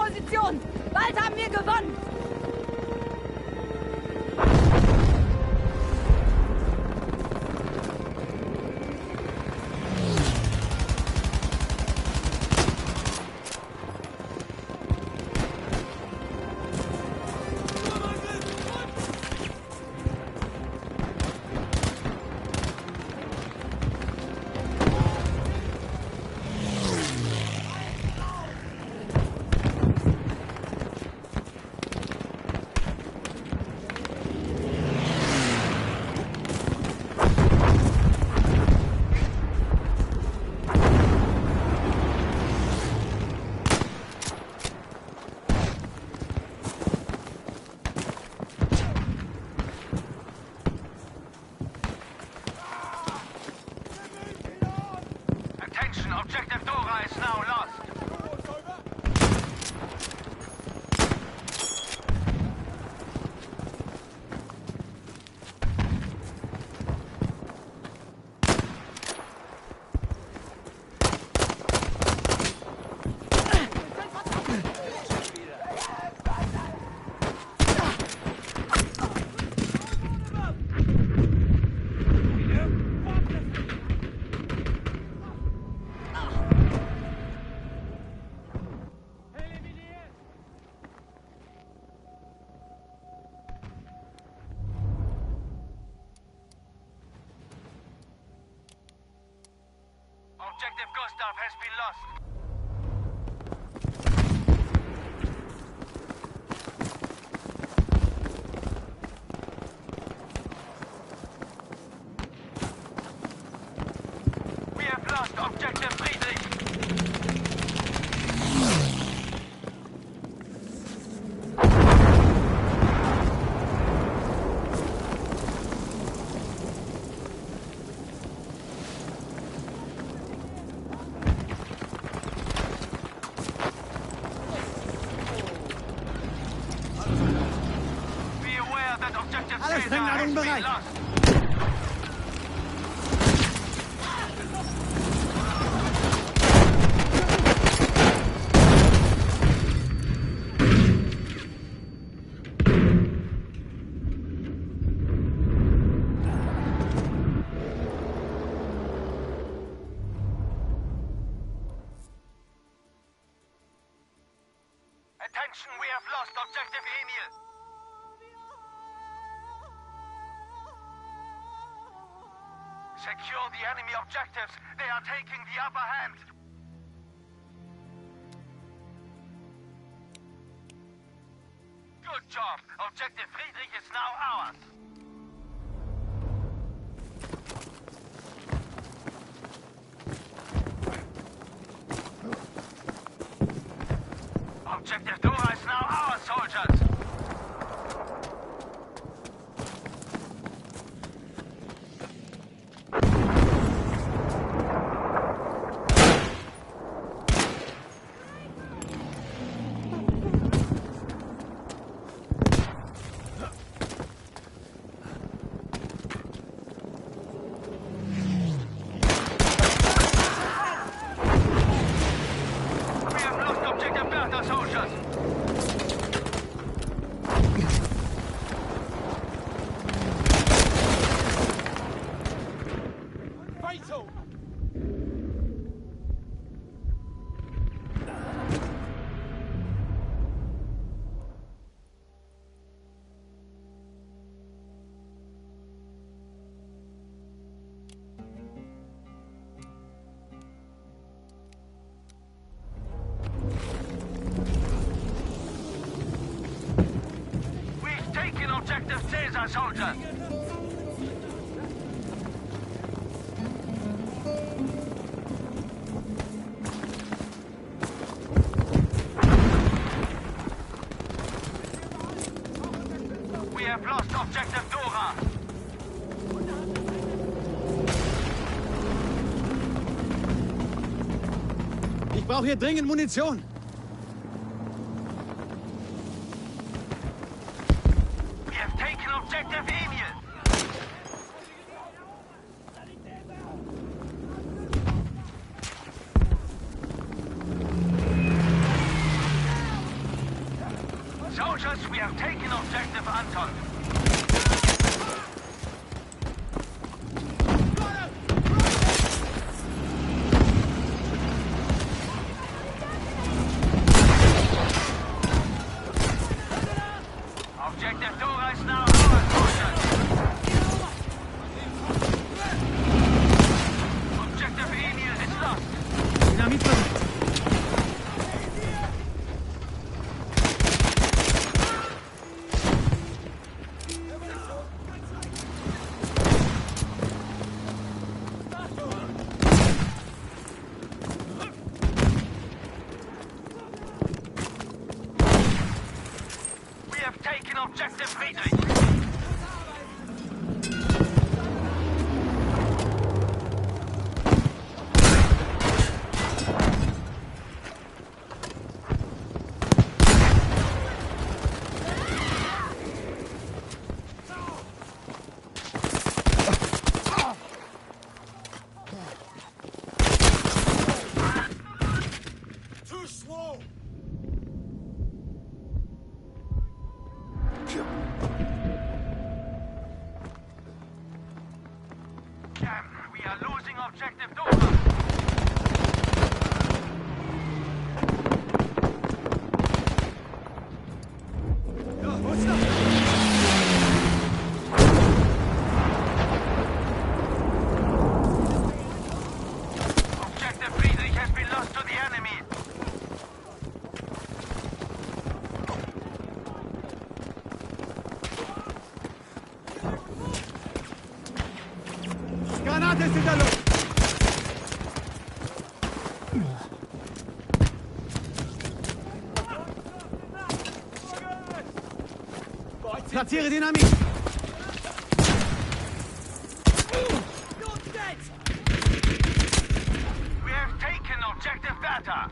Position! Bald haben wir gewonnen! Objective Gustav has been lost. We have lost Objective Friedrich. Alle Sprengladungen bereit! Attention, we have lost Objective Emil. Secure the enemy objectives. They are taking the upper hand. Good job. Objective Friedrich is now ours. Objective Dora is now ours, soldiers. Soldiers! Vital! Objective Caesar, soldier! We have lost Objective Dora! Ich brauche hier dringend Munition! Objective Emil! objective Anton. Objective Dora is now our portion. Objective Emil is lost. Dynamit bereit. We have taken objective Friedrich. Too slow! We are losing objective Dora. Ja, what's up? Objective Friedrich has been lost to the enemy. Granate ist in der Luft. Platziere Dynamit. We have taken objective Beta.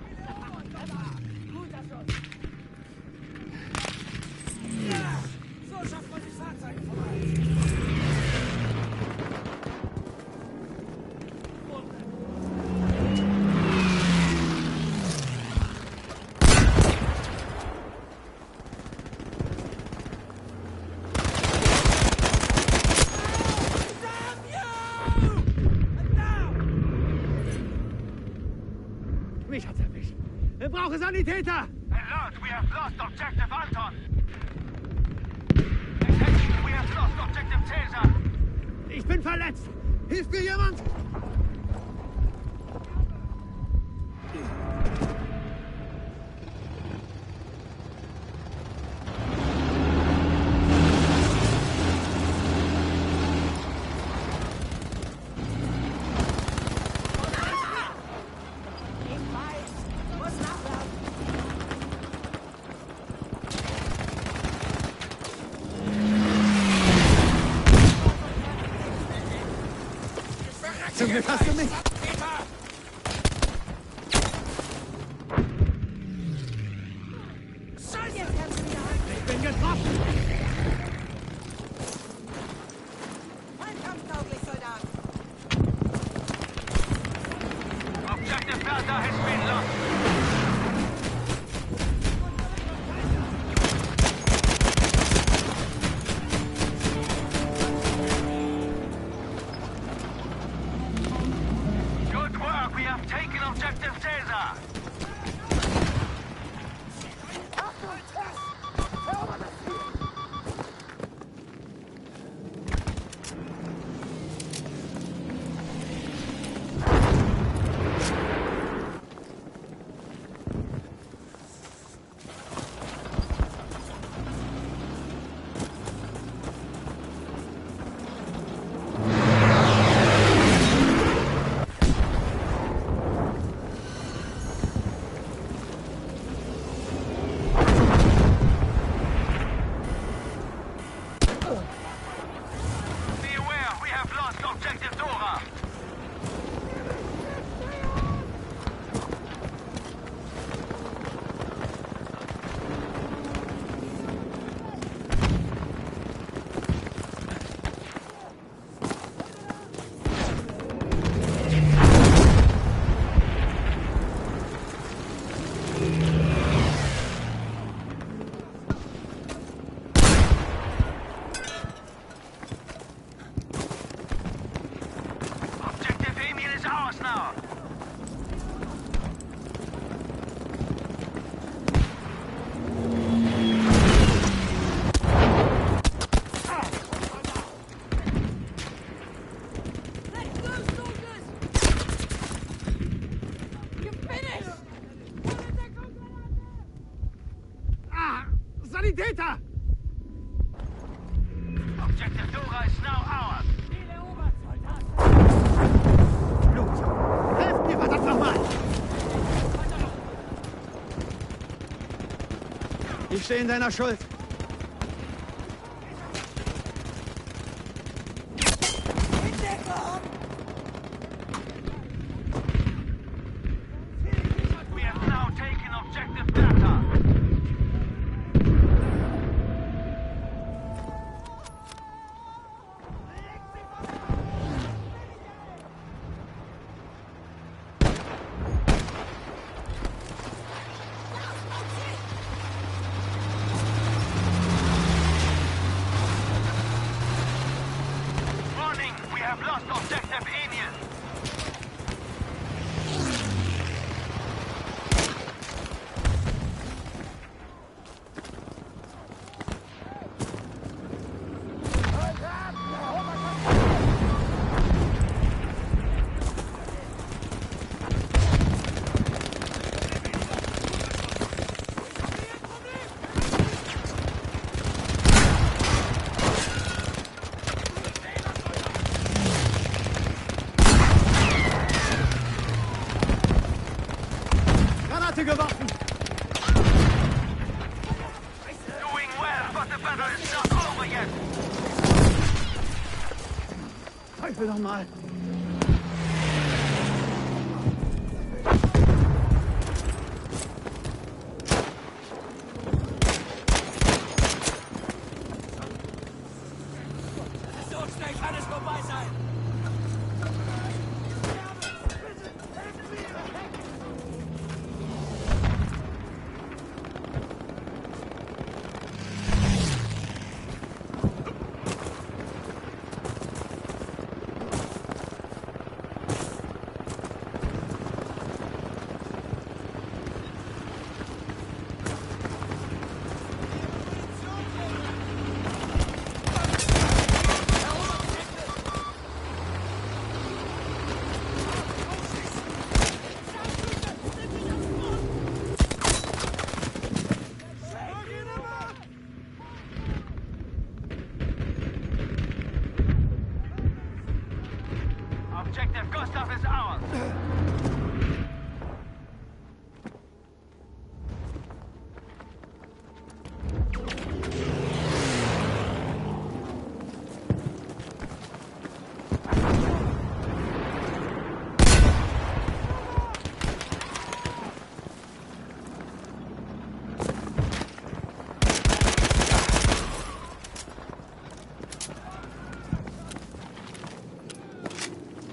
So schafft man die Fahrzeuge vorbei. Mich hat's erwischt. Wir brauchen Sanitäter. Alert, we have lost objective Anton. Attention, we have lost objective Caesar. Ich bin verletzt. Hilft mir jemand? Zum Glück hast du mich. Ich bin getroffen. Objective Beta has been lost. Good work, we have taken objective Caesar. Täter! Objective Dora is now ours. Blut! Helft mir, verdammt nochmal! Ich stehe in deiner Schuld. We have now taken objective data. Warning, we have lost objective Alien. Granate geworfen! Doing well, but the battle is not over yet. Teufel nochmal! So schnell kann es vorbei sein. Objective Gustav is ours.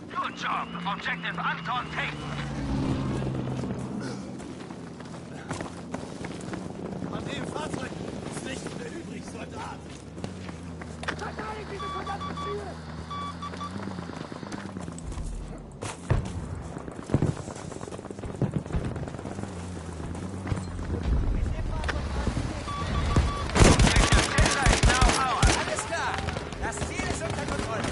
Good job. Objective Anton taken. An dem Fahrzeug ist nichts mehr übrig, Soldat. Verteidigt diese verdammten Ziele! Objective Delta is now ours. Alles klar. Das Ziel ist unter Kontrolle.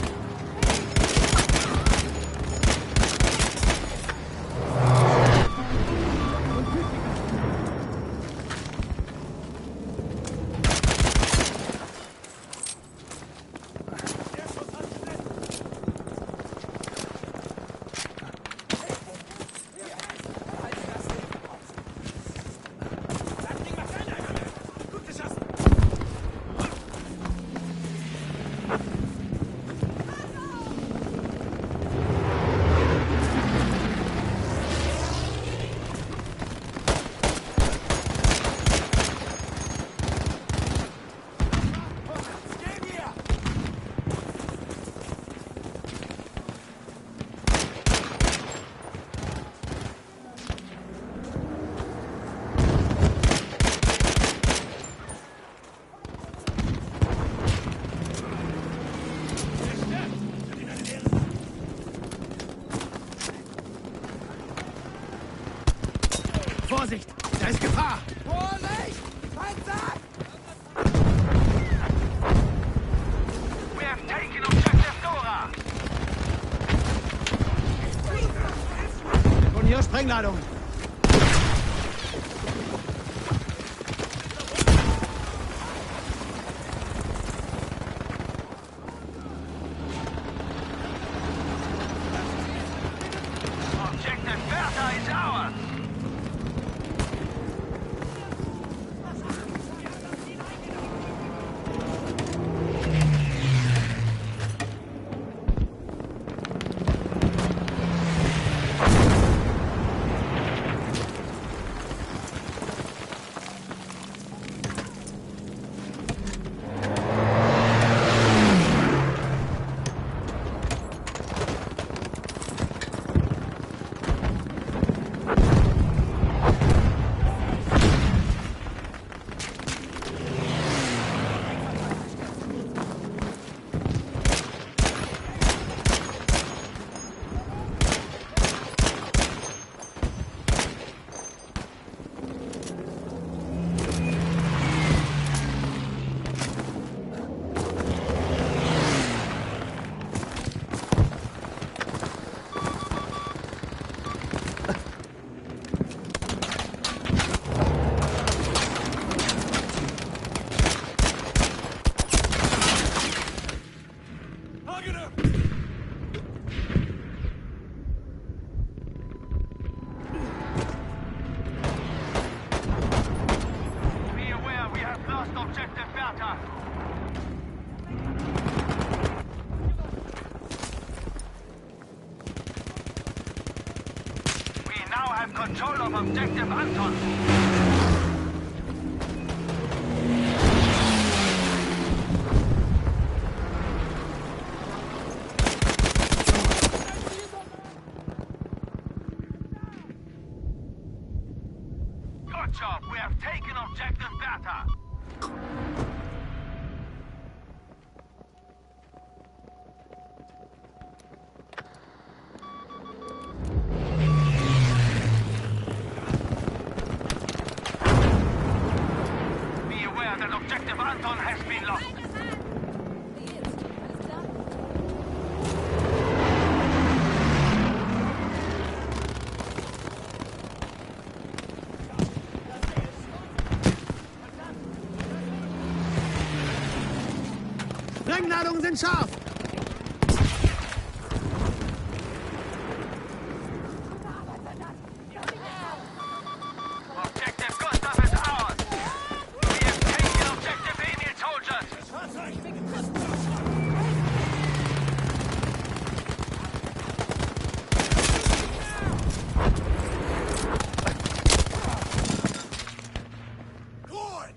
Vorsicht! Da ist Gefahr! Vorsicht! Panzer! We have taken Objective Dora. Und hier have control of objective Anton. Good job. We have taken objective Bertha. Be aware that objective Anton has been lost. Sprengladungen sind scharf. Objective Gustav is ours. We have taken objective Emil, soldiers. Good!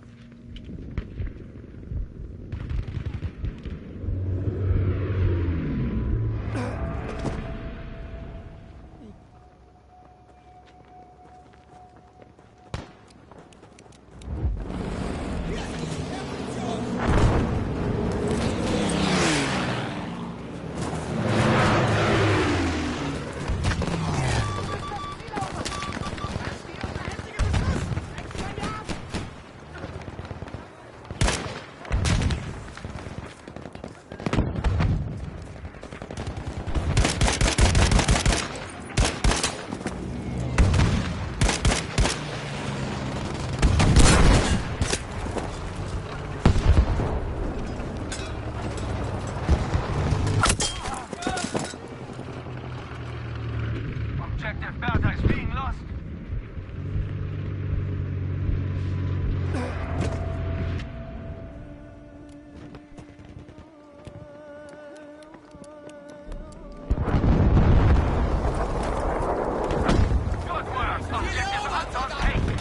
Objective Bertha is being lost. Good work. Objective Anton taken.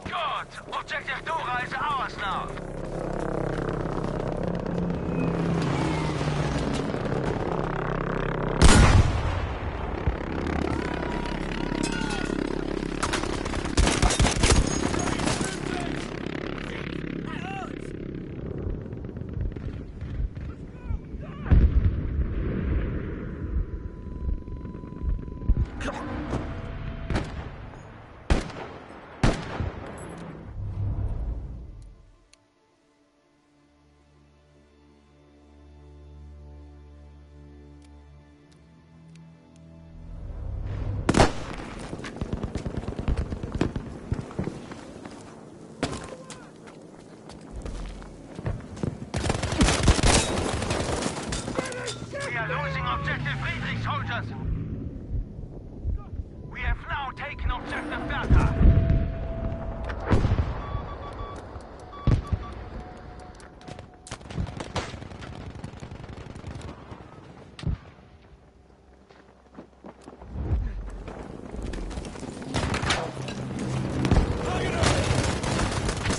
Good. Objective Dora is ours now. We are losing objective Friedrich, soldiers. We have now taken objective Bertha.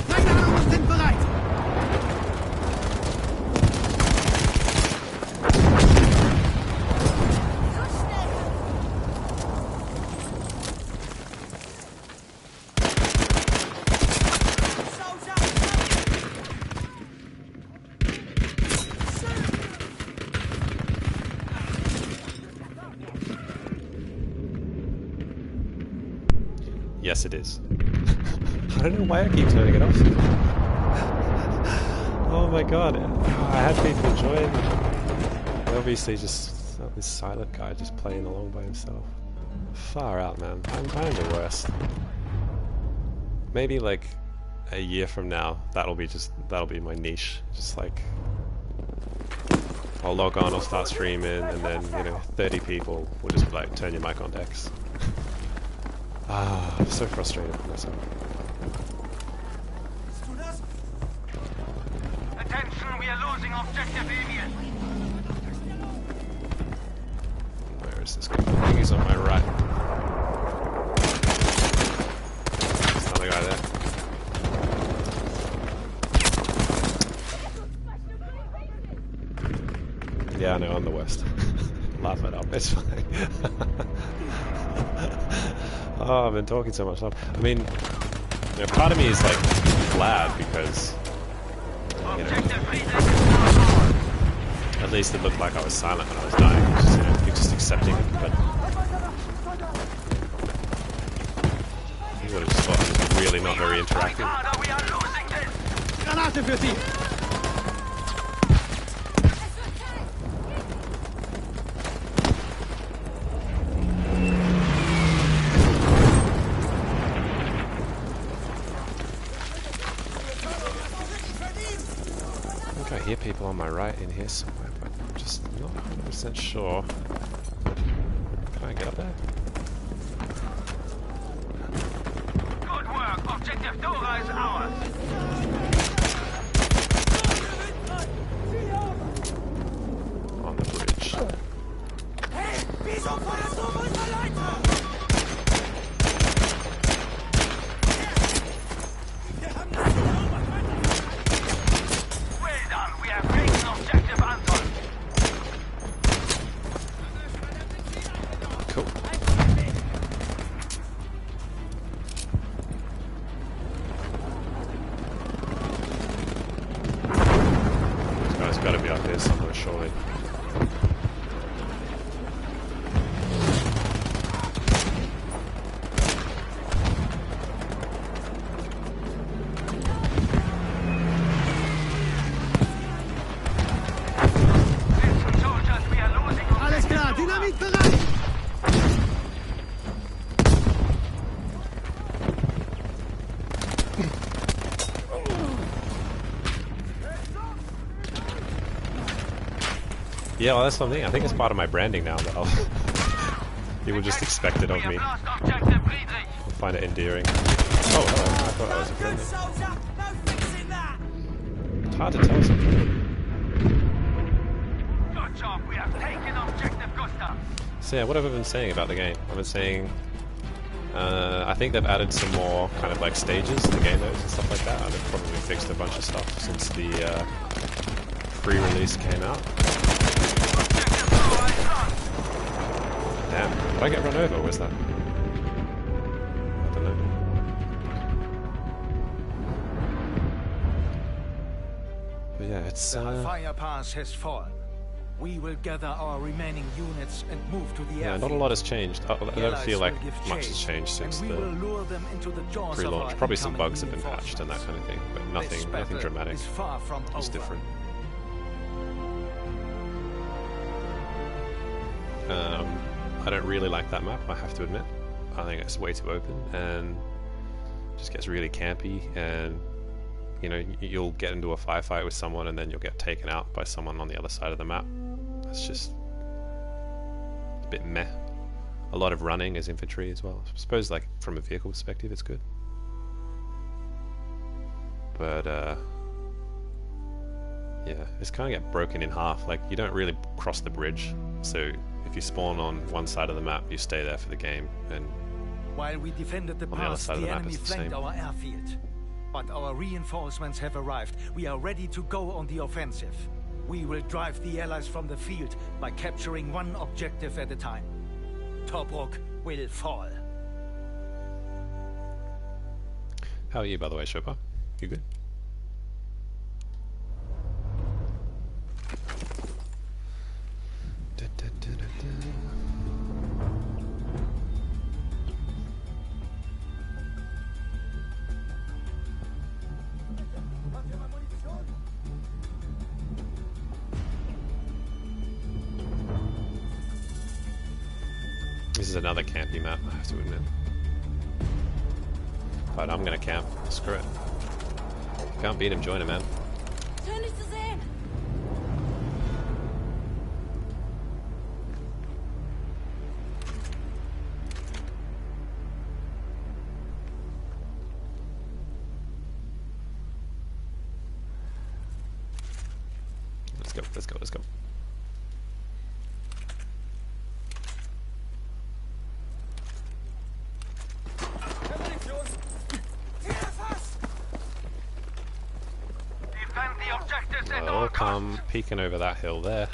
Sprengladungen sind bereit. Yes, it is. I don't know why I keep turning it off. Oh my god, I had people join. Obviously just this silent guy just playing along by himself. Far out, man. I'm the worst. Maybe like a year from now, that'll be my niche. Just like I'll log on, I'll start streaming, and then 30 people will just be like, turn your mic on, Dex. I'm so frustrated with myself. Attention, we are losing objective Emil. Where is this guy? I think he's on my right. There's another guy there. Yeah, no, on the west. Laugh it up, it's fine. Oh, I've been talking so much. I mean, you know, part of me is like glad because, you know, at least it looked like I was silent when I was dying. Just, you know, you're just accepting it. But you would have just thought it was really not very interactive. Granate für Sie! I hear people on my right in here somewhere, but I'm just not 100% sure. Can I get up there? Good work. Objective Dora is ours. On the bridge. Hey, wieso feuerst du auf unsere Leute? Wir haben das erobert. Well done. We have taken objective Anton. Cool. This guy's got to be up here somewhere, surely. Listen, soldiers, we are losing Alles klar, Dynamit bereit! Yeah, well, that's something. I think it's part of my branding now that I'll people just expect it of We me. have lost objective Friedrich. I find it endearing. Oh, hello. I thought I was a Good friend. soldier. No fixing that. It's hard to tell sometimes. Good job. We have taken objective Gustav. So yeah, what have I been saying about the game? I've been saying I think they've added some more kind of like stages to game modes and stuff like that. And they've probably fixed a bunch of stuff since the pre-release came out. Objective Dora is lost. Damn, did I get run over? Was that? I don't know. But yeah, it's The fire pass has fallen. We will gather our remaining units and move to the yeah, airfield. not a lot has changed. I The don't feel like Allies will give much has chase, changed since and we the will lure them into the jaws of our pre-launch. Probably some incoming bugs have been patched and that kind of thing, but This nothing battle dramatic. is far from It's over. different. I don't really like that map, I have to admit. I think it's way too open and just gets really campy, and you know, you'll get into a firefight with someone and then you'll get taken out by someone on the other side of the map. It's just a bit meh. A lot of running as infantry as well. I suppose like from a vehicle perspective it's good. But yeah, it's kind of get broken in half. Like, you don't really cross the bridge, so if you spawn on one side of the map, you stay there for the game, and While we defended the On the other pass, side of the the map enemy is the flanked same. our airfield. But our reinforcements have arrived. We are ready to go on the offensive. We will drive the Allies from the field by capturing one objective at a time. Tobruk will fall. how are you, by the way, Chopin? You good? This is another campy map, I have to admit. But I'm gonna camp. Screw it. If you can't beat him, join him, man. Schön, dich zu sehen. go, let's go, let's go. Defend the objectives at all They'll costs. come peeking over that hill there,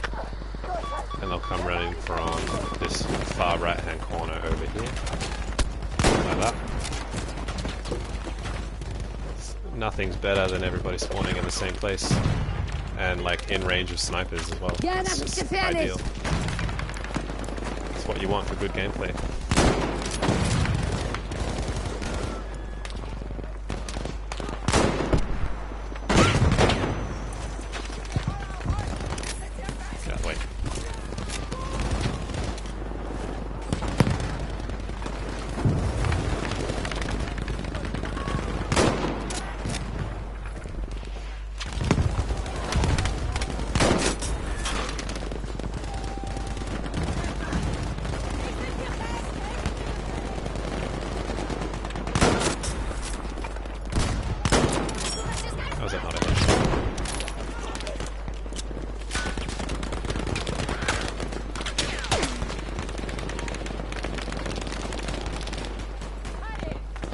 and they'll come running from this far right hand corner over here, like that. Nothing's better than everybody spawning in the same place, and like in range of snipers as well. Yeah, It's that's just gefährlich. ideal. It's what you want for good gameplay. Get out of the way. That was not a hit.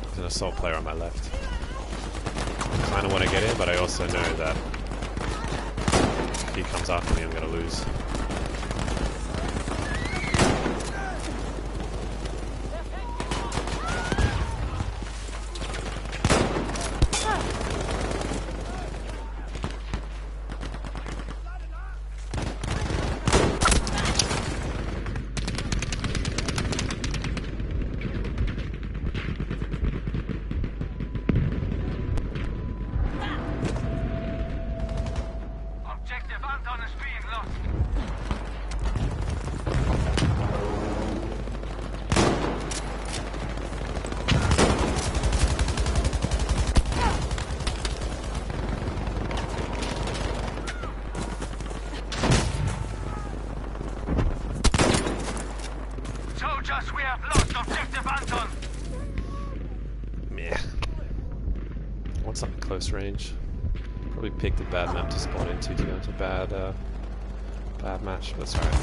There's an assault player on my left. I kind of want to get in, but I also know that if he comes after me, I'm going to lose. Objective Anton is being lost. Soldiers, we have lost objective Anton. Meh. I want something close range. Probably picked a bad map to spawn into to go into a bad match, but it's alright.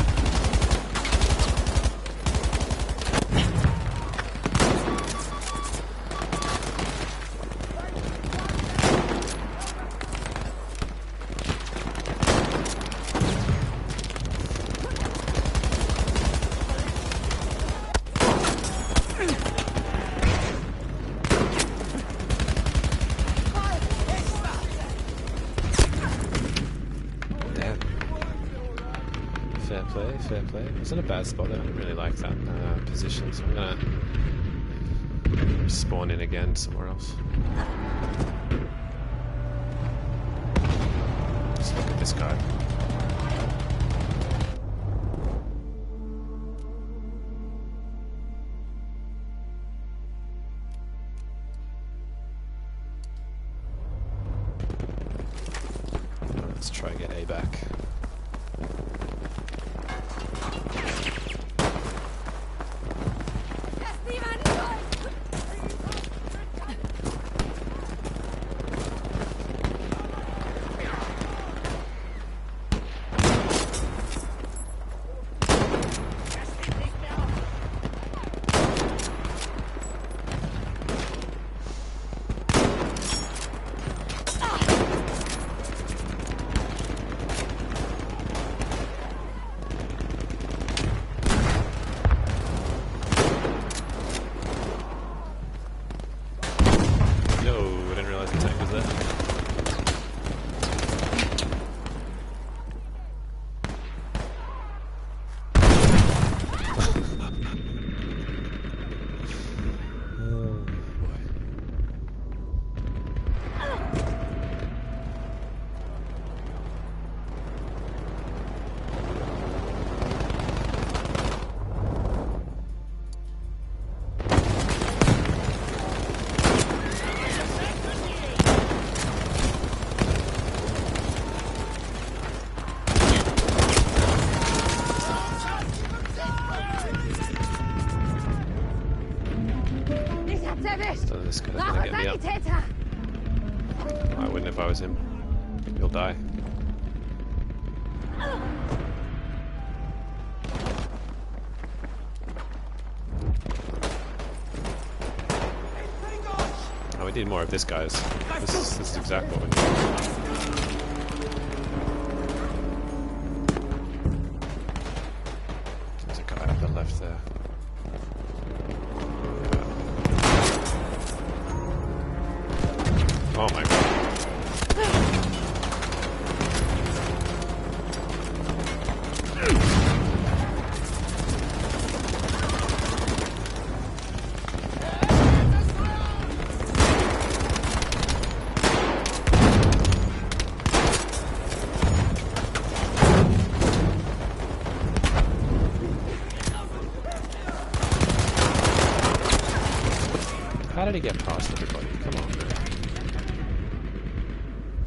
Damn. Fair play, fair play. It was in a bad spot. I didn't really like that position, so I'm gonna spawn in again somewhere else. Just look at this guy. Let's try and get A back. Lass niemanden durch! Yo, I didn't realize the tank was there. Oh boy. Ich hab's erwischt! So this guy's gonna Brauche get me up. Sanitäter! I wouldn't if I was him. He'll die. Oh, we need more of this, guys. This is exactly what we need. There's a guy up the left there. Oh my god. How did he get past everybody? Come on, man.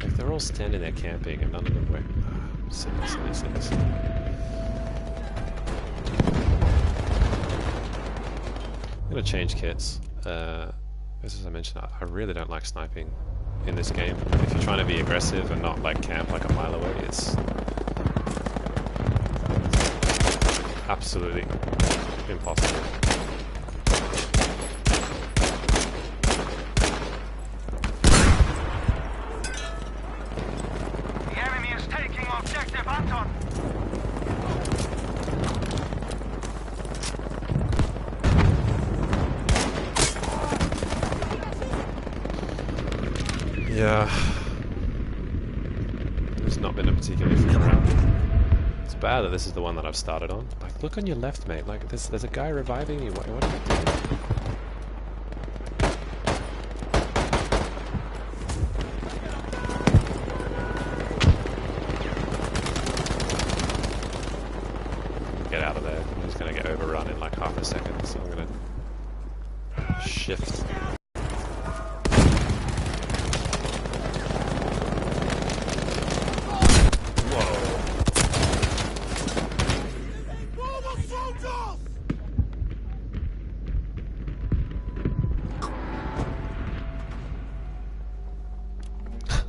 Like, they're all standing there camping and none of them went. Silly. I'm gonna change kits. As I mentioned, I really don't like sniping in this game. If you're trying to be aggressive and not like camp like a mile away, it's absolutely impossible. Yeah, it's not been a particularly fun round. It's bad that this is the one that I've started on. Like, look on your left, mate. Like, there's a guy reviving you. What are you doing? Get out of there. I'm just gonna get overrun in like half a second, so I'm gonna shift.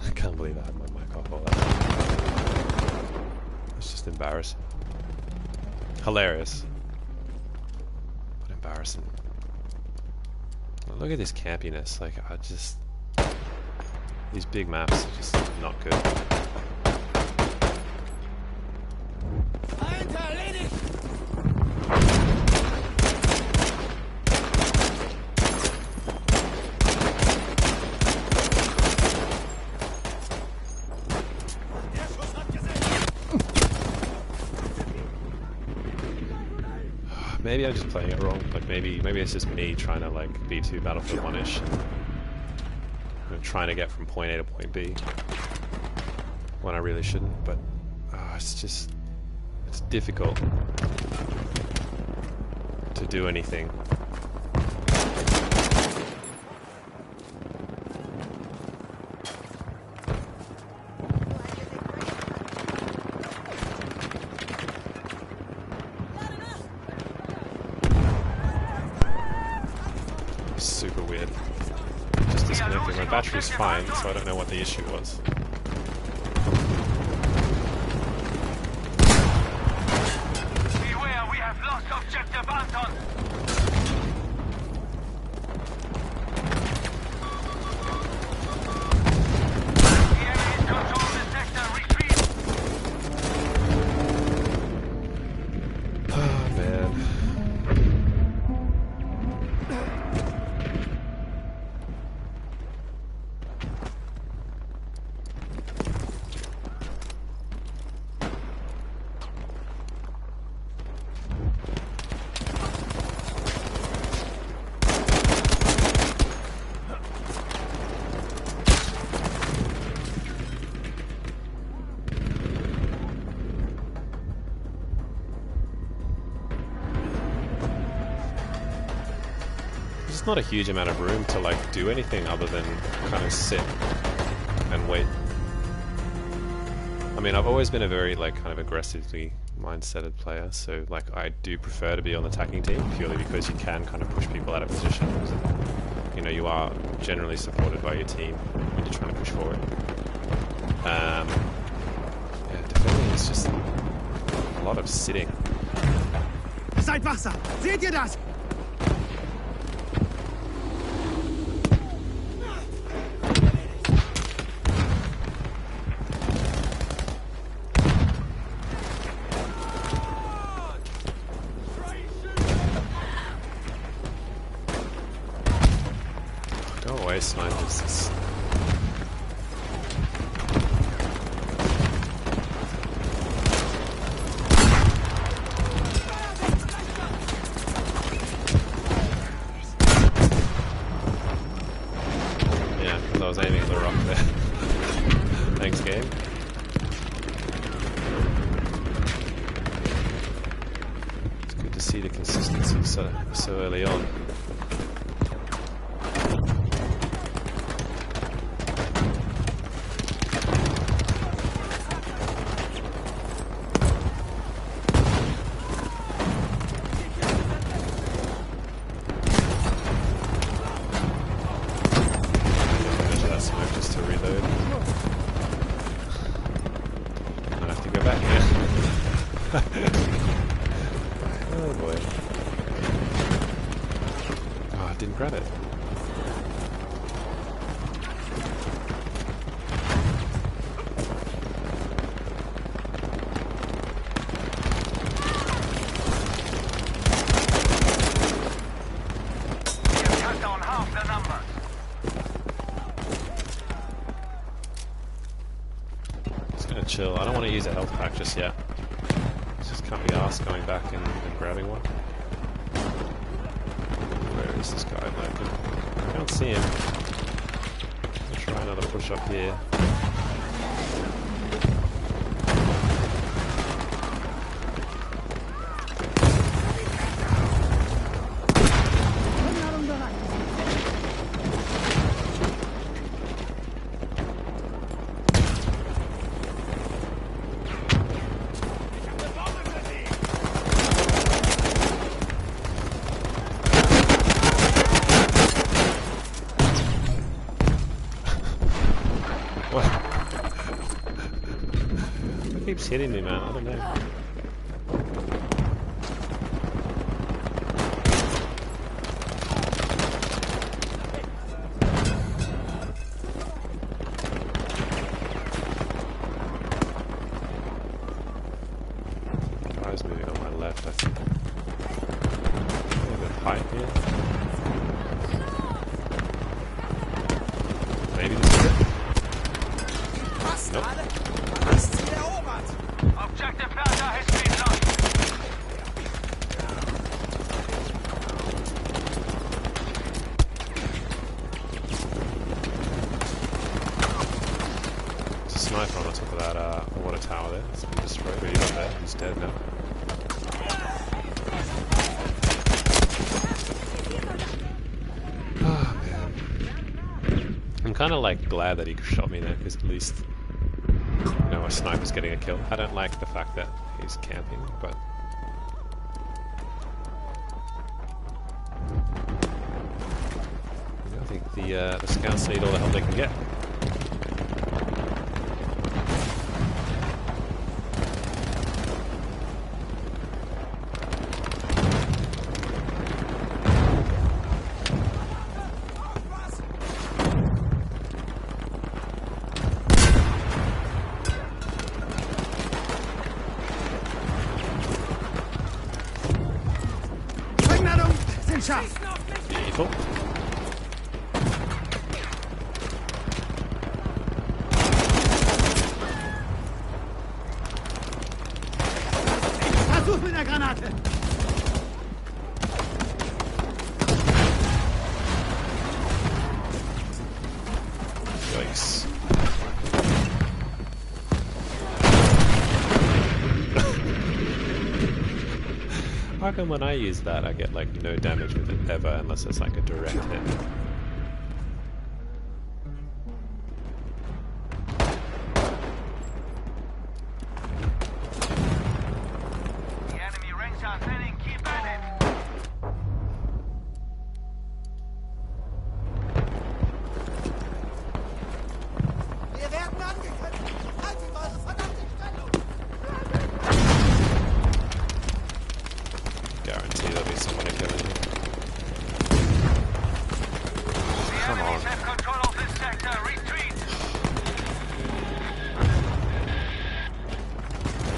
I can't believe I had my mic off all that. It's just embarrassing. Hilarious. But embarrassing. Look at this campiness. Like, I just... These big maps are just not good. Maybe I'm just playing it wrong. Like maybe it's just me trying to like be too Battlefield 1-ish. Trying to get from point A to point B when I really shouldn't. But it's difficult to do anything. Super weird. Just disconnected. My battery's fine, so I don't know what the issue was. Beware, we have lost objective Anton. The enemy's control the sector. Retreat. Oh man. There's not a huge amount of room to like do anything other than kind of sit and wait. I mean, I've always been a very like kind of aggressively mindseted player, so like I do prefer to be on the attacking team purely because you can kind of push people out of positions. And, you know, you are generally supported by your team when you're trying to push forward. Yeah, feeling it's just a lot of sitting. Seid wachsam! Seht ihr das? Go away, snipers. I was aiming at the rock there. Thanks, game. It's good to see the consistency so early on. Oh boy. Oh, I didn't grab it. You've cut down half the numbers. Just gonna chill. I don't want to use a health pack just yet. Can't be asked going back and grabbing one. Where is this guy lurking? I can't see him. I'll try another push up here. What? It keeps hitting me, man. I don't know. Guy's moving on my left, I think. A little bit of height here. Maybe this is it. Nope. Objective Delta has been lost. There's a sniper on the top of that water tower there. It's been destroyed, but he's not there. He's dead now. Oh, man. I'm kind of like glad that he shot me there, because at least, you know, a sniper's getting a kill. I don't like the fact that he's camping, but I think the scouts need all the help they can get. Beautiful. Versuch mit der Granate! Yikes. How come when I use that I get like no damage with it ever unless it's like a direct hit? The enemy ranks are thinning. Keep at it. Wir werden angegriffen! Haltet eure verdammte Stellung!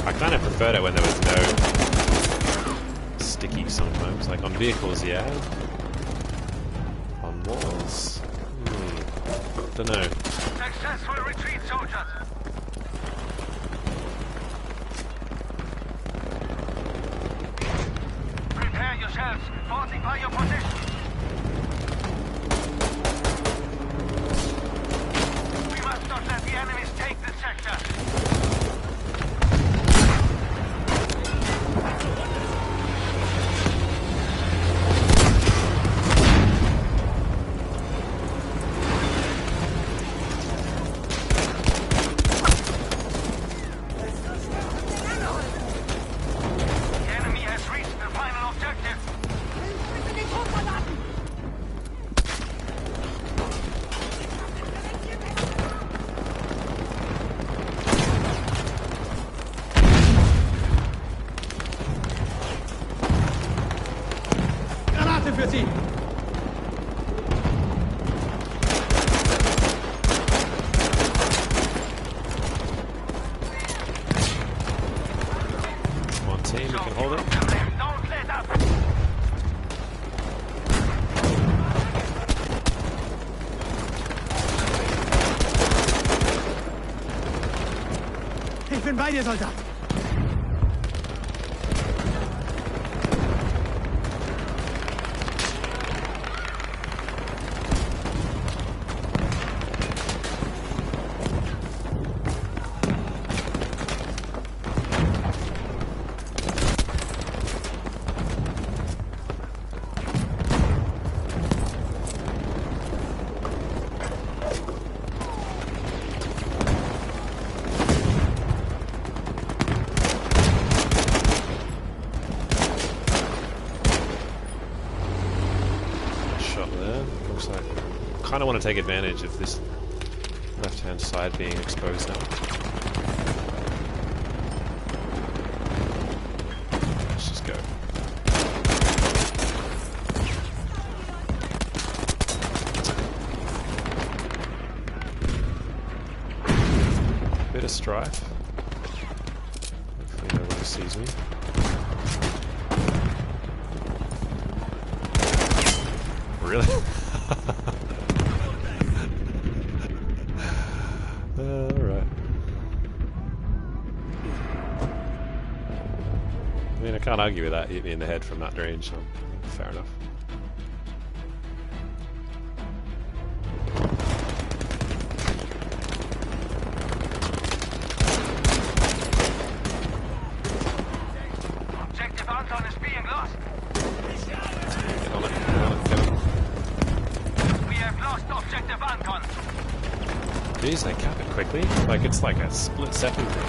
I kind of preferred it when there was no sticky sometimes. Like on vehicles, yeah. On walls, don't know. Successful retreat, soldiers. Prepare yourselves. Fortify your position. We must not let the enemies take the sector. Granate für Sie! Come on, team, you can hold it. Don't let up. Ich bin bei dir, Soldat! I kind of want to take advantage of this left-hand side being exposed now. Let's just go. Bit of strife. Hopefully nobody sees me. Really? Alright. I mean, I can't argue with that. Hit me in the head from that range, so fair enough. Objective Anton is being lost. Get on it, get on it, get on it. We have lost Objective Anton. Jeez, they cap it quickly. Like, it's like a split second thing.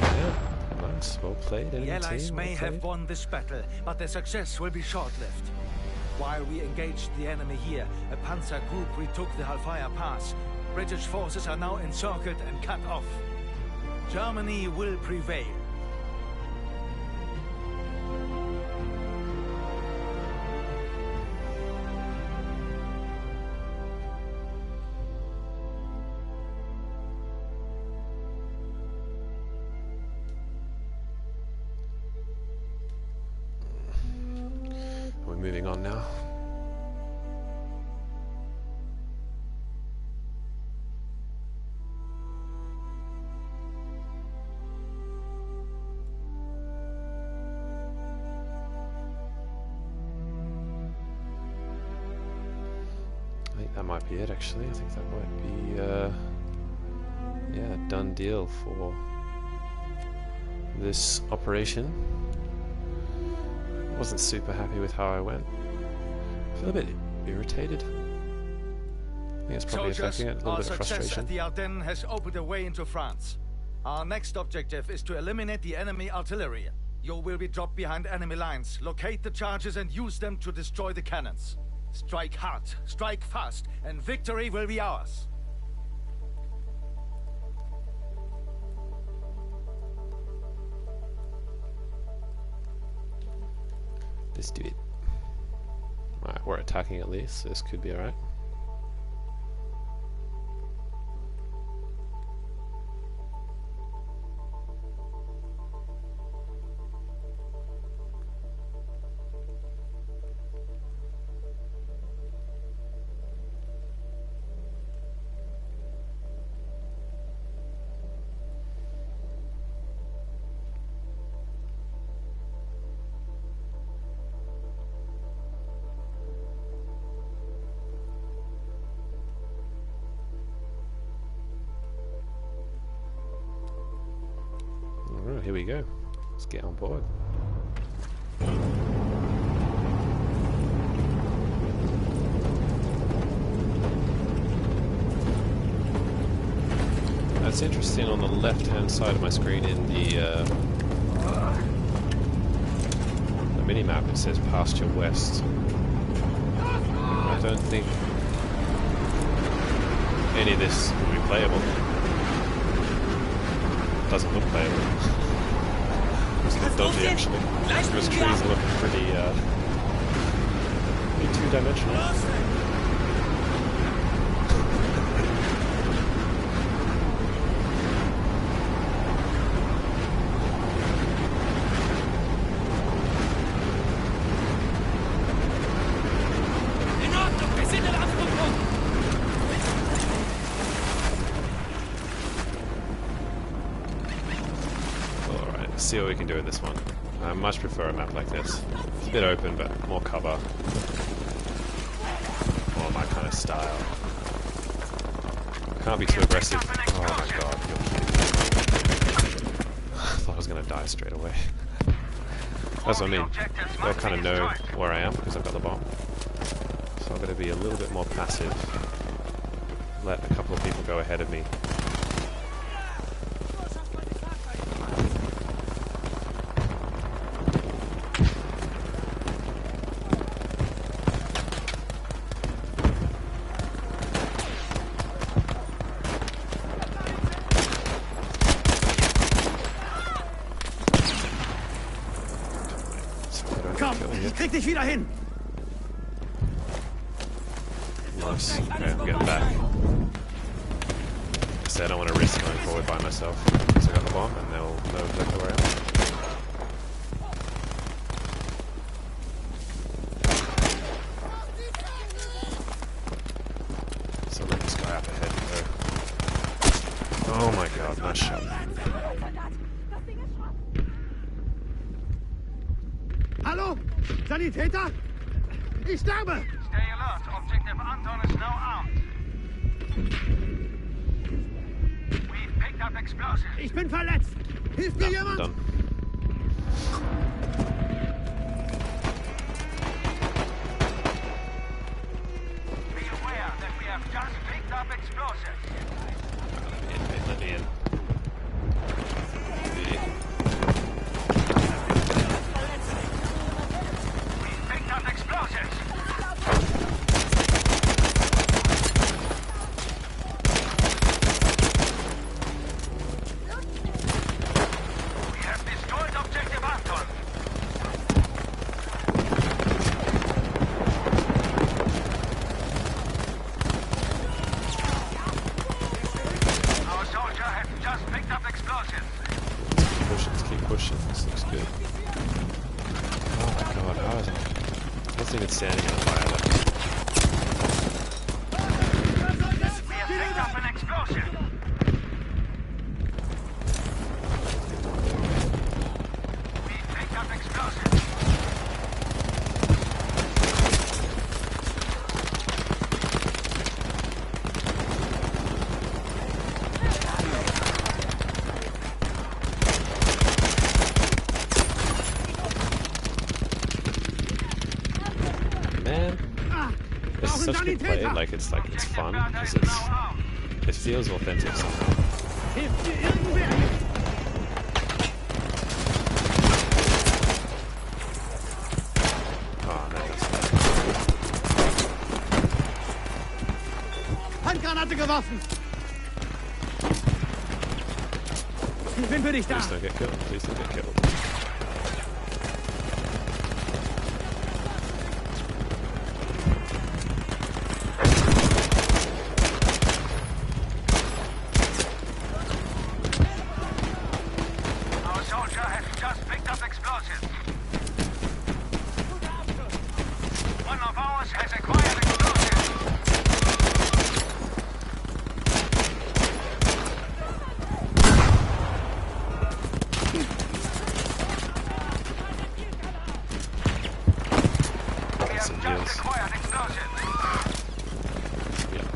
Yeah, nice. Well played, enemy The Allies team. may Well have played. won this battle, but their success will be short-lived. While we engaged the enemy here, a panzer group retook the Halfaya Pass. British forces are now encircled and cut off. Germany will prevail. We're moving on now. I think that might be it, actually. I think that might be, yeah, a done deal for this operation. Wasn't super happy with how I went. I feel a bit irritated. I think it's probably Soldiers, affecting it. A little our bit of success frustration. at the Ardennes has opened a way into France. Our next objective is to eliminate the enemy artillery. You will be dropped behind enemy lines. Locate the charges and use them to destroy the cannons. Strike hard, strike fast, and victory will be ours. Let's do it. Alright, we're attacking at least, so this could be alright. Alright, here we go. Let's get on board. That's interesting, on the left hand side of my screen in the mini-map it says pasture west. I don't think any of this will be playable. Doesn't look playable. It's a bit dodgy actually. Those trees look pretty two-dimensional. See what we can do with this one. I much prefer a map like this. It's a bit open, but more cover. More my kind of style. Can't be too aggressive. Oh my god, you're kidding. I thought I was going to die straight away. That's what I mean. They'll kind of know where I am because I've got the bomb. So I've got to be a little bit more passive. Let a couple of people go ahead of me. Ich krieg dich wieder hin! Nice. Okay, I'm getting back. I said I don't want to risk going forward by myself. So I got the bomb and they'll know exactly where I am. So let this guy up ahead go. Oh my god, nice shot. Hallo? Sanitäter? Ich sterbe! Stay alert. Objective Anton is now armed. We've picked up explosives. Ich bin verletzt! Hilft mir jemand? Done. Be aware that we have just picked up explosives. Let me in. We've picked up explosives. We have destroyed objective Anton. Our soldier has just picked up explosives. Let's keep pushing. This looks good. Oh my god, how is it? I wasn't even standing on fire left. We have picked up an explosive. We've picked up explosives. Man, this is such good play. Like it's fun because it feels authentic somehow. Hilft mir irgendwer? Oh no, that's Handgranate geworfen! Ich bin für dich da! Please don't get killed. Please don't get killed. get some heals. Yeah.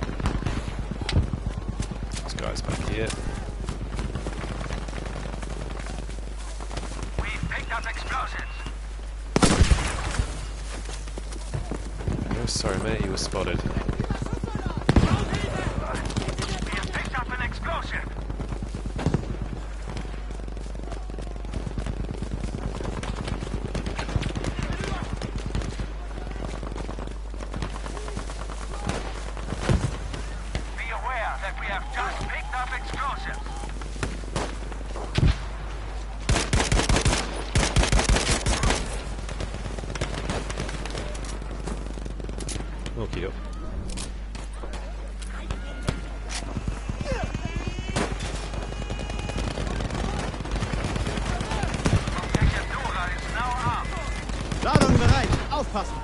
This guy's back here. We've picked up explosives. Oh, sorry mate, you were spotted. We have picked up an explosive. Be aware that we have just picked up explosives. Okie doke. Objective Dora is now armed. Ladung bereit. Aufpassen.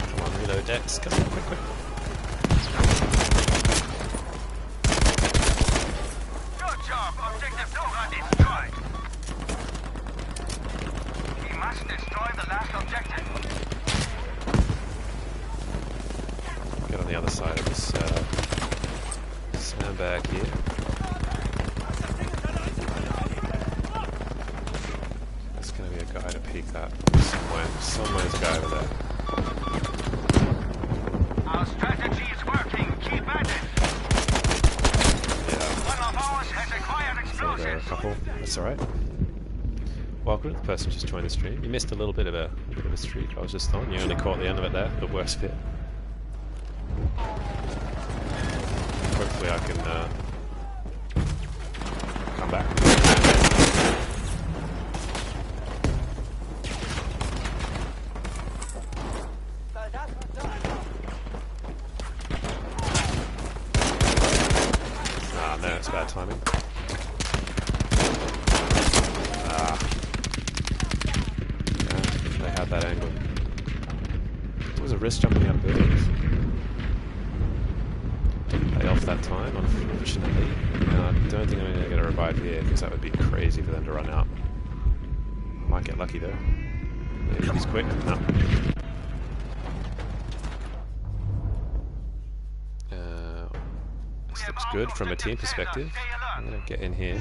Come on, reload decks. Come on, quick. Good job. Objective Dora destroyed. We must destroy the last objective. Get on the other side of this sandbag here. There's going to be a guy to peek that somewhere. Somewhere's a guy over there. Our strategy is working. Keep at it. Yeah, One of ours has acquired so there are a explosives. couple. That's alright. Welcome to the person who just joined the stream. You missed a little bit of a streak I was just on. You only caught the end of it there, the worst bit. Hopefully I can come back. Ah, no, it's bad timing. Ah. Yeah, they had that angle. There was a risk jumping out of buildings. They off that time, unfortunately. I don't think I'm going to get a revive here, because that would be crazy for them to run out. Might get lucky though. Maybe he's quick. No. This looks good from a team perspective. I'm going to get in here.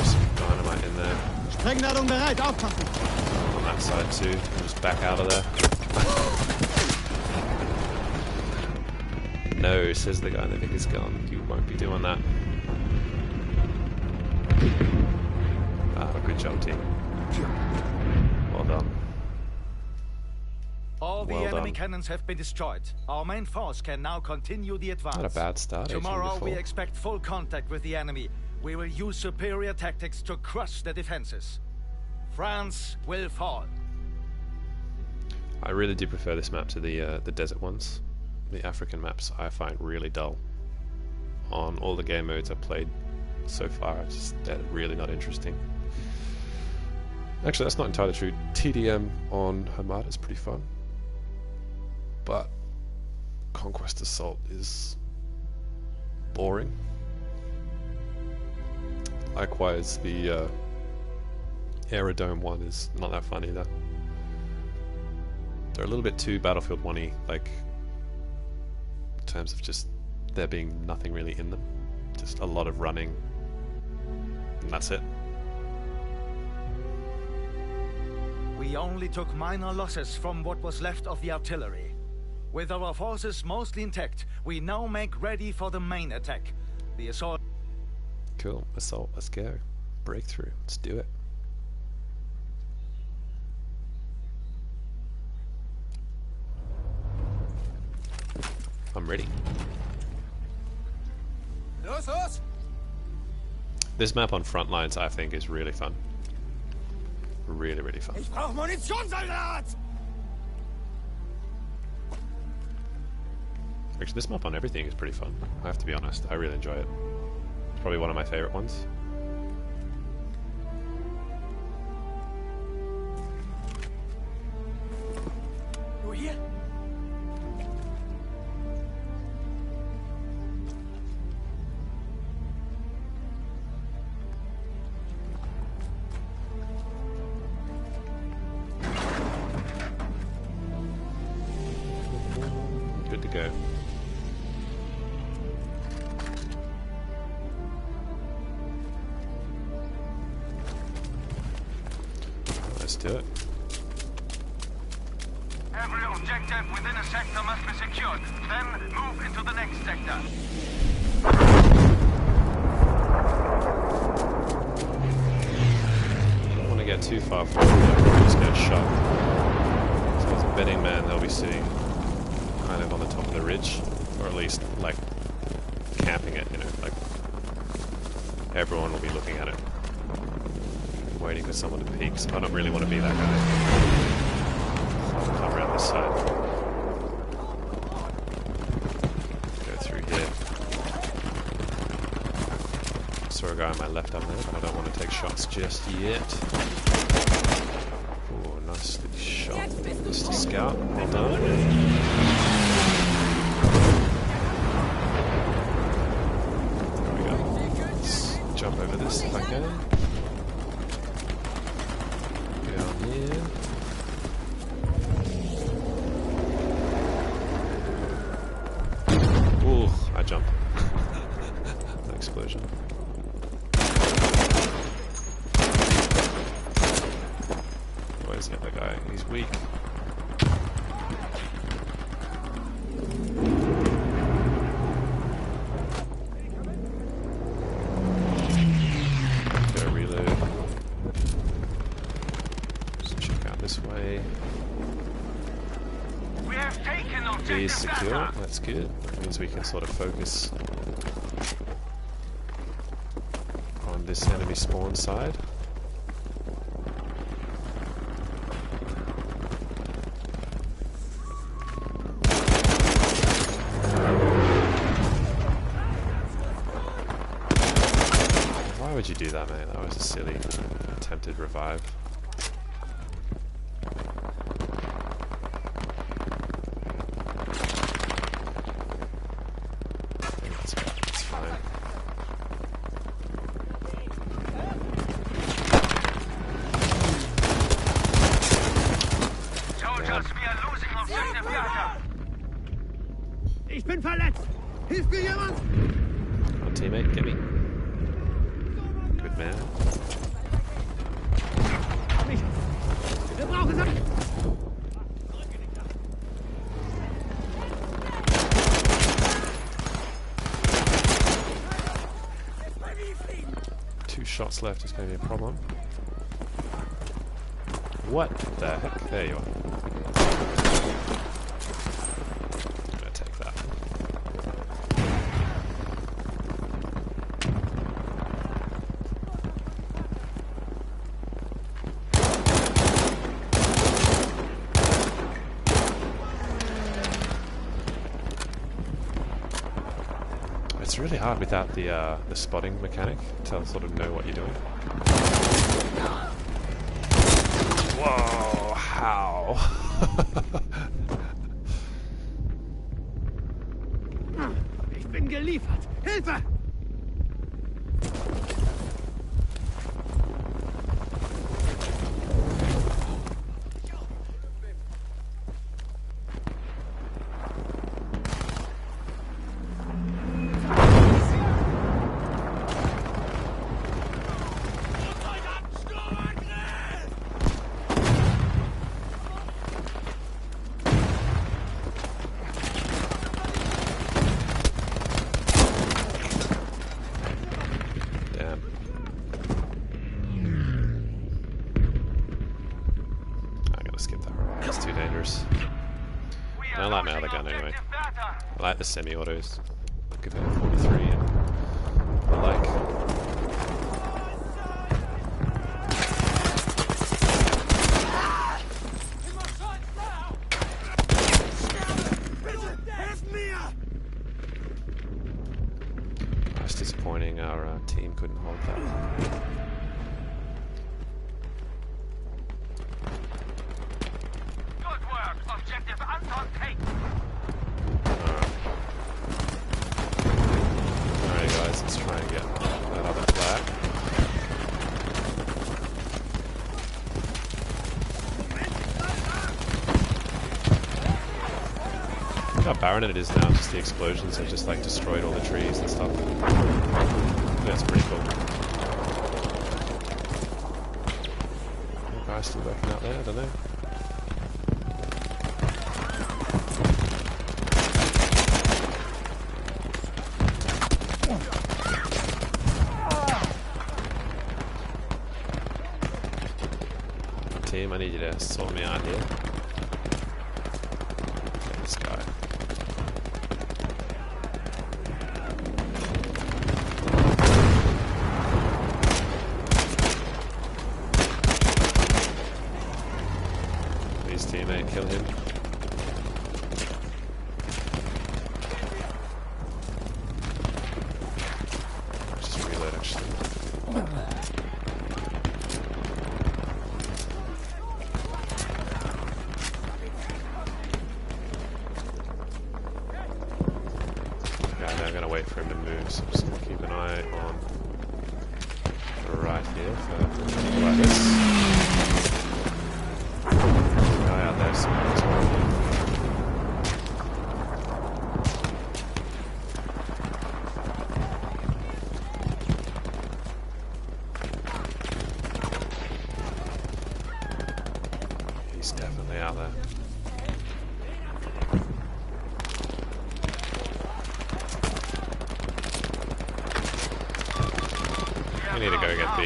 Some dynamite in there. Sprengladung bereit. Aufpassen. On that side too. Just back out of there. No, says the guy in the biggest gun. You won't be doing that. Ah, good job, team. Well done. All the Well enemy done. cannons have been destroyed. Our main force can now continue the advance. Not a bad start. 18 Tomorrow before. we expect full contact with the enemy. We will use superior tactics to crush the defenses. France will fall. I really do prefer this map to the desert ones. The African maps I find really dull. On all the game modes I've played so far, they're really not interesting. Actually, that's not entirely true. TDM on Hamad is pretty fun, but Conquest Assault is boring. Likewise, the Aerodome one is not that fun either. They're a little bit too Battlefield 1-y, like, in terms of just there being nothing really in them. Just a lot of running, and that's it. We only took minor losses from what was left of the artillery. With our forces mostly intact, we now make ready for the main attack. The assault... Cool, assault, let's go. Breakthrough, let's do it. I'm ready. Los, los. This map on front lines I think is really fun. Really, really fun. Ich brauch Munition, Soldat! Actually, this map on everything is pretty fun. I have to be honest, I really enjoy it. It's probably one of my favorite ones. go. Let's do it. Every objective within a sector must be secured. Then move into the next sector. I don't want to get too far forward, I'll just get shot. So as a betting man, they'll be sitting kind of on the top of the ridge, or at least like camping it, you know, like everyone will be looking at it, waiting for someone to peek. So I don't really want to be that guy. I'll come around this side. Go through here. Saw a guy on my left up there, but I don't want to take shots just yet. Oh, nicely shot. Mr. Scout, well done. There we go. Let's jump over this if I can. Down here. Ooh, I jumped. An explosion. Where's the other guy? He's weak. Go reload. Just check out this way. We have taken B objective is secure, Delta. that's good. That means we can sort of focus on this enemy spawn side. Why would you do that, mate? That was a silly attempted revive. That's fine. Soldiers, we are losing objective Delta. Ich bin verletzt! Hilft mir jemand? Come on, teammate, get me. Good man. Nicht. Wir brauchen Sachen. Two shots left is going to be a problem. What the heck? There you are. I'm going to take that. It's really hard without the spotting mechanic to sort of know what you're doing. Whoa! How? Ich bin geliefert. Hilfe! Damn. I gotta skip that round. It's too dangerous. We I are like my losing other gun anyway. objective Delta. I like the semi-autos. Give it a 43 and I like. It's disappointing our team couldn't hold that. Good work. Objective Anton take. Alright guys, let's try and get that other flag. Look how barren it is now, just the explosions have just like destroyed all the trees and stuff. That's pretty cool. Guys still working out there, I don't know. Team, I need you to sort me out here. Okay, this guy. His teammate, kill him. Just reload actually. I'm going to wait for him to move, so I'm just going to keep an eye on the right here for people like this. Guy out there somewhere as well. He's definitely out there. We need to go get B.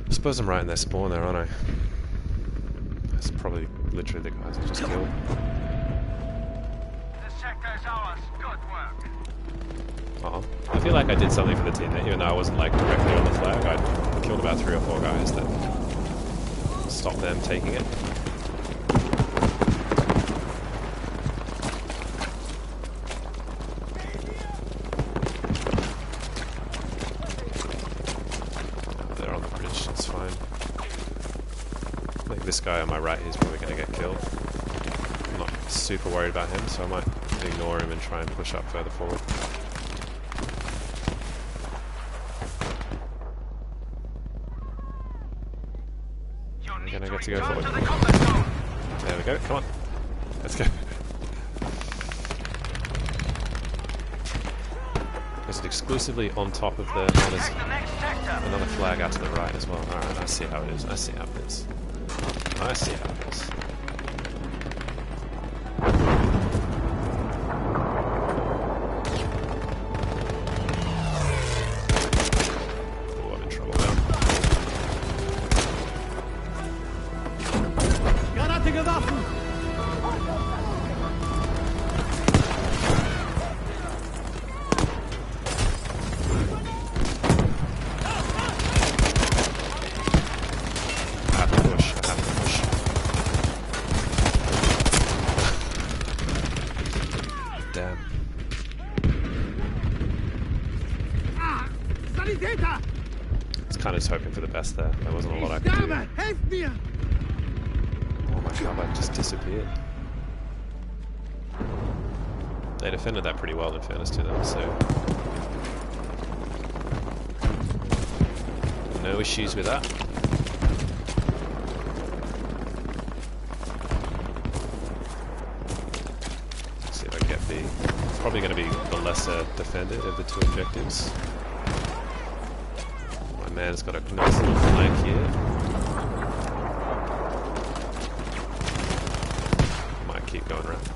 I suppose I'm right in their spawn there, aren't I? That's probably literally the guys I just killed. The sector is ours. Good work. I feel like I did something for the team there, even though I wasn't like directly on the flag. I killed about 3 or 4 guys that stopped them taking it. This guy on my right is probably going to get killed. I'm not super worried about him, so I might ignore him and try and push up further forward. I'm going to get to go forward. There we go, come on. Let's go. Is it exclusively on top of the... Oh, there's another flag out to the right as well. Alright, I see how it is. I see how it is. I see how it is. Oh, I'm in trouble now. Granate geworfen! Kind of just hoping for the best there. There wasn't a lot I could do. Oh my god, I just disappeared. They defended that pretty well in fairness to them, so... no issues with that. Let's see if I get B. It's probably going to be the lesser defended of the 2 objectives. Man's got a nice little flank here. Might keep going around.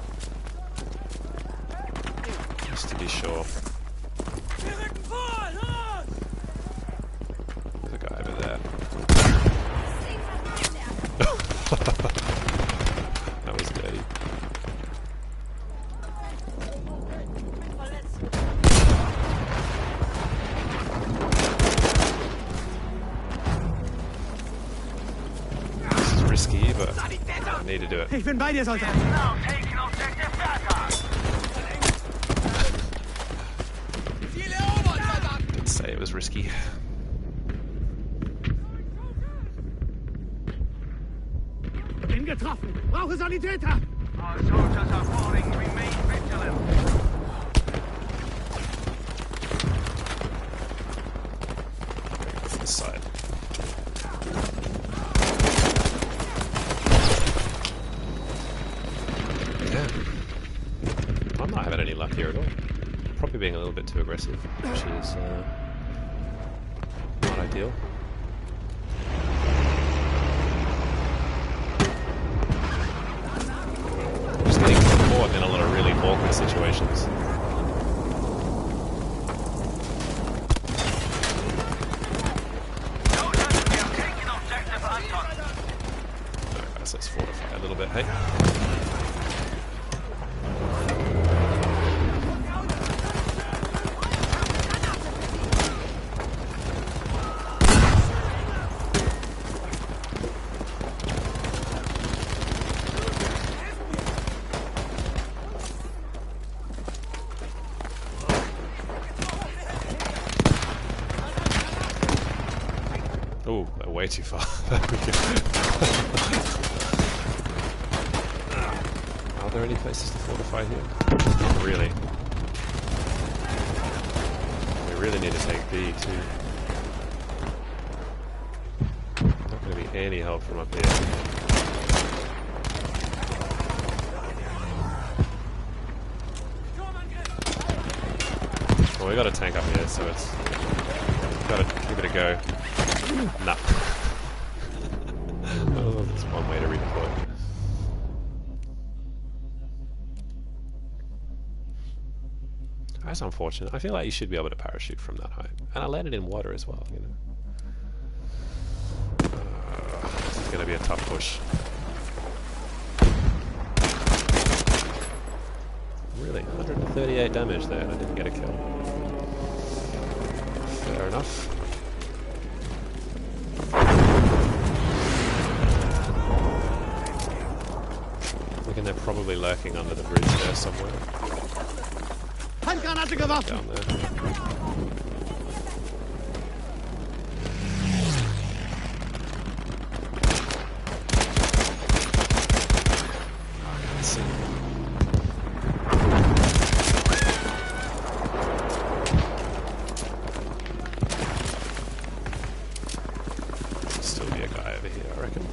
Just to be sure. There's a guy over there. That was dirty. but I need to do it. Ich bin bei dir, Soldat. Now taking objective Bertha. Let's say it was risky. Bin getroffen. Brauche Sanitäter. Our soldiers are falling. Remain vigilant. Off this side. Yeah. I'm not having any luck here at all. Probably being a little bit too aggressive, which is not ideal. Just getting caught in a lot of really awkward situations. Soldiers, we are taking objective Anton. Alright guys, let's fortify a little bit, hey? Oh, they're way too far. Are there any places to fortify here? Not really. We really need to take B too. Not going to be any help from up here. Well, we got a tank up here, so it's got to give it a go. Nah. Oh, that's one way to redeploy. That's unfortunate. I feel like you should be able to parachute from that height. And I landed in water as well, you know. This is going to be a tough push. Really, 138 damage there and I didn't get a kill. Fair enough. And they're probably lurking under the bridge there somewhere. Handgranate geworfen. Down there. Let's see. Still be a guy over here, I reckon.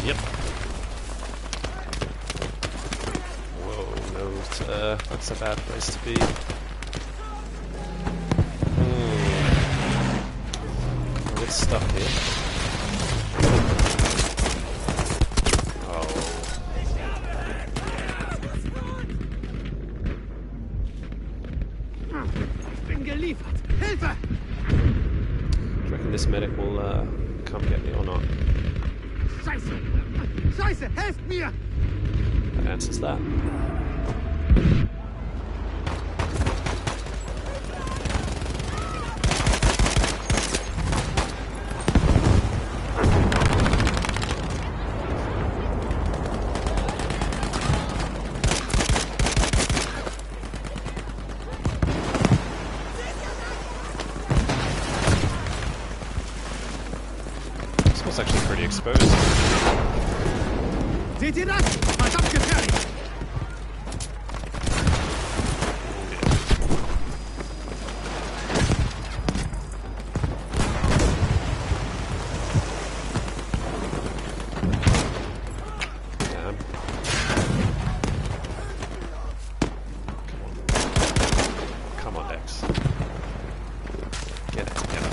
Yep. Whoa, no, that's a bad place to be. A bit stuck here. Oh. Ich bin geliefert. Hilfe! Do you reckon this medic will come get me or not? Scheiße! Scheiße! Helft mir! That answers that. This one's actually pretty exposed. Seht ihr das? Verdammt gefährlich! Damn. Come on, Dex. Get it together.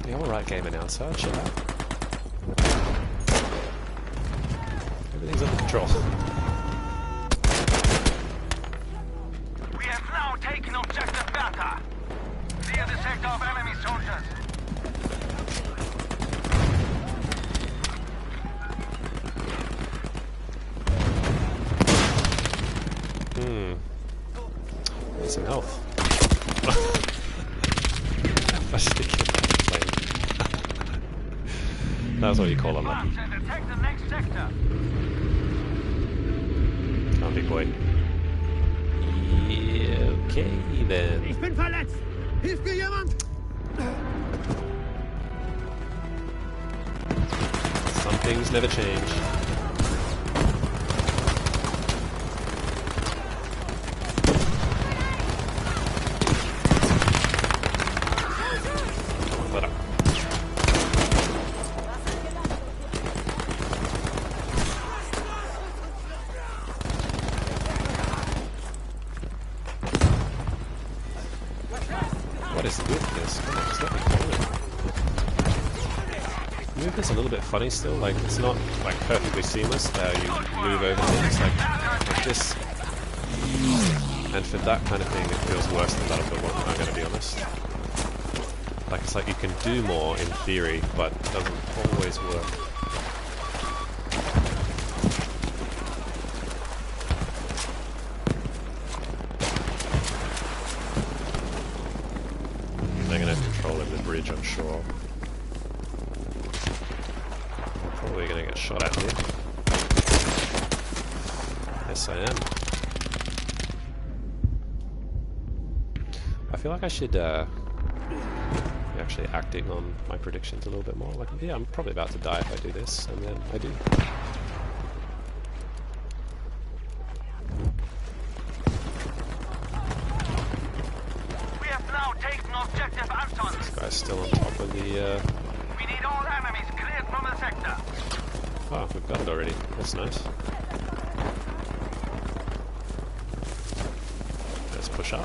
Alright, game announcer, chill out. Everything's under control. We have now taken objective Bertha. Clear the sector of enemy soldiers. Need some health. If I stick in that plane. That's what you call unlucky. Attack the next sector. Come on, big boy. Yeah, okay then. Ich bin verletzt. Hilft mir jemand? Some things never change. Let up. What is with this? Come on, just let me call it. Movement's a little bit funny still, like it's not like perfectly seamless how you move over things like this. And for that kind of thing it feels worse than Battlefield 1, I'm gonna be honest. Like it's like you can do more in theory, but it doesn't always work. They're gonna have control over the bridge, I'm sure. Probably gonna get shot at here. Yes, I am. I feel like I should be actually acting on my predictions a little bit more. Like, yeah, I'm probably about to die if I do this, and then I do. We have now taken objective Anton. This guy's still on top of the. We need all enemies cleared from the sector. Oh, we've got it already. That's nice. Let's push up.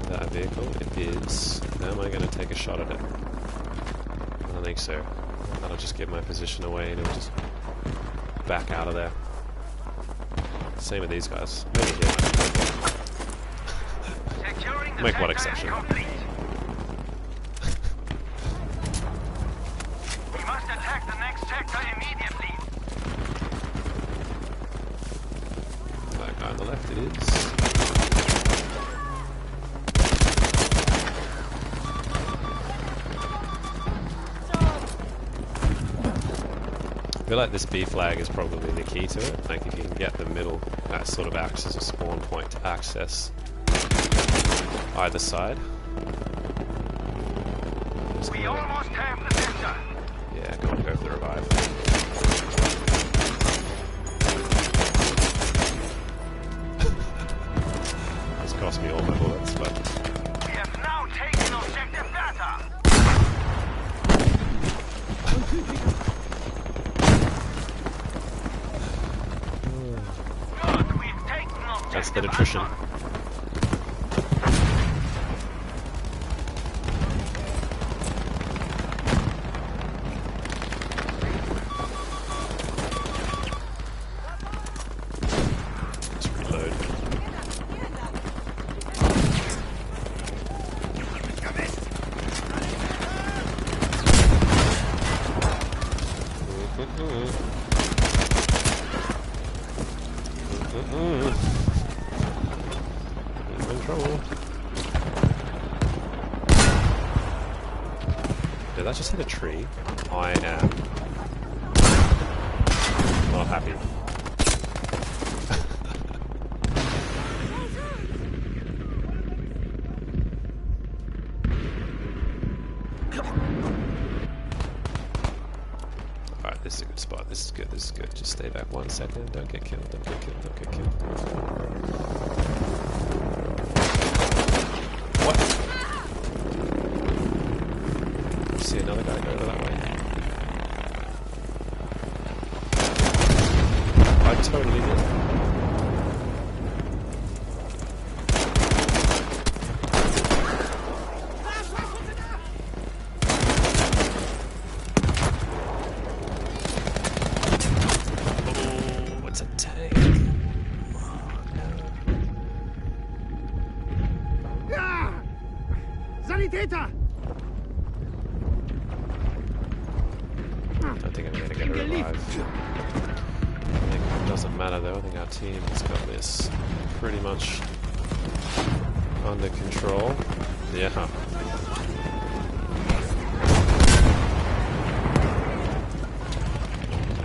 That vehicle, it is. Now am I going to take a shot at it? I don't think so. That'll just give my position away and it'll just back out of there. Same with these guys. Maybe here. Securing the Make one sector exception. is complete. We must attack the next sector immediately. That guy on the left it is. I feel like this B flag is probably the key to it. Like if you can get the middle, that sort of acts as a spawn point to access either side. We almost have the sector. Yeah, go for the revive. It's cost me all my bullets, but We have now taken objective data. Good, we've taken objective that's the attrition. Anton. Let's reload. I'm in trouble. Did that just hit a tree? I am not happy. Alright, this is a good spot. This is good. This is good. Just stay back 1 second. Don't get killed. Don't get killed. Don't get killed. What? See another guy go over that way. I totally did. Oh, it's a tank. Oh, no. Ja! Sanitäter! don't think I'm going to get a revive. I think it doesn't matter though. I think our team has got this pretty much under control. Yeah.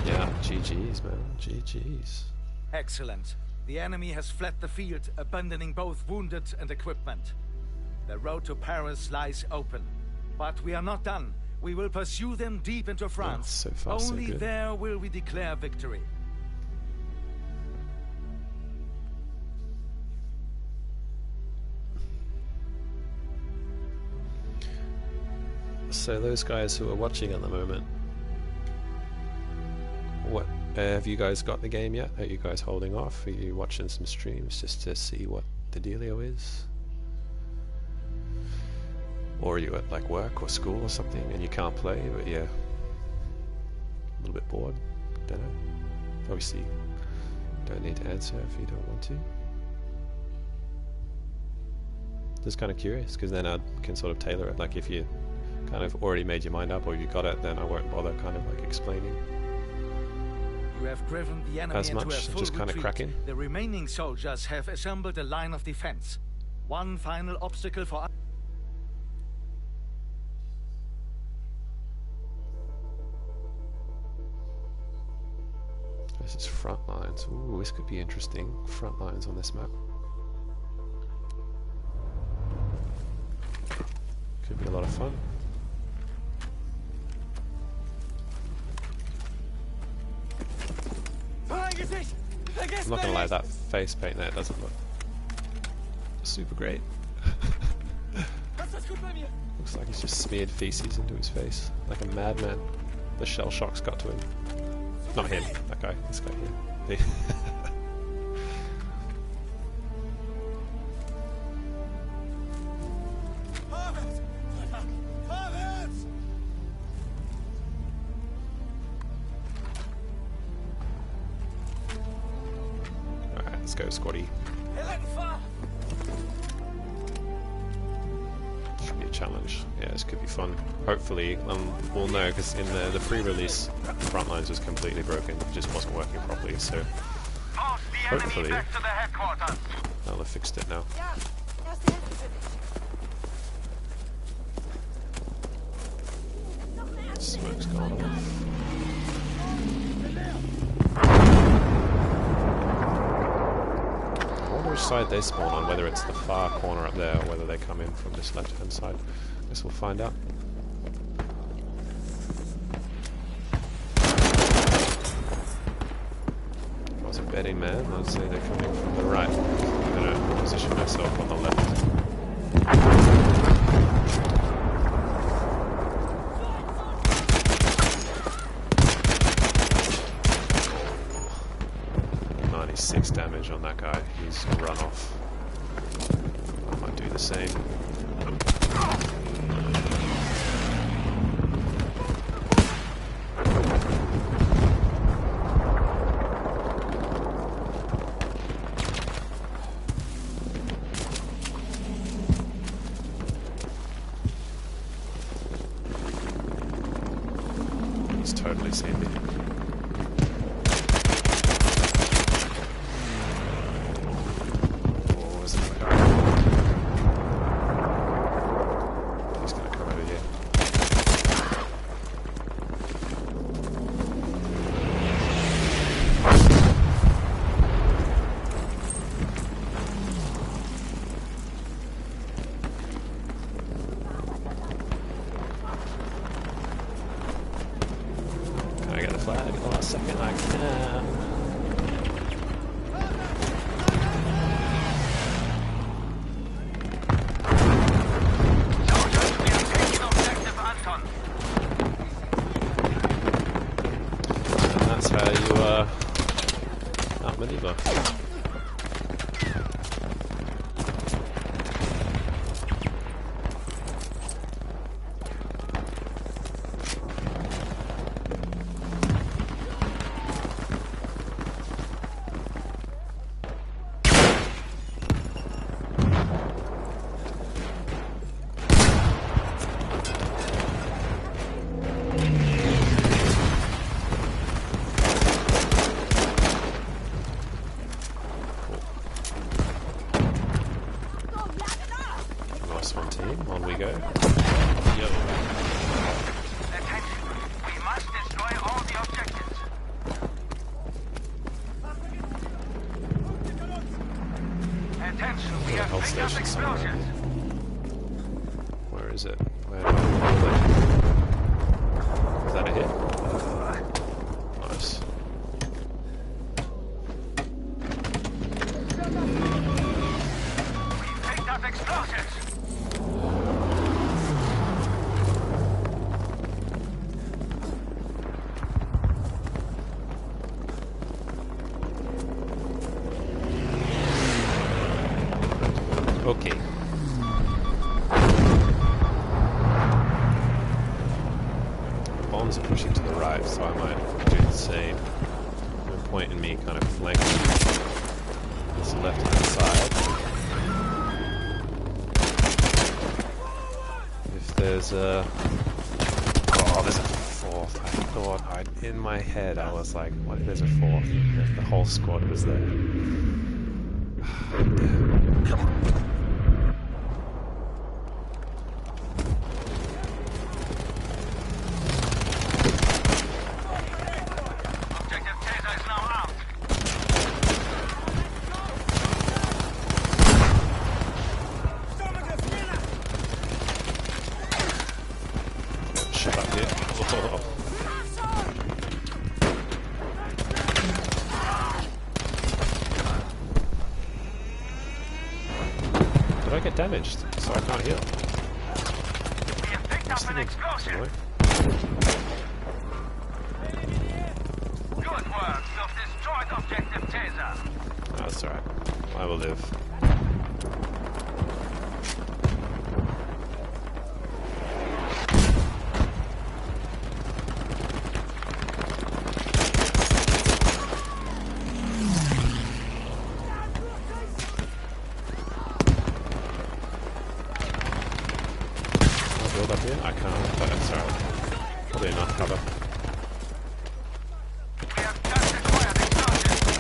Yeah, GG's, man. GG's. Excellent. The enemy has fled the field, abandoning both wounded and equipment. The road to Paris lies open. But we are not done. We will pursue them deep into France. So far, so Only good. there will we declare victory. So those guys who are watching at the moment, what have you guys got the game yet? Are you guys holding off? Are you watching some streams just to see what the dealio is? Or are you at like work or school or something and you can't play, but yeah, a little bit bored? Don't know. Obviously, don't need to answer if you don't want to. Just kind of curious, because then I can sort of tailor it. Like if you kind of already made your mind up or you got it, then I won't bother kind of like explaining. You have driven the enemy As into much, a full just kind of retreat. cracking. The remaining soldiers have assembled a line of defense. One final obstacle for us. This is front lines. Ooh, this could be interesting. Front lines on this map. Could be a lot of fun. I'm not gonna lie, that face paint there doesn't look super great. Looks like he's just smeared feces into his face, like a madman. The shell shock's got to him. Not him, that guy, this guy here. Alright, let's go, squaddy. Should be a challenge. Yeah, this could be fun. Hopefully, we'll know, because in the pre-release, Frontlines was completely broken. It just wasn't working properly, so hopefully they'll have fixed it now. Ja, erste Hilfe für dich. Smoke's gone off. I wonder which side they spawn on, whether it's the far corner up there or whether they come in from this left-hand side. Guess we'll find out. If I was a betting man, I'd say they're coming from the right. I'm going to position myself on the left. 96 damage on that guy. He's run off. I might do the same. He's totally seen me. health Pick up station somewhere. explosives. Where is it? Where do I roll it? Is that a hit? Nice. We picked up explosives. Okay. The bombs are pushing to the right, so I might do the same. No point in me kind of flanking this left-hand side. If there's a... Oh, there's a fourth. I thought, in my head, I was like, what if there's a fourth? If the whole squad was there. Damn. Come on. Objective Taser is now out. Shut up here. Oh. Did I get damaged? So I can't heal. We have picked up an explosive. Good work. You've destroyed objective Taser. Oh, that's alright. I will live. Build up here? I can't, but that's alright. Probably enough cover. We have just acquired explosives.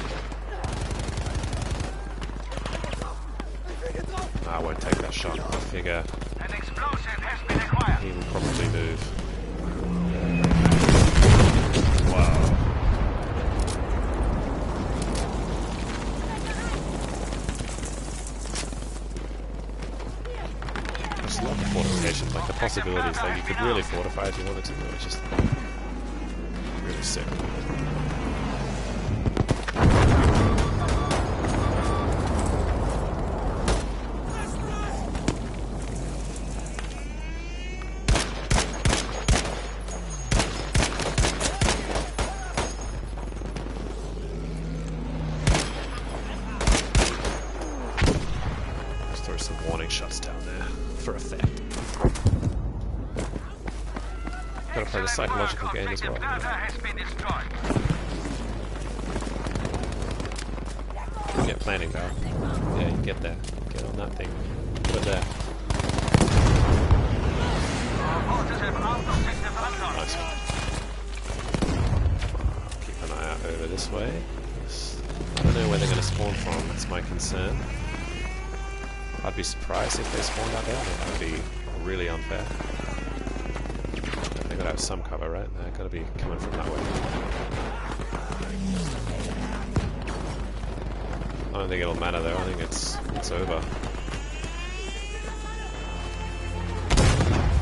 I won't take that shot. I figure An explosive has been acquired. he will probably move. Wow. There's a lot of fortifications, like the possibilities, like you could really fortify if you wanted to, but it's just really sick. Just throw some warning shots down there for effect. Gotta play the psychological game as well. Objective Delta has been destroyed. Get planning though. Yeah, you get there. Get on that thing. Put it there. Our forces have armed objective unknown. Nice one. Keep an eye out over this way. I don't know where they're going to spawn from, that's my concern. I'd be surprised if they spawned out there. That would be really unfair. They've got to have some cover, right? They've got to be coming from that way. I don't think it'll matter though, I think it's over.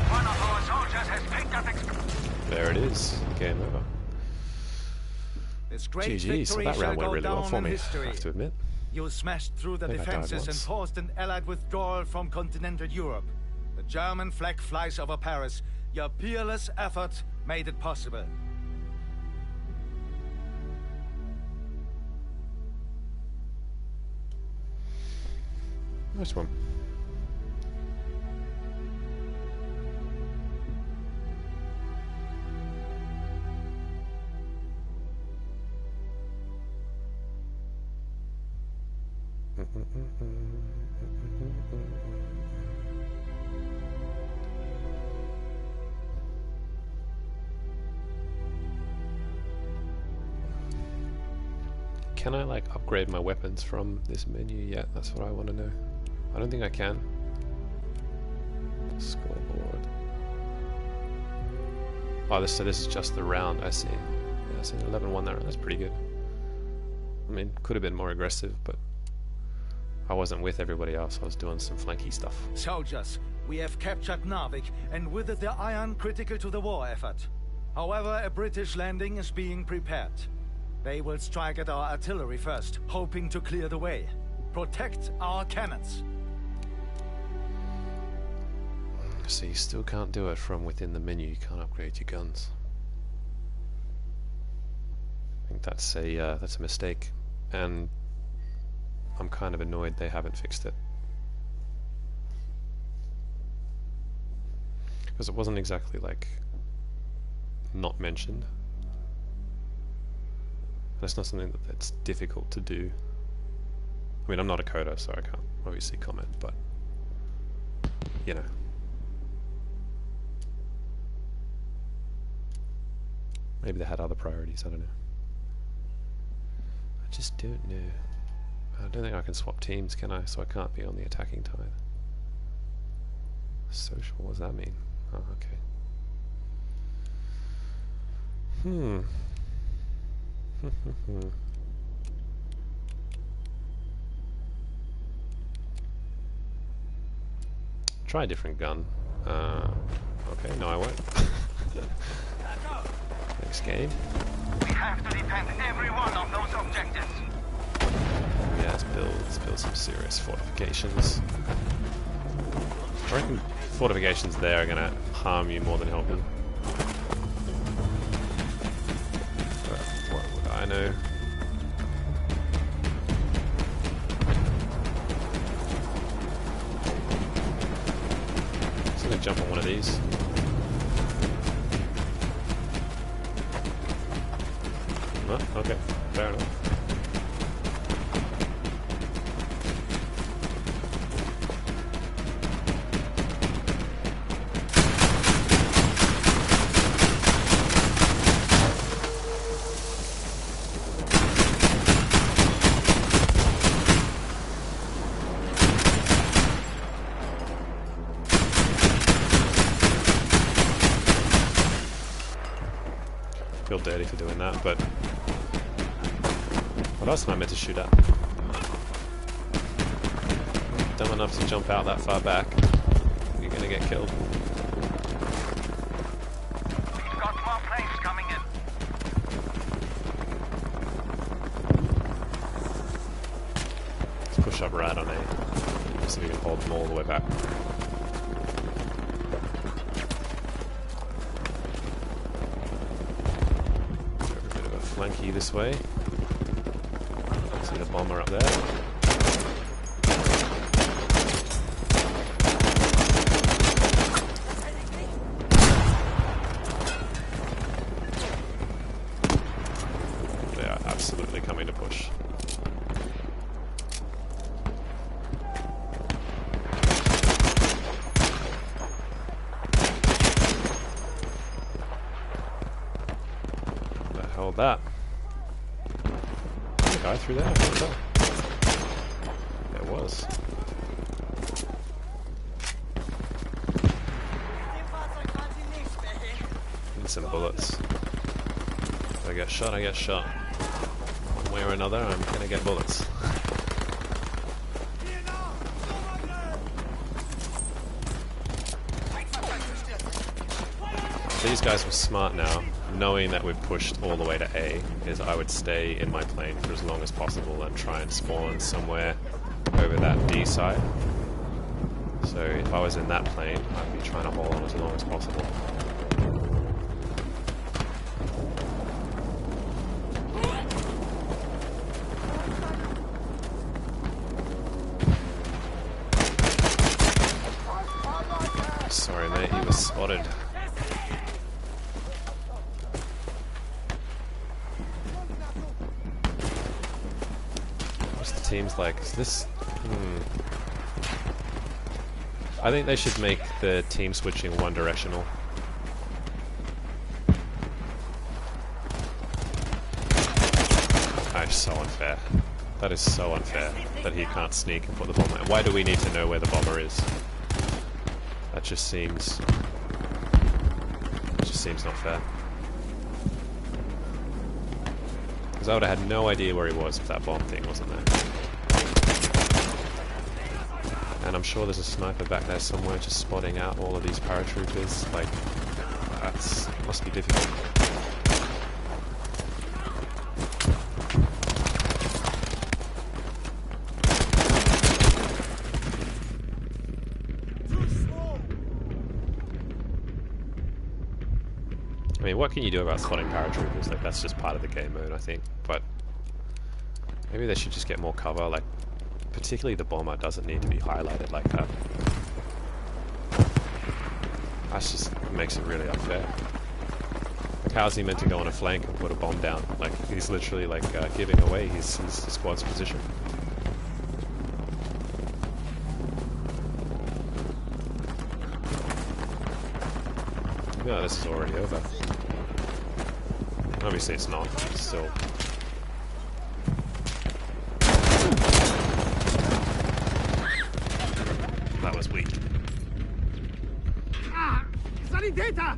One of our soldiers has picked up There it is. Game over. This great GG, so victory that shall round went go really well down for in me, I history. have to admit. You smashed through the I think I died defenses and once. forced an Allied withdrawal from continental Europe. The German flag flies over Paris. Your peerless effort made it possible. Nice one. Can I like upgrade my weapons from this menu yet? That's what I want to know. I don't think I can. Scoreboard. Oh, so this is just the round, I see. Yeah, so 11-1 that round, that's pretty good. I mean, could have been more aggressive, but I wasn't with everybody else. I was doing some flanky stuff. Soldiers, we have captured Narvik, and with it the iron critical to the war effort. However, a British landing is being prepared. They will strike at our artillery first, hoping to clear the way. Protect our cannons. So you still can't do it from within the menu. You can't upgrade your guns. I think that's a mistake, and I'm kind of annoyed they haven't fixed it, because it wasn't exactly like not mentioned. That's not something that's difficult to do. I mean, I'm not a coder, so I can't obviously comment, but you know. Maybe they had other priorities, I don't know. I just don't know. I don't think I can swap teams, can I? So I can't be on the attacking tide. Social, what does that mean? Oh, okay. Try a different gun. Okay, no I won't. Next game. We have to defend every one of those objectives. Yeah, let's build some serious fortifications. I reckon fortifications there are gonna harm you more than help you. But what would I know? So I'm gonna jump on one of these. Oh, okay, fair enough. Feel dirty for doing that, but what else am I meant to shoot at? Dumb enough to jump out that far back. You're gonna get killed. We've got more planes coming in. Let's push up right on A, so we can hold them all the way back. A bit of a flanky this way. See the bomber up there. They are absolutely coming to push. What the hell that? Guy through there? What was that? There was. Need some bullets. If I get shot, I get shot. One way or another, I'm gonna get bullets. These guys were smart now. Knowing that we've pushed all the way to A, is I would stay in my plane for as long as possible and try and spawn somewhere over that D side. So if I was in that plane, I'd be trying to hold on as long as possible. Sorry mate, you were spotted. Seems like this. I think they should make the team switching one directional. That's so unfair. That is so unfair that he can't sneak and put the bomber. Why do we need to know where the bomber is? That just seems. It just seems not fair. Because I would have had no idea where he was if that bomb thing wasn't there. And I'm sure there's a sniper back there somewhere just spotting out all of these paratroopers. Like, that's must be difficult. I mean, what can you do about spotting paratroopers? Like, that's just part of the game mode, I think. But maybe they should just get more cover. Like, particularly the bomber doesn't need to be highlighted like that. That just makes it really unfair. Like, how's he meant to go on a flank and put a bomb down? Like, he's literally like giving away his squad's position. No, this is already over. Obviously it's not, it's still... That was weak. Ah! Sanitäter!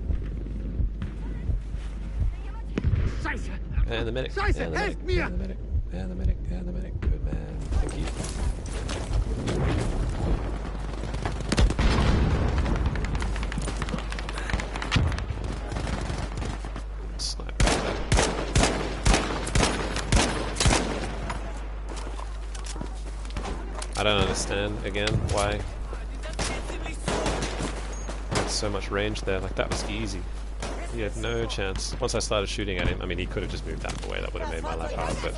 Scheiße! And the medic. Scheiße, and the helft medic. mir! And the medic. And the medic. And the medic. Good man. Thank you. Sniper. I don't understand again why there's so much range there. Like, that was easy. He had no chance. Once I started shooting at him, I mean, he could have just moved out of the way. That would have made my life hard, but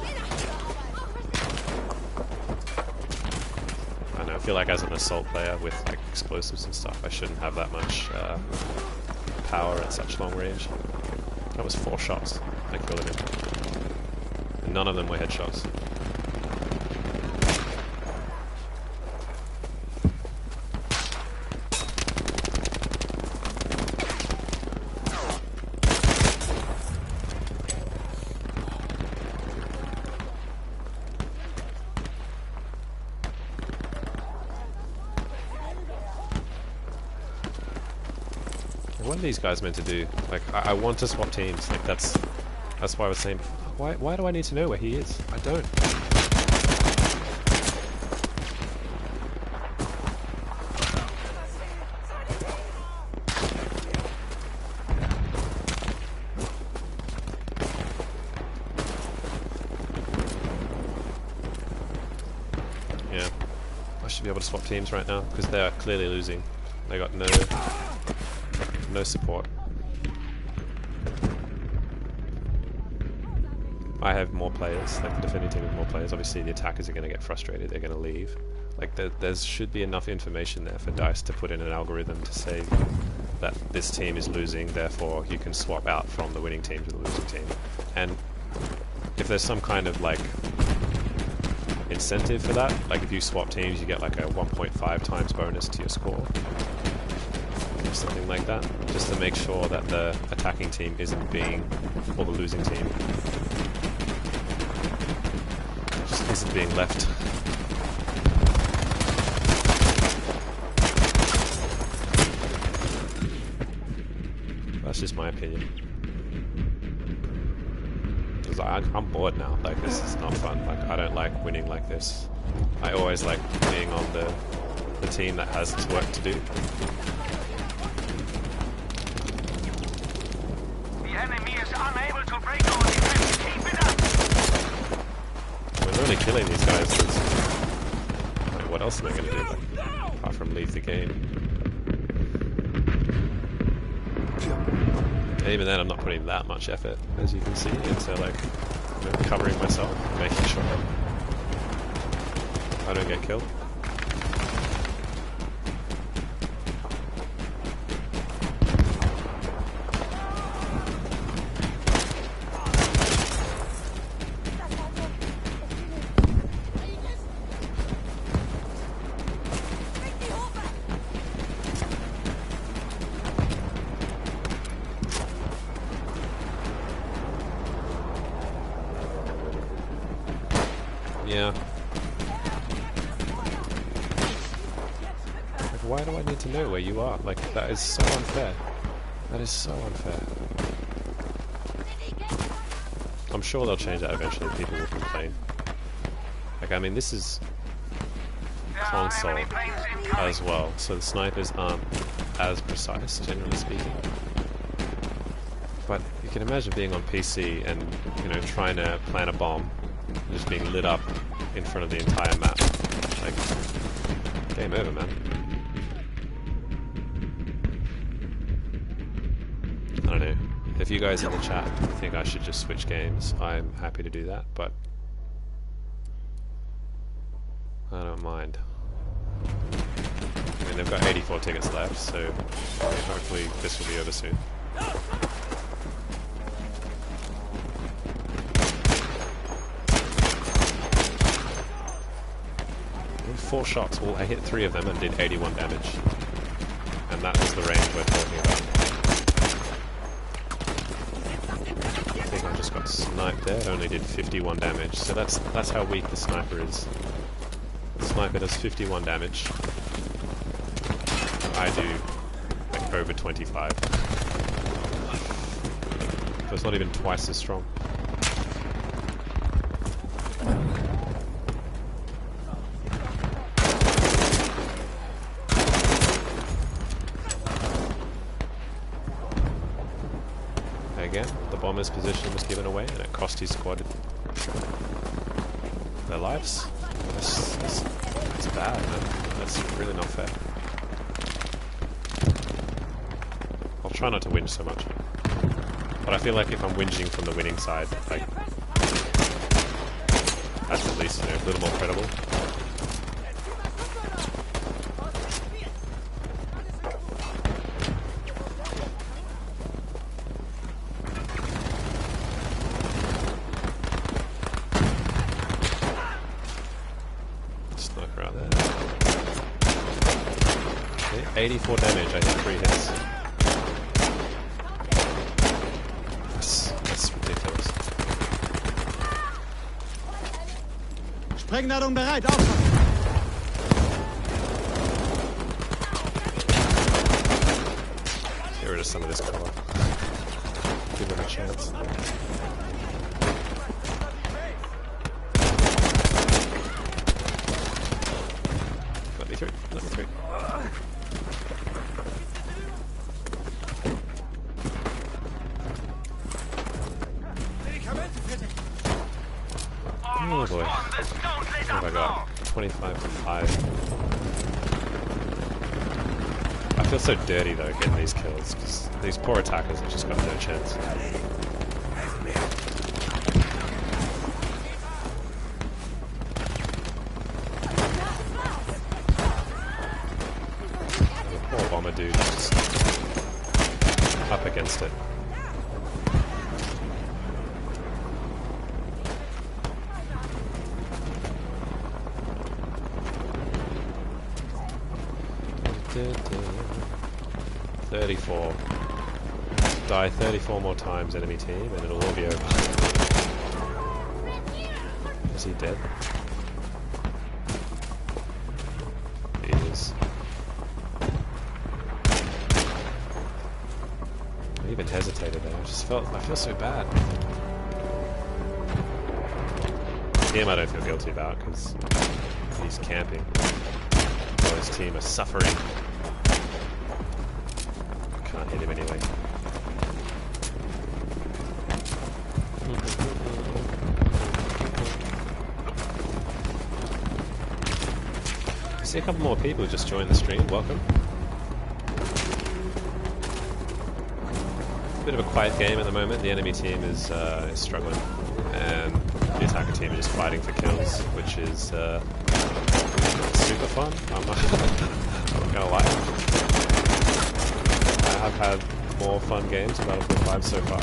I don't know, I feel like as an assault player with like explosives and stuff, I shouldn't have that much power at such long range. That was 4 shots I killed him. And none of them were headshots. What are these guys meant to do? Like, I want to swap teams. Like, that's why I was saying, why do I need to know where he is? I don't. Yeah, I should be able to swap teams right now because they are clearly losing. They got no support. I have more players, like the defending team has more players. Obviously the attackers are going to get frustrated, they're going to leave. Like, there should be enough information there for DICE to put in an algorithm to say that this team is losing, therefore you can swap out from the winning team to the losing team. And if there's some kind of like incentive for that, like if you swap teams you get like a 1.5 times bonus to your score. Something like that, just to make sure that the attacking team isn't being, or the losing team just isn't being left. That's just my opinion. Because I'm bored now, like this is not fun, like I don't like winning like this. I always like being on the team that has its work to do. We're really killing these guys. Like, what else am I going to do, like, apart from leave the game? And even then, I'm not putting that much effort, as you can see, into like, you know, covering myself, making sure I don't get killed. Yeah. Like, why do I need to know where you are? Like, that is so unfair. That is so unfair. I'm sure they'll change that eventually. People will complain. Like, I mean, this is... console as well, so the snipers aren't as precise, generally speaking. But you can imagine being on PC and, you know, trying to plant a bomb, and just being lit up in front of the entire map. Like, game over, man. I don't know. If you guys in the chat think I should just switch games, I'm happy to do that, but I don't mind. I mean, they've got 84 tickets left, so hopefully this will be over soon. 4 shots, well, I hit 3 of them and did 81 damage. And that was the range we're talking about. I think I just got sniped there, only did 51 damage. So that's how weak the sniper is. The sniper does 51 damage. I do like over 25. So it's not even twice as strong. Again, the bomber's position was given away and it cost his squad their lives. That's bad, man. That's really not fair. I'll try not to whinge so much. But I feel like if I'm whinging from the winning side, like, that's at least, you know, a little more credible. Sniper out there. Okay, 84 damage, I hit 3 hits. That's ridiculous. Sprengladung bereit, aufpassen! Get rid of some of this cover. Give them a chance. Let me through. Let me through. Oh boy. What have I got? 25 to 5. I feel so dirty though getting these kills, because these poor attackers have just got no chance. The poor bomber dude just up against it. Die 34 more times, enemy team, and it'll all be over. Is he dead? He is. I even hesitated there. I feel so bad. Him I don't feel guilty about because he's camping while his team are suffering. Can't hit him anyway. I see a couple more people just joined the stream. Welcome. Bit of a quiet game at the moment. The enemy team is struggling, and the attacker team are just fighting for kills, which is super fun. I'm not gonna lie. I've had more fun games in Battlefield 5 so far.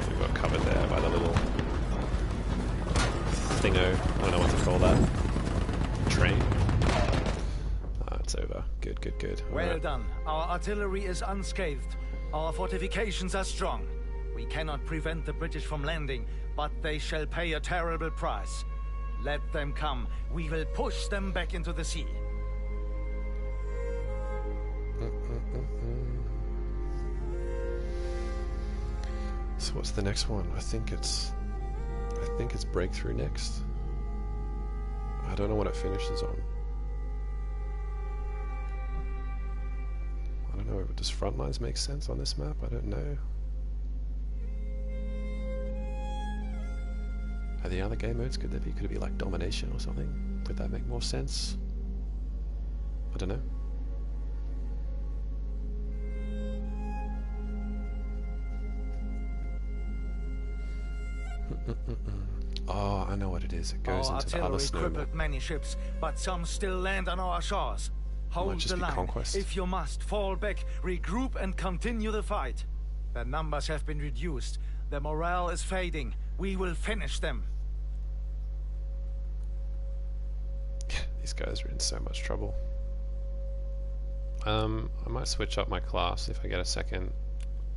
We got covered there by the little thingo. I don't know what to call that. Train. It's over. Good, good, good. Well done. Our artillery is unscathed. Our fortifications are strong. We cannot prevent the British from landing, but they shall pay a terrible price. Let them come. We will push them back into the sea. what's the next one? I think it's Breakthrough next. I don't know what it finishes on. I don't know. Does Frontlines make sense on this map? I don't know. Are the other game modes, could it be like Domination or something? Would that make more sense? I don't know. Oh, I know what it is. It goes into the other snow map. Many ships, but some still land on our shores. Hold the line. Conquest. If you must, fall back, regroup, and continue the fight. Their numbers have been reduced. Their morale is fading. We will finish them. These guys are in so much trouble. I might switch up my class if I get a second.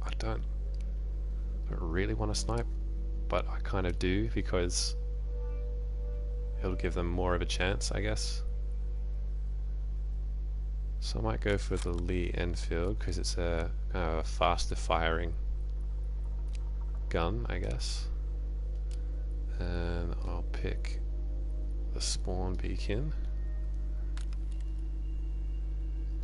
I don't really want to snipe, but I kind of do because it'll give them more of a chance, I guess. So I might go for the Lee Enfield because it's a kind of a faster firing gun, I guess. And I'll pick the spawn beacon.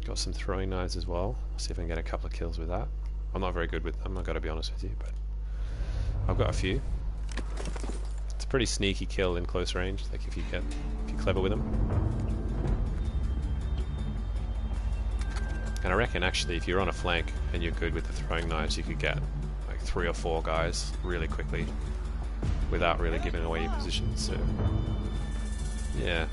Got some throwing knives as well. See if I can get a couple of kills with that. I'm not very good with them, I've got to be honest with you, but I've got a few. It's a pretty sneaky kill in close range, like if you're clever with them. And I reckon actually if you're on a flank and you're good with the throwing knives, you could get like 3 or 4 guys really quickly without really giving away your position. So yeah,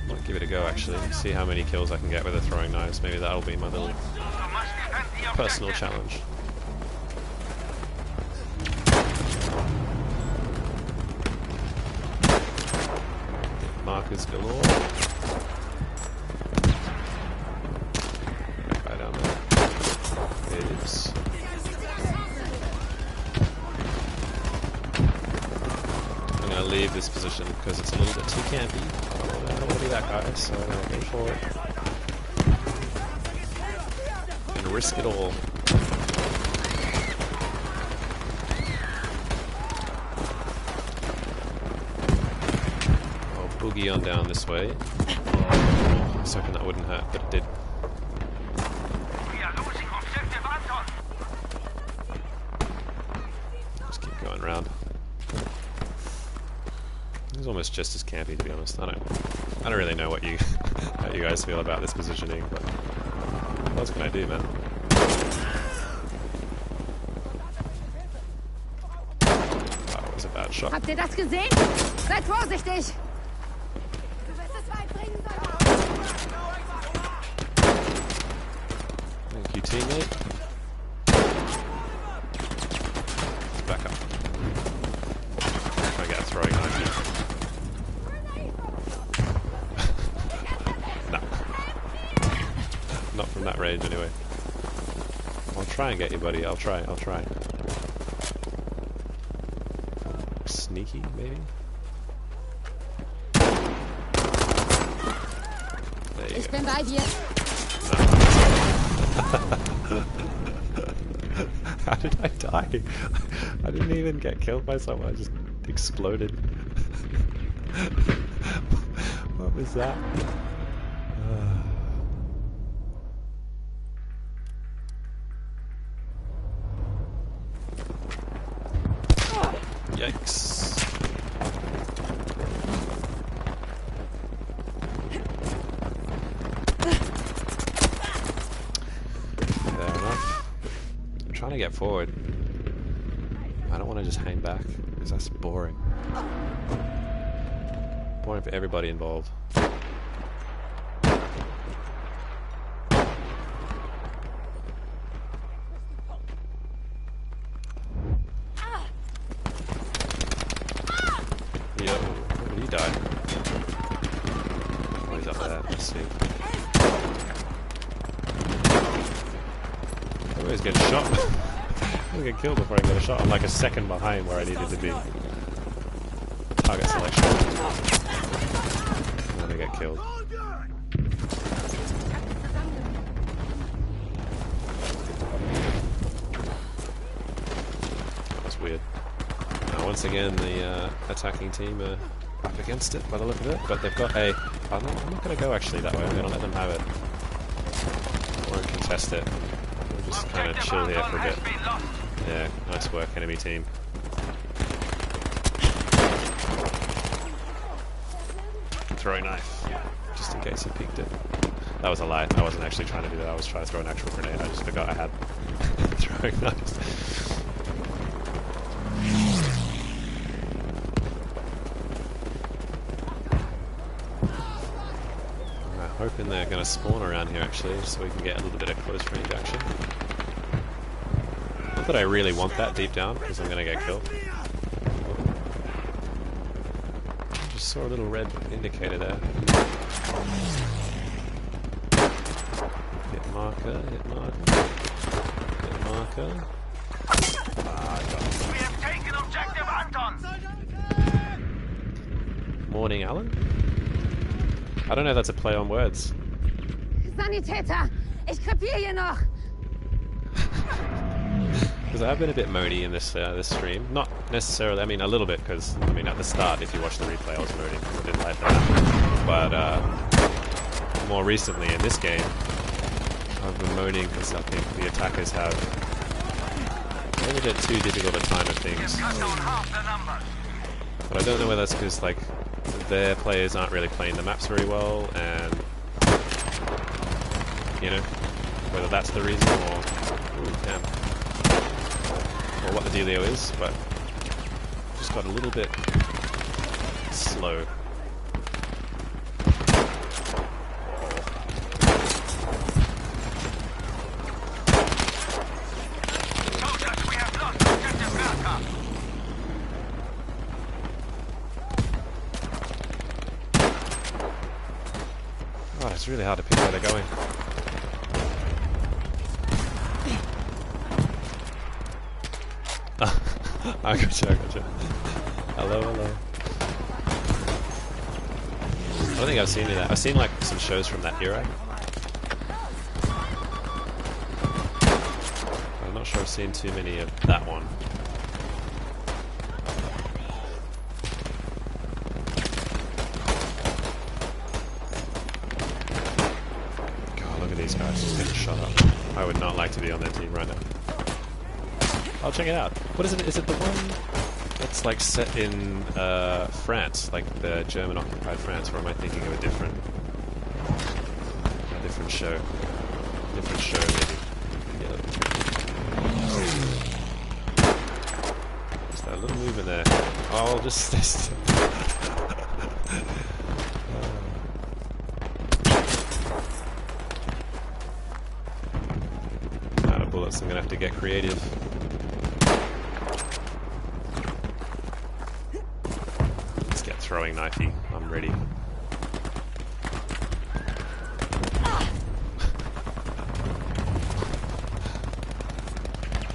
might give it a go actually. See how many kills I can get with the throwing knives. Maybe that'll be my little personal challenge. Markers galore. Right down there. There it is. I'm going to leave this position because it's a little bit too campy. I don't want to be that guy, so I'm going to go for it. And risk it all. I'll boogie on down this way. I was hoping that wouldn't hurt, but it did. We are losing objective Anton. Just keep going around. It's almost just as campy, to be honest. I don't really know what you how you guys feel about this positioning, but what can I do, man? That was a bad shot. Habt ihr das gesehen? Seid vorsichtig! Du wirst es weit bringen, Thank you, teammate. Back up. I get a throwing knife here. No. Not from that range, anyway. I'll try and get you, buddy. I'll try. Sneaky, maybe? There you Ich go. bin bei dir. How did I die? I didn't even get killed by someone, I just exploded. What was that? Yikes. Fair enough. I'm trying to get forward. I don't want to just hang back, because that's boring. Boring for everybody involved. Yo, where did he die? Oh, he's up there. Let's see. I always get shot. I'm gonna get killed before I get a shot. I'm like a second behind where I needed to be. Target selection. And then I get killed. once again the attacking team are up against it by the look of it, but they've got a... I'm not going to go actually that way, I'm going to let them have it. I won't contest it. We'll just kind of chill here for a bit. Yeah, nice work, enemy team. Throwing knife, just in case he peeked it. That was a lie, I wasn't actually trying to do that, I was trying to throw an actual grenade, I just forgot I had throwing knives. I'm hoping they're going to spawn around here actually, so we can get a little bit of close range action. Not that I really want that deep down, because I'm going to get killed. Just saw a little red indicator there. Hit marker, hit marker, hit marker. Ah, I got it. We have taken objective Anton. Morning, Alan? I don't know if that's a play on words. Sanitäter, ich krepiere hier noch. Because I've been a bit moody in this this stream. Not necessarily, I mean a little bit, because I mean at the start, if you watch the replay, I was moody because I didn't like that. But more recently in this game, I've been moaning because I think the attackers have a little bit too difficult a time of things. But I don't know whether that's because like their players aren't really playing the maps very well, and you know, whether that's the reason or or what the dealio is, but just got a little bit slow. Oh, it's really hard to pick where they're going. I gotcha, I gotcha. Hello, hello. I don't think I've seen any of that. I've seen like some shows from that era. I'm not sure I've seen too many of that one. God, look at these guys just getting shot up. I would not like to be on their team right now. I'll check it out. What is it? Is it the one that's like set in France, like the German-occupied France, or am I thinking of a different show? Different show, maybe. Yeah. Just that little movement there. Oh, just this. Out of bullets. I'm gonna have to get creative. Throwing knifey. I'm ready.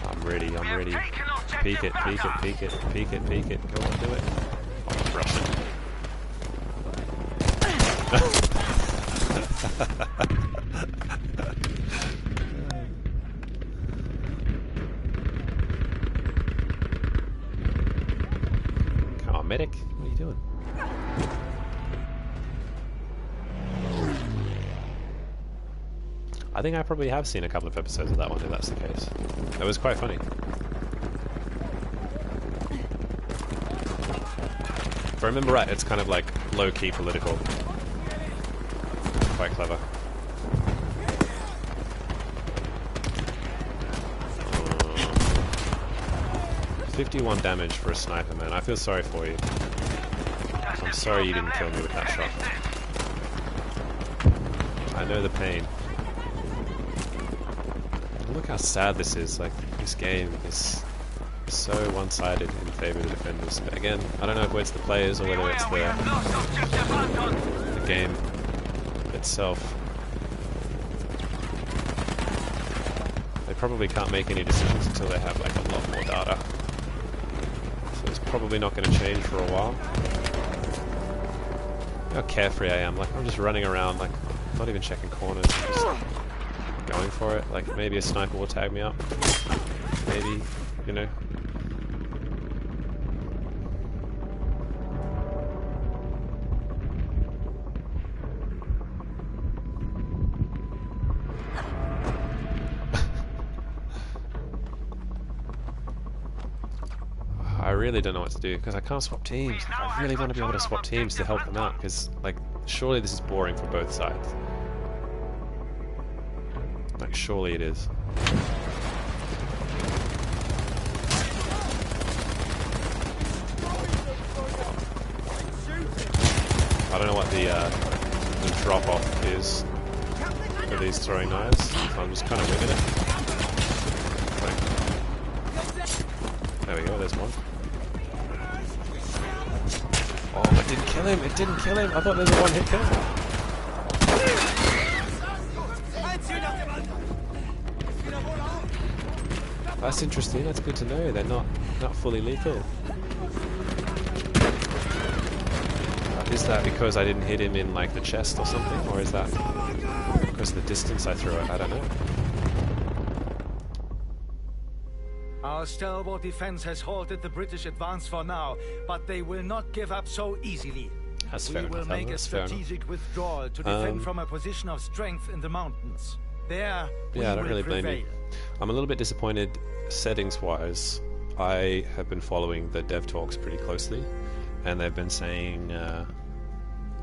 I'm ready, I'm ready. Peek it, peek it, peek it, peek it, peek it. Go on, do it. Oh, Russian. Come on, medic. What are you doing? I think I probably have seen a couple of episodes of that one, if that's the case. That was quite funny. If I remember right, it's kind of like low-key political. Quite clever. 51 damage for a sniper, man. I feel sorry for you. I'm sorry you didn't kill me with that shot. I know the pain. Look how sad this is. Like, this game is so one-sided in favor of the defenders. But again, I don't know whether it's the players or whether it's the game itself. They probably can't make any decisions until they have like a lot more data. So it's probably not going to change for a while. How carefree I am. Like, I'm just running around, like, not even checking corners. I'm just going for it. Like, maybe a sniper will tag me up. Maybe, you know. really don't know what to do because I can't swap teams. I really want to be able to swap teams to help them out because, like, surely this is boring for both sides. Like, surely it is. I don't know what the drop-off is for these throwing knives, so I'm just kind of winging it. Like, there we go, there's one. Oh, it didn't kill him, it didn't kill him! I thought there was a one-hit kill. That's interesting, that's good to know, they're not fully lethal. Is that because I didn't hit him in, like, the chest or something? Or is that because of the distance I threw it? I don't know. Our stalwart defense has halted the British advance for now, but they will not give up so easily. That's fair enough. We will make a strategic withdrawal to defend from a position of strength in the mountains. There, we I don't will really blame prevail. you. I'm a little bit disappointed settings-wise. I have been following the dev talks pretty closely, and they've been saying,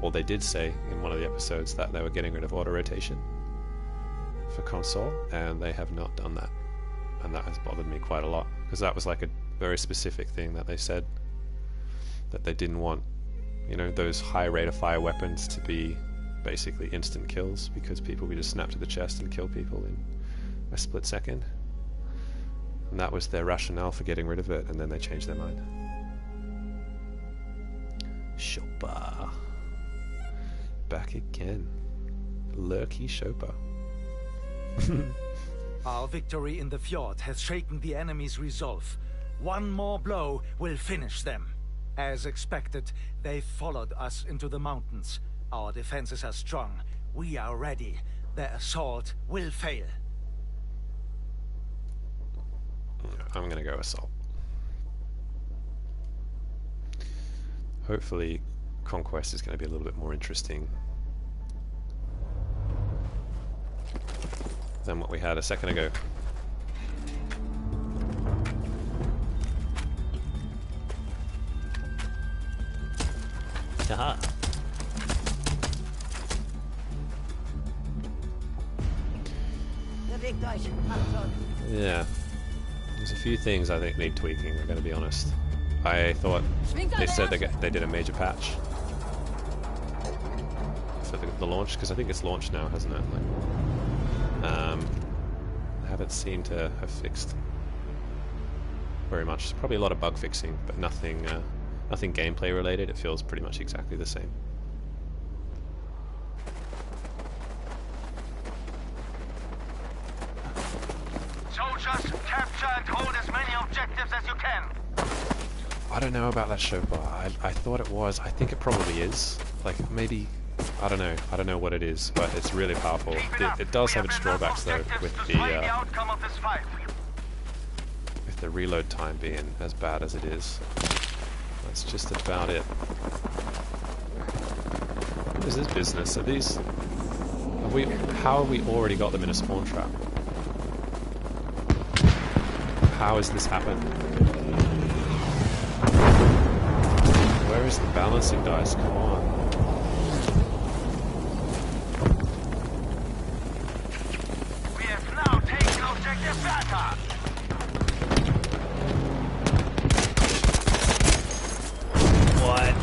or they did say in one of the episodes that they were getting rid of auto-rotation for console, and they have not done that. And that has bothered me quite a lot, because that was like a very specific thing that they said, that they didn't want, you know, those high rate of fire weapons to be basically instant kills, because people would just snap to the chest and kill people in a split second. And that was their rationale for getting rid of it, and then they changed their mind. Chopper. Back again. Lurky Chopper. Our victory in the fjord has shaken the enemy's resolve. One more blow will finish them. As expected, they followed us into the mountains. Our defenses are strong. We are ready. Their assault will fail. I'm gonna go assault. Hopefully Conquest is going to be a little bit more interesting than what we had a second ago. Haha. Yeah. There's a few things I think need tweaking, I'm going to be honest. I thought they said they did a major patch for the launch, because I think it's launched now, hasn't it? Like, I haven't seemed to have fixed very much. There's probably a lot of bug fixing, but nothing gameplay related. It feels pretty much exactly the same. Soldiers, capture and hold as many objectives as you can. I don't know about that Chopper. I thought it was. I think it probably is. Like, maybe... I don't know. I don't know what it is, but it's really powerful. It does have its drawbacks, though, with the reload time being as bad as it is. That's just about it. What is this business? Are these... How have we already got them in a spawn trap? How has this happened? Where is the balancing dice? Come on. We have now taken objective Beta. What?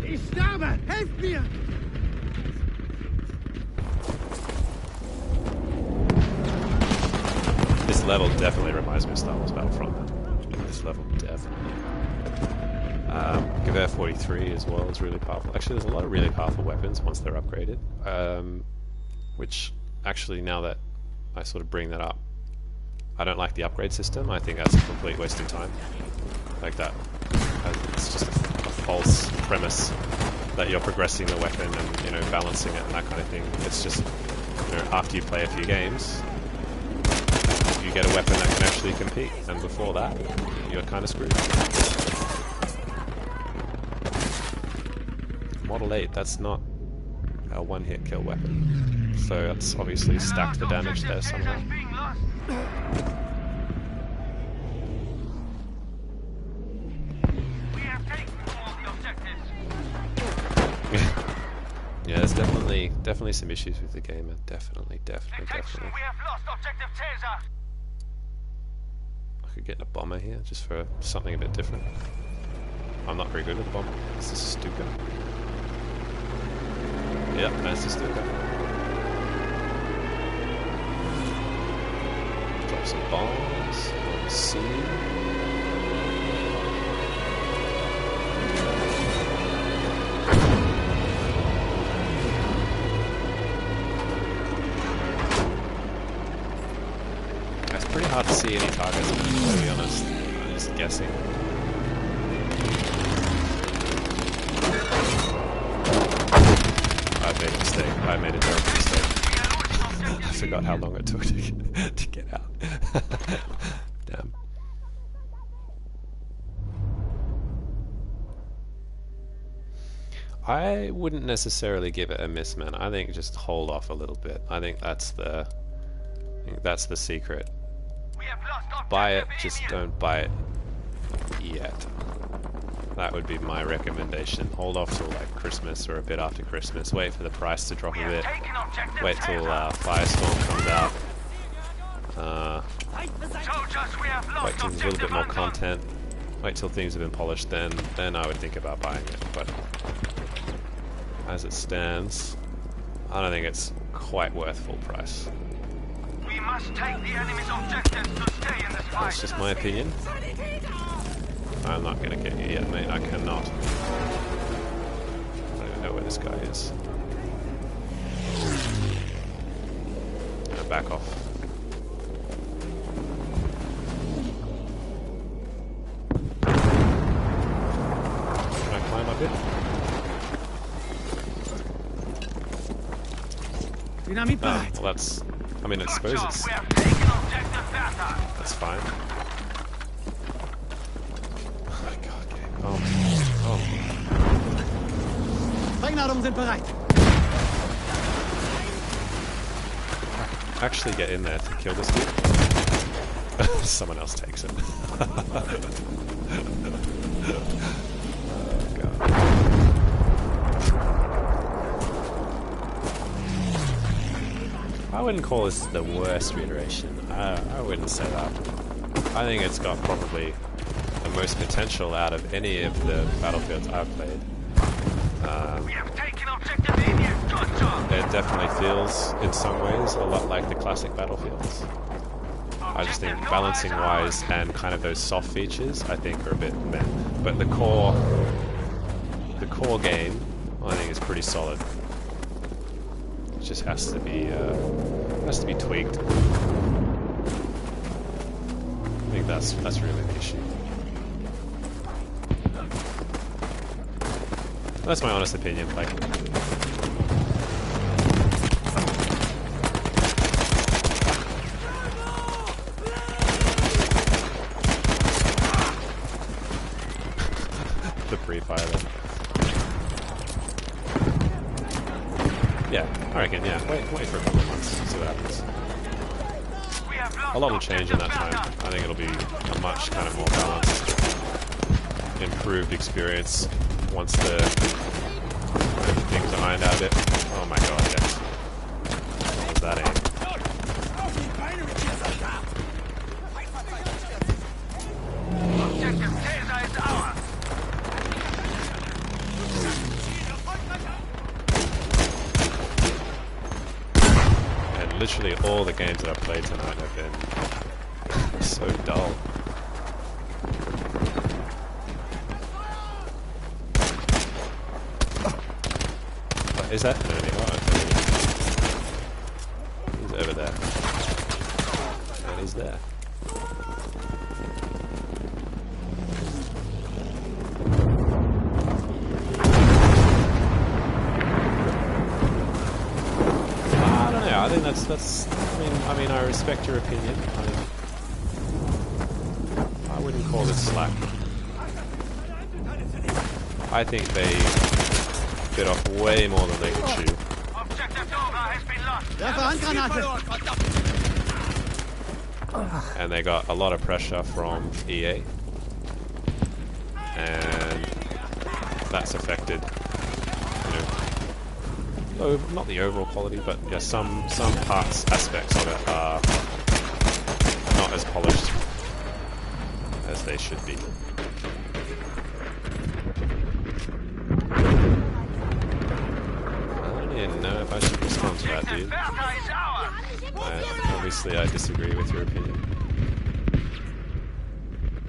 Ich sterbe! Helft mir! This level definitely reminds me of Star Wars Battlefront. This level definitely. Gewehr 43 as well is really powerful. Actually, there's a lot of really powerful weapons once they're upgraded. Which, actually, now that I sort of bring that up, I don't like the upgrade system. I think that's a complete waste of time. Like that. It's just a false premise that you're progressing the weapon and, you know, balancing it and that kind of thing. It's just, you know, after you play a few games, you get a weapon that can actually compete, and before that, you're kind of screwed. Model 8, that's not a one-hit kill weapon, so that's obviously stacked the damage there somehow. Yeah, there's definitely some issues with the game. Definitely. Attention, we have lost objective Caesar. I could get a bomber here just for something a bit different. I'm not very good with the bomber. Is this a Stuka? Yep, that's a Stuka. Drop some bombs on the scene. It's pretty hard to see any targets, to be honest. I'm just guessing. I made a mistake. I made a terrible mistake. I forgot how long it took to get out. Damn. I wouldn't necessarily give it a miss, man. I think just hold off a little bit. I think that's the secret. Buy it, just don't buy it yet. That would be my recommendation. Hold off till like Christmas or a bit after Christmas. Wait for the price to drop a bit. Wait till Firestorm comes out. Wait till there's a little bit more content. Wait till things have been polished. Then I would think about buying it. But as it stands, I don't think it's quite worth full price. We must take the enemy's objectives to stay in this fight. That's just my opinion. I'm not gonna get you yet, mate. I cannot. I don't even know where this guy is. Gonna back off. Can I climb up it? Dynamit bereit. Well, that's. I mean, I suppose it's. That's fine. Oh my god, game. Oh. Sprengladungen sind bereit. Actually get in there to kill this dude. Someone else takes it. Oh god. I wouldn't call this the worst reiteration. I wouldn't say that. I think it's got probably the most potential out of any of the Battlefields I've played. It definitely feels, in some ways, a lot like the classic Battlefields. I just think balancing-wise and kind of those soft features, I think, are a bit meh. But the core game, I think, is pretty solid. It just has to be tweaked. I think that's really the issue. That's my honest opinion. Like, the pre-fire then. Yeah, I reckon. Yeah, wait for a couple of months, see what happens. A lot will change in that time. I think it'll be a much kind of more balanced, improved experience once everything's ironed out a bit. Oh my god, yes. What was that aim? And literally all the games that I've played tonight have been so dull. Is that an enemy? Oh, he's over there. And he's there. I don't know. I think that's. I mean, I respect your opinion. I wouldn't call it slack. I think they bit off way more than they could chew. And they got a lot of pressure from EA. And that's affected, not the overall quality, but yeah, some parts, aspects of it are not as polished as they should be. I don't even know if I should respond to that, dude. Obviously, I disagree with your opinion,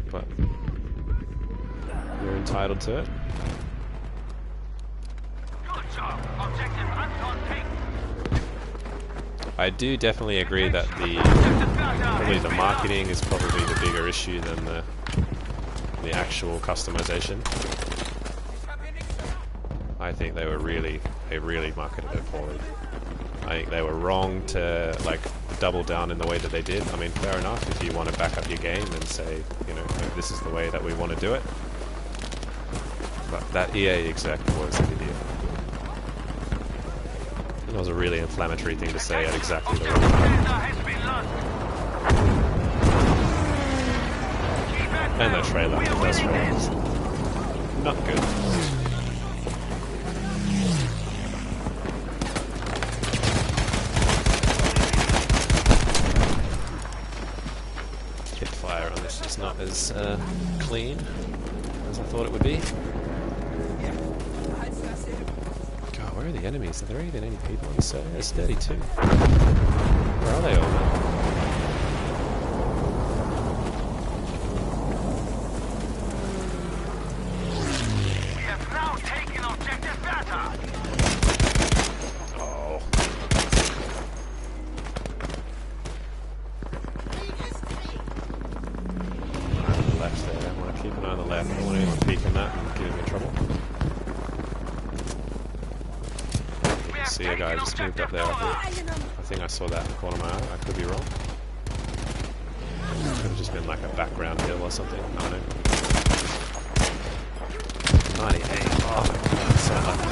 but you're entitled to it. I do definitely agree that probably the marketing is probably the bigger issue than the actual customization. I think they really marketed it poorly. I think they were wrong to like double down in the way that they did. I mean, fair enough if you want to back up your game and say, you know, this is the way that we want to do it. But that EA exec was an idiot. That was a really inflammatory thing to say at exactly the wrong time. And the trailer, the first trailer was not good. Hip fire on this is not as clean as I thought it would be. Where are the enemies? Are there even any people on the server? There's 32. Where are they all, man? We have now taken objective Bertha. Oh. On the left there. I want to keep an eye on the left. I don't want anyone peeking that and giving me trouble. See a guy just moved up there. I think I saw that in the corner of my eye. I could be wrong. Could have just been like a background hill or something. I don't know. 98. Oh, so lucky.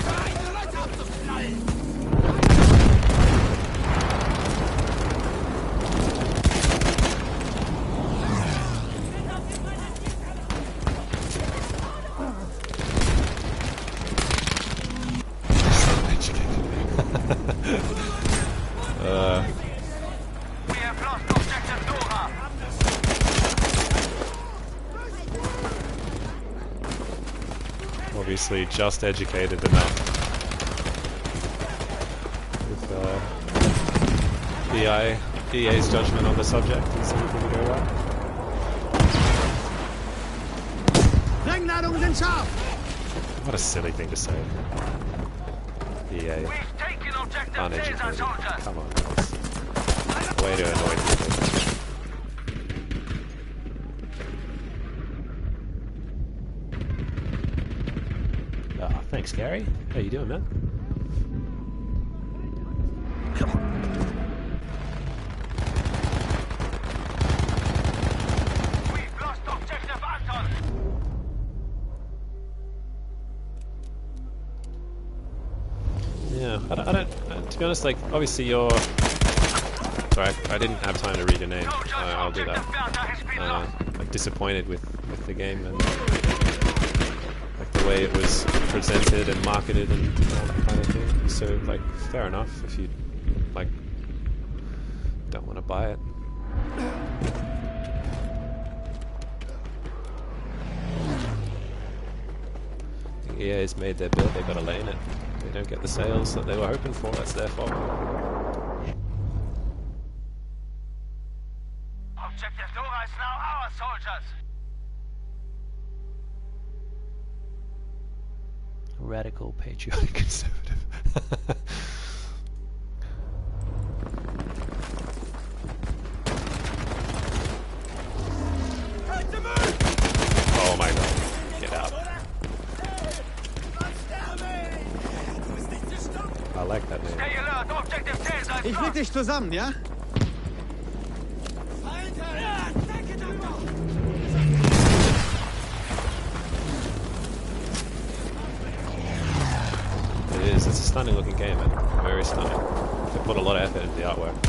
We have lost objective Dora. Obviously, just educated enough with EA's judgment on the subject. Is anything to go right? Sprengladungen sind scharf! What a silly thing to say. EA. Uneducated. Come on, guys. Way to annoy people. Thanks, Gary. How you doing, man? We've lost objective Anton. Yeah, I don't to be honest, like, obviously you're... Sorry, I didn't have time to read your name. I'll do that. I'm disappointed with the game and like the way it was presented and marketed and all that kind of thing. So, like, fair enough if you, like, don't want to buy it. EA's made their bill, they've got to lay in it. They don't get the sales that they were hoping for, that's their fault. Objective Dora is now our soldiers. Radical, patriotic, conservative. Oh my god, get out. I like that name. Stay alert, objective Cäsar. Ich leg dich zusammen, ja? It is, it's a stunning looking game, man. Very stunning. They put a lot of effort into the artwork.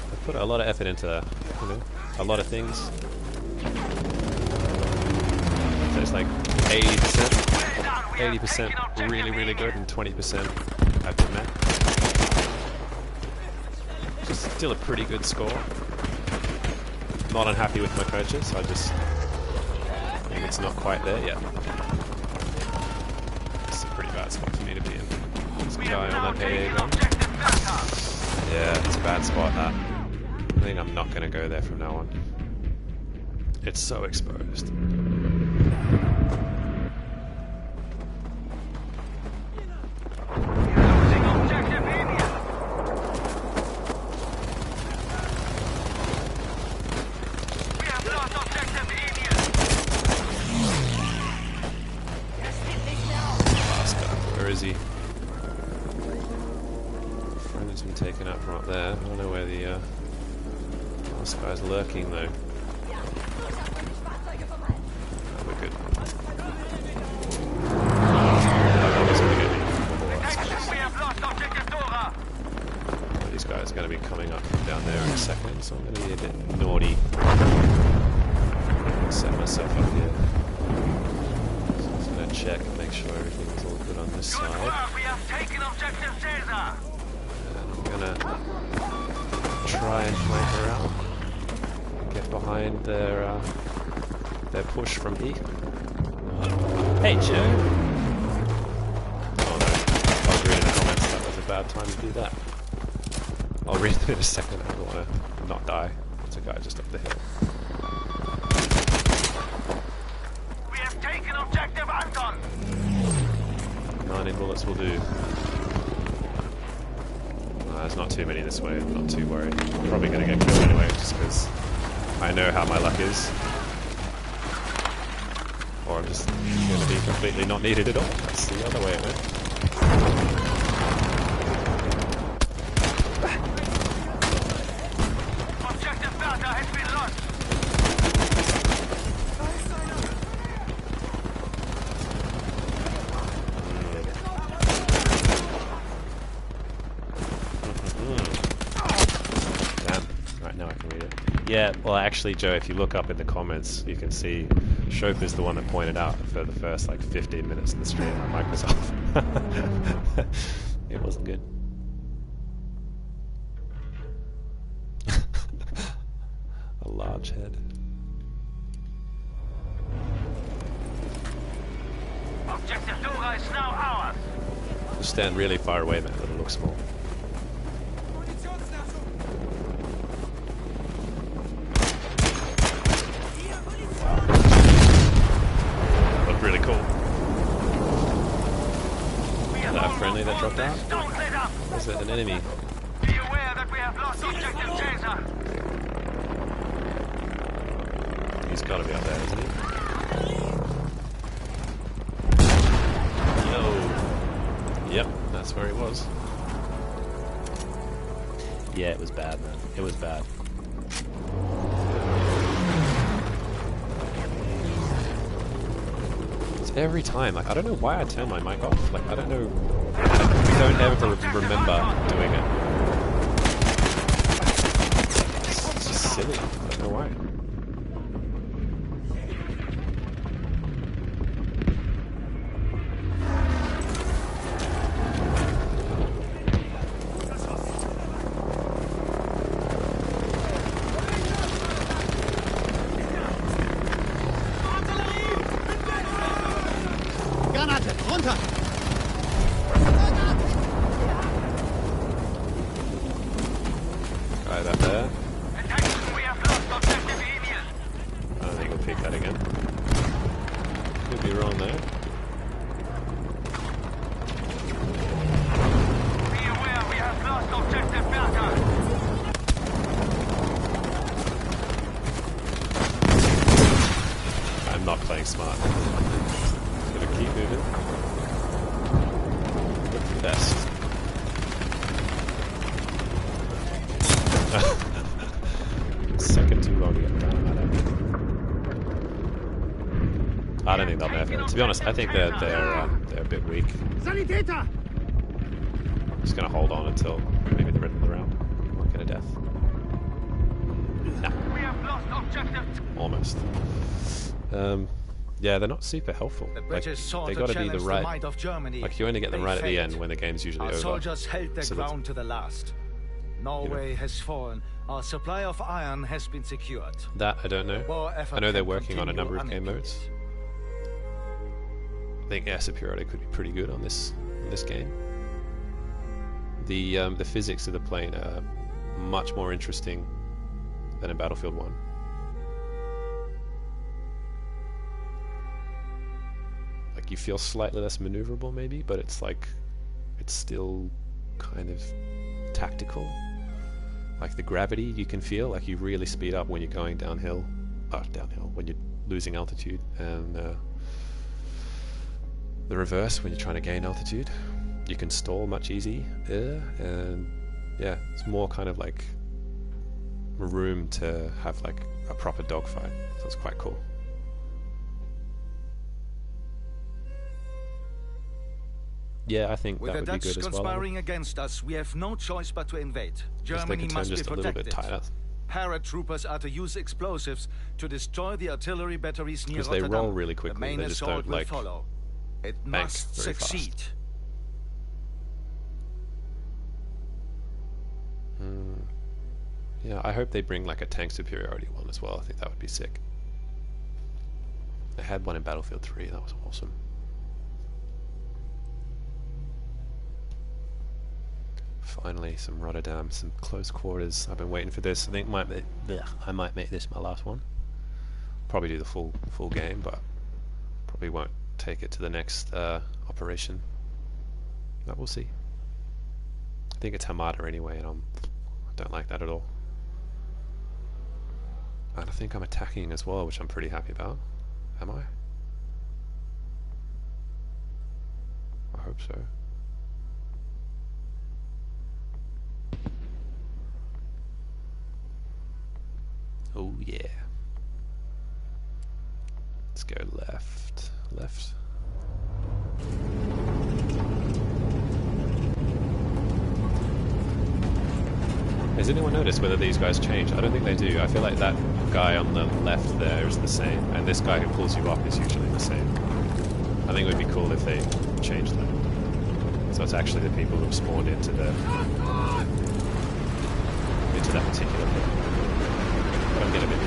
They put a lot of effort into, you know, a lot of things. So it's like 80%. 80% really, really good and 20% I've been met. Still a pretty good score. Not unhappy with my purchase, I just think it's not quite there yet. It's a pretty bad spot for me to be in. There's a guy on that AA gun. Yeah, it's a bad spot that. I think I'm not going to go there from now on. It's so exposed. Where is he? Friend's been taken out from up there. I don't know where the last guy's lurking though. Oh, we're good. These guys are going to be coming up from down there in a second, so I'm going to be a bit naughty. Set myself up here. Check and make sure everything's all good on this side. We have taken objective Caesar. And I'm gonna try and flank around, get behind their push from E. Hey Joe! Oh no, I was reading the comments. That was a bad time to do that. I'll read them in a second. I don't want to not die. There's a guy just up the hill. 90 bullets will do. There's not too many this way, I'm not too worried. I'm probably going to get killed anyway, just because I know how my luck is. Or I'm just going to be completely not needed at all. That's the other way it went. Objective Bertha has been lost. Yeah, well actually Joe, if you look up in the comments, you can see Shope is the one that pointed out for the first like 15 minutes of the stream on Microsoft. It wasn't good. A large head. Objective Dora is now ours. Just stand really far away, man, it'll look small. Really cool. Is that a friendly that dropped out? Or is it an enemy? Be aware that we have lost objective Caesar. He's got to be up there, isn't he? Yo. Yep, that's where he was. Yeah, it was bad, man. It was bad. Every time, like I don't know why I turn my mic off. Like I don't know. We don't ever remember doing it. It's just silly. I don't know why. Right up there. We have lost objective Emil. I don't think we'll pick that again. Could be wrong there. Be aware we have lost objective Bertha. I'm not playing smart. Gonna keep moving. Look the best. Second too long to get down. I don't think they'll nerf it. To be honest, I think they're a bit weak. Sanitäter! I'm just gonna hold on until maybe the middle of the round. Might get a death. Nah. We have lost objective. Almost. Yeah, they're not super helpful. The Like, British sought they to got to be challenge the right. might of Germany. Like, you only get them They right at the failed. end when the game's usually Our over. soldiers held their So that's- ground to the last. Norway has fallen. Our supply of iron has been secured. That I don't know. War effort I know they're can working on a continue number of game modes. I think air superiority could be pretty good on this game. The physics of the plane are much more interesting than in Battlefield 1. Like, you feel slightly less maneuverable maybe, but it's like, it's still kind of tactical. Like the gravity you can feel, like you really speed up when you're going downhill, when you're losing altitude, and the reverse when you're trying to gain altitude. You can stall much easier, and yeah, it's more kind of like room to have like a proper dogfight, so it's quite cool. Yeah, I think With that the would be Dutch good as well. conspiring against us, we have no choice but to invade. Just they Germany can turn must be just a little bit protected. tighter. Paratroopers are to use explosives to destroy the artillery batteries near Because they Rotterdam. roll really The quickly, main they just assault don't, will like, follow. It bank must very fast. succeed. Yeah, I hope they bring like a tank superiority one as well. I think that would be sick. They had one in Battlefield 3, that was awesome. Finally, some Rotterdam, some close quarters. I've been waiting for this. I think I might make this my last one. Probably do the full game, but probably won't take it to the next operation. But we'll see. I think it's Hamada anyway, and I don't like that at all. And I think I'm attacking as well, which I'm pretty happy about. Am I? I hope so. Oh yeah. Let's go left. Left. Has anyone noticed whether these guys change? I don't think they do. I feel like that guy on the left there is the same, and this guy who pulls you up is usually the same. I think it would be cool if they changed that. So it's actually the people who have spawned into that particular thing. But I'm getting a bit...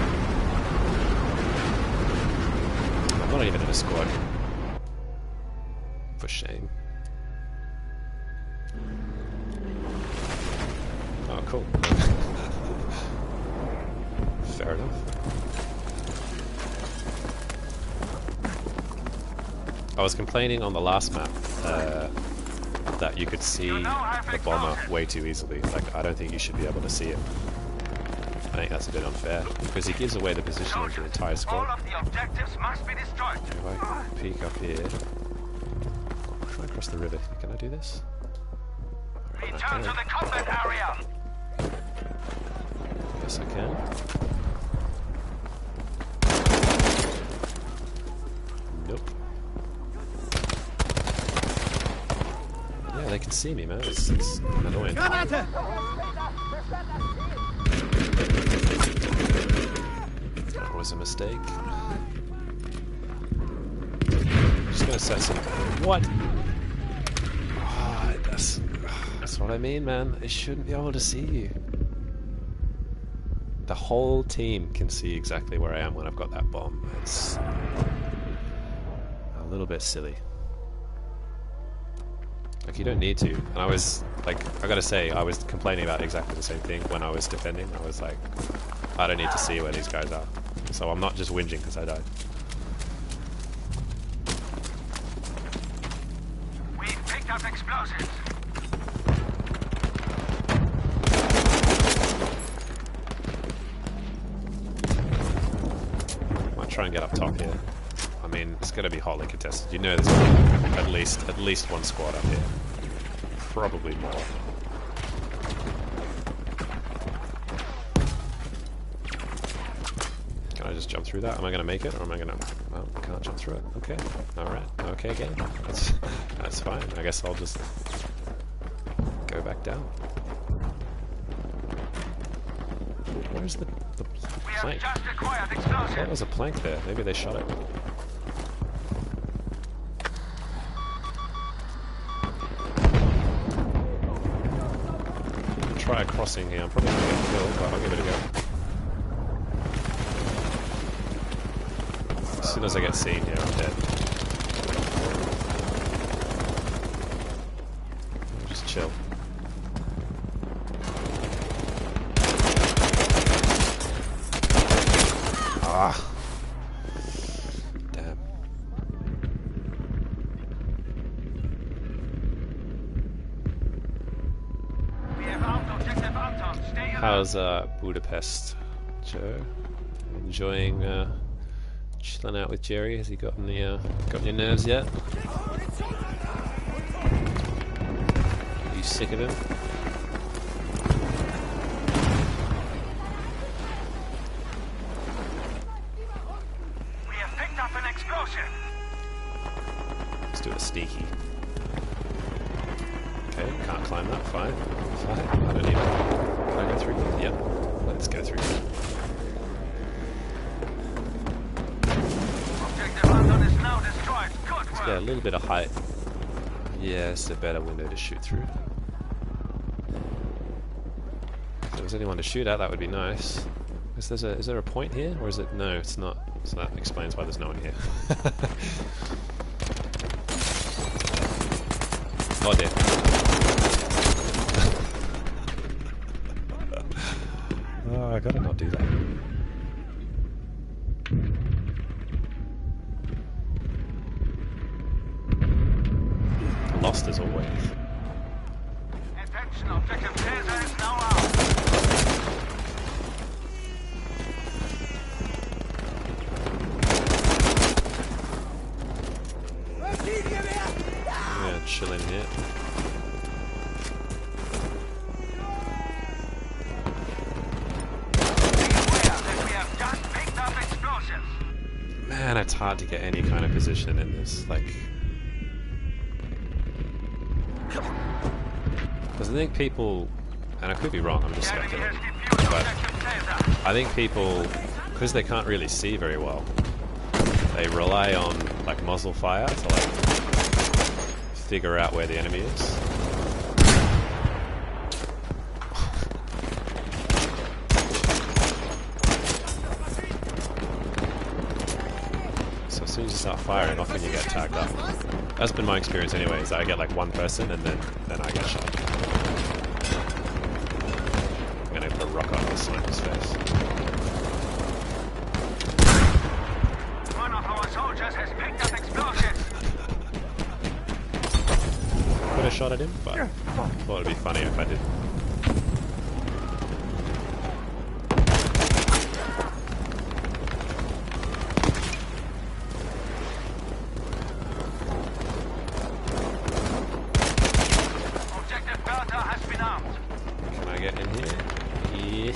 I'm not even in a squad. For shame. Oh, cool. Fair enough. I was complaining on the last map that you could see the bomber way too easily. Like, I don't think you should be able to see it. I think that's a bit unfair, because he gives away the position of the entire squad. All of the objectives must be destroyed. If I peek up here... I'll try and cross the river. Can I do this? Alright, I Return to can. the combat area. Yes, I can. Nope. Yeah, they can see me, man. It's annoying. Granate! That was a mistake. Just gonna set some... What? Oh, that's what I mean, man. They shouldn't be able to see you. The whole team can see exactly where I am when I've got that bomb. It's a little bit silly. Like, you don't need to. And I was, like, I gotta say, I was complaining about exactly the same thing when I was defending. I was like, I don't need to see where these guys are. So I'm not just whinging because I died. We've picked up explosives. Might try and get up top here. I mean, it's gonna be hotly contested. You know there's gonna be at least one squad up here. Probably more. Can I just jump through that? Am I gonna make it, or am I gonna... Well, I can't jump through it. Okay. Alright. Okay, game. That's fine. I guess I'll just go back down. Where's the We have plank? just acquired I thought explosives. there was a plank there. Maybe they shot it. try crossing here. I'm probably going to get killed, but I'll give it a go. As soon as I get seen here, I'm dead. Just chill. Ah. Damn. How's Budapest, Joe? Enjoying chilling out with Jerry? Has he gotten the got your nerves yet? Are you sick of him? We have picked up an explosion. Let's do a sneaky. Okay, can't climb that. Fine. Fine. I don't need it. Can I go through here? Yep. Let's go through here. Objective Anton is now destroyed. Good Let's work. get a little bit of height. Yeah, it's a better window to shoot through. If there was anyone to shoot at, that would be nice. Is there a point here? Or is it... No, it's not. So that explains why there's no one here. Oh dear. Oh, I gotta not do that. Lost as always. Attention, objective Caesar is now out. Yeah, chilling here. Man, it's hard to get any kind of position in this, like... Because I think people, and I could be wrong, I'm just speculating, but I think people, because they can't really see very well, they rely on, like, muzzle fire to, like, figure out where the enemy is. So as soon as you start firing, often you get tagged up. That's been my experience anyways. I get like one person and then I get shot. I'm gonna put a rock on the sniper's face. One of our soldiers has picked up explosives. Could have shot at him, but I thought it'd be funny if I did.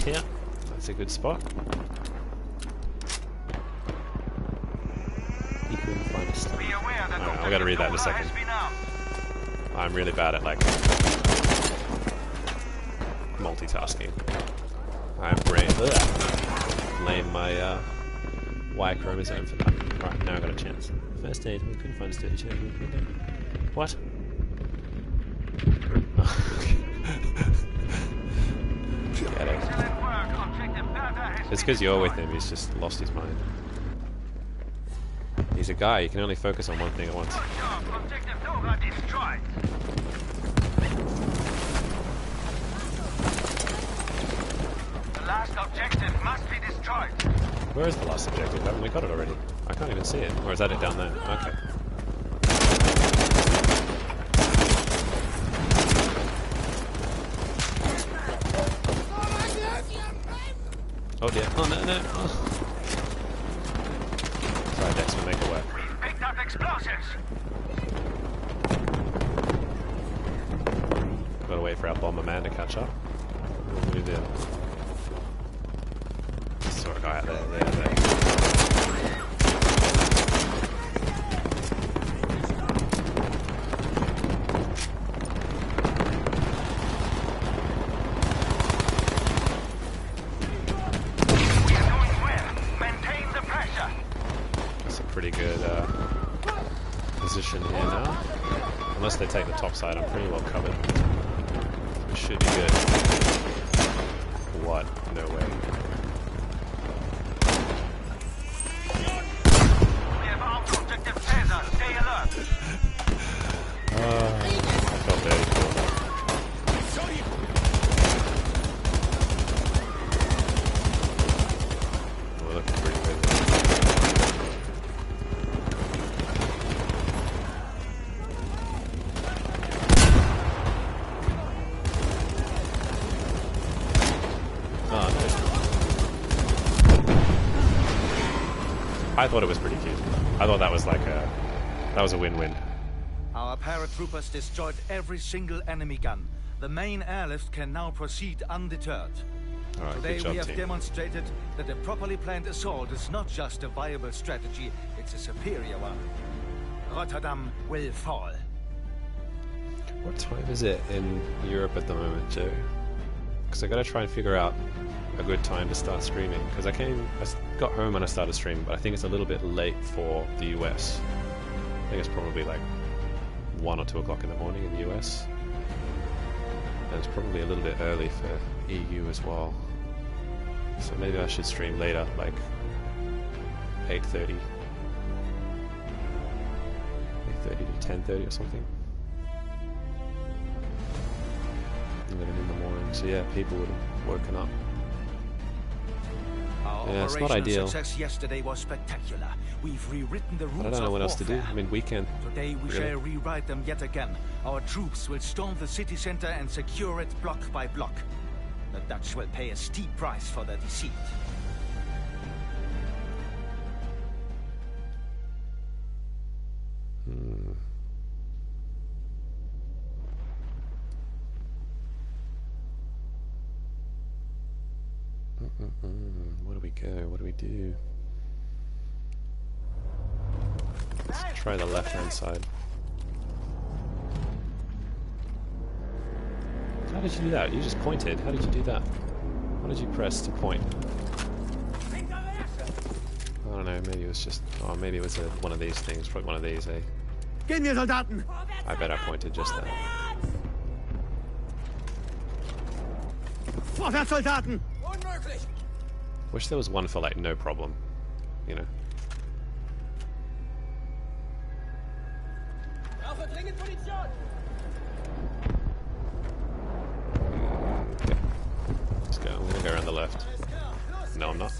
Yeah, that's a good spot. He couldn't find us. Alright, I gotta read that in a second. I'm really bad at, like, multitasking. I'm blame my Y chromosome for that. Right, now I got a chance. First aid, we couldn't find a sturdy chair. What? Get it. It's because you're with him, he's just lost his mind. He's a guy, you can only focus on one thing at once. The last objective must be destroyed. Where is the last objective? Haven't we got it already? I can't even see it. Or is that it down there? Okay. Oh dear. Oh no, no. Oh. Sorry, Dex will make it work. We've picked up explosives. Gotta wait for our bomber man to catch up. What do we do? Saw a guy out there. Yeah, there. Pretty good position here now. Unless they take the top side, I'm pretty well covered. This should be good. What? No way. We have armed objective Caesar. Stay alert. I felt very cool. We're looking pretty good. Oh, no. I thought it was pretty cute. I thought that was like that was a win-win. Our paratroopers destroyed every single enemy gun. The main airlift can now proceed undeterred. All right, Today good job, we have team. demonstrated that a properly planned assault is not just a viable strategy, it's a superior one. Rotterdam will fall. What time is it in Europe at the moment, Joe? Because I gotta try and figure out a good time to start streaming. Because I got home and I started streaming, but I think it's a little bit late for the US. I think it's probably like 1 or 2 o'clock in the morning in the US. And it's probably a little bit early for EU as well. So maybe I should stream later, like 8:30. 8:30 to 10:30 or something. 11 in the morning, so yeah, people would have woken up. Our Yeah, it's not operational ideal. success yesterday was spectacular. We've rewritten the rules But I don't know of what else to do. warfare. I mean, weekend. Today we Really? shall rewrite them yet again. Our troops will storm the city center and secure it block by block. The Dutch will pay a steep price for their deceit. Where do we go? What do we do? Let's try the left-hand side. How did you do that? You just pointed. How did you do that? What did you press to point? I don't know. Maybe it was just. Oh, maybe it was one of these things. Probably one of these. Eh? Gehen wir, Soldaten! I bet I pointed just there. Vorwärts, Soldaten! Wish there was one for like no problem. You know. Okay. Let's go. I'm gonna go around the left. No, I'm not.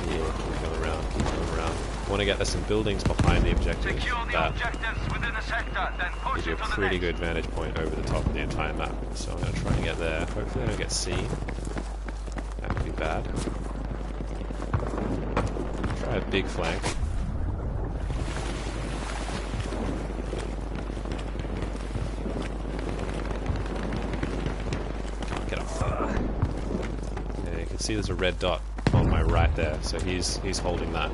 Yeah, keep going around, keep going around. I want to get there some buildings behind the objective. Secure the That objectives within the sector, then push gives you it a to the pretty next. good vantage point over the top of the entire map. So I'm going to try and get there. Hopefully I don't get seen. That would be bad. Try a big flank. Can't get up. Yeah, you can see there's a red dot on my right there, so he's holding that.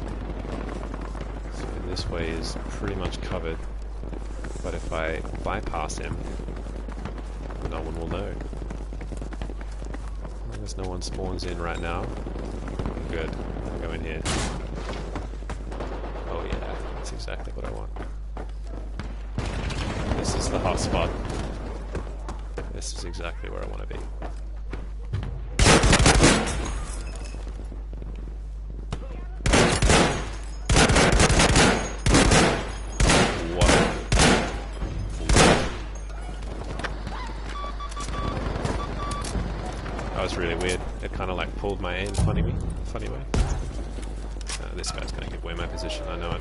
So this way is pretty much covered. But if I bypass him, no one will know. I guess no one spawns in right now. Good. I'll go in here. Oh yeah, that's exactly what I want. This is the hot spot. This is exactly where I want to be. That was really weird. It kind of like pulled my aim funny way. This guy's going to give away my position, I know it.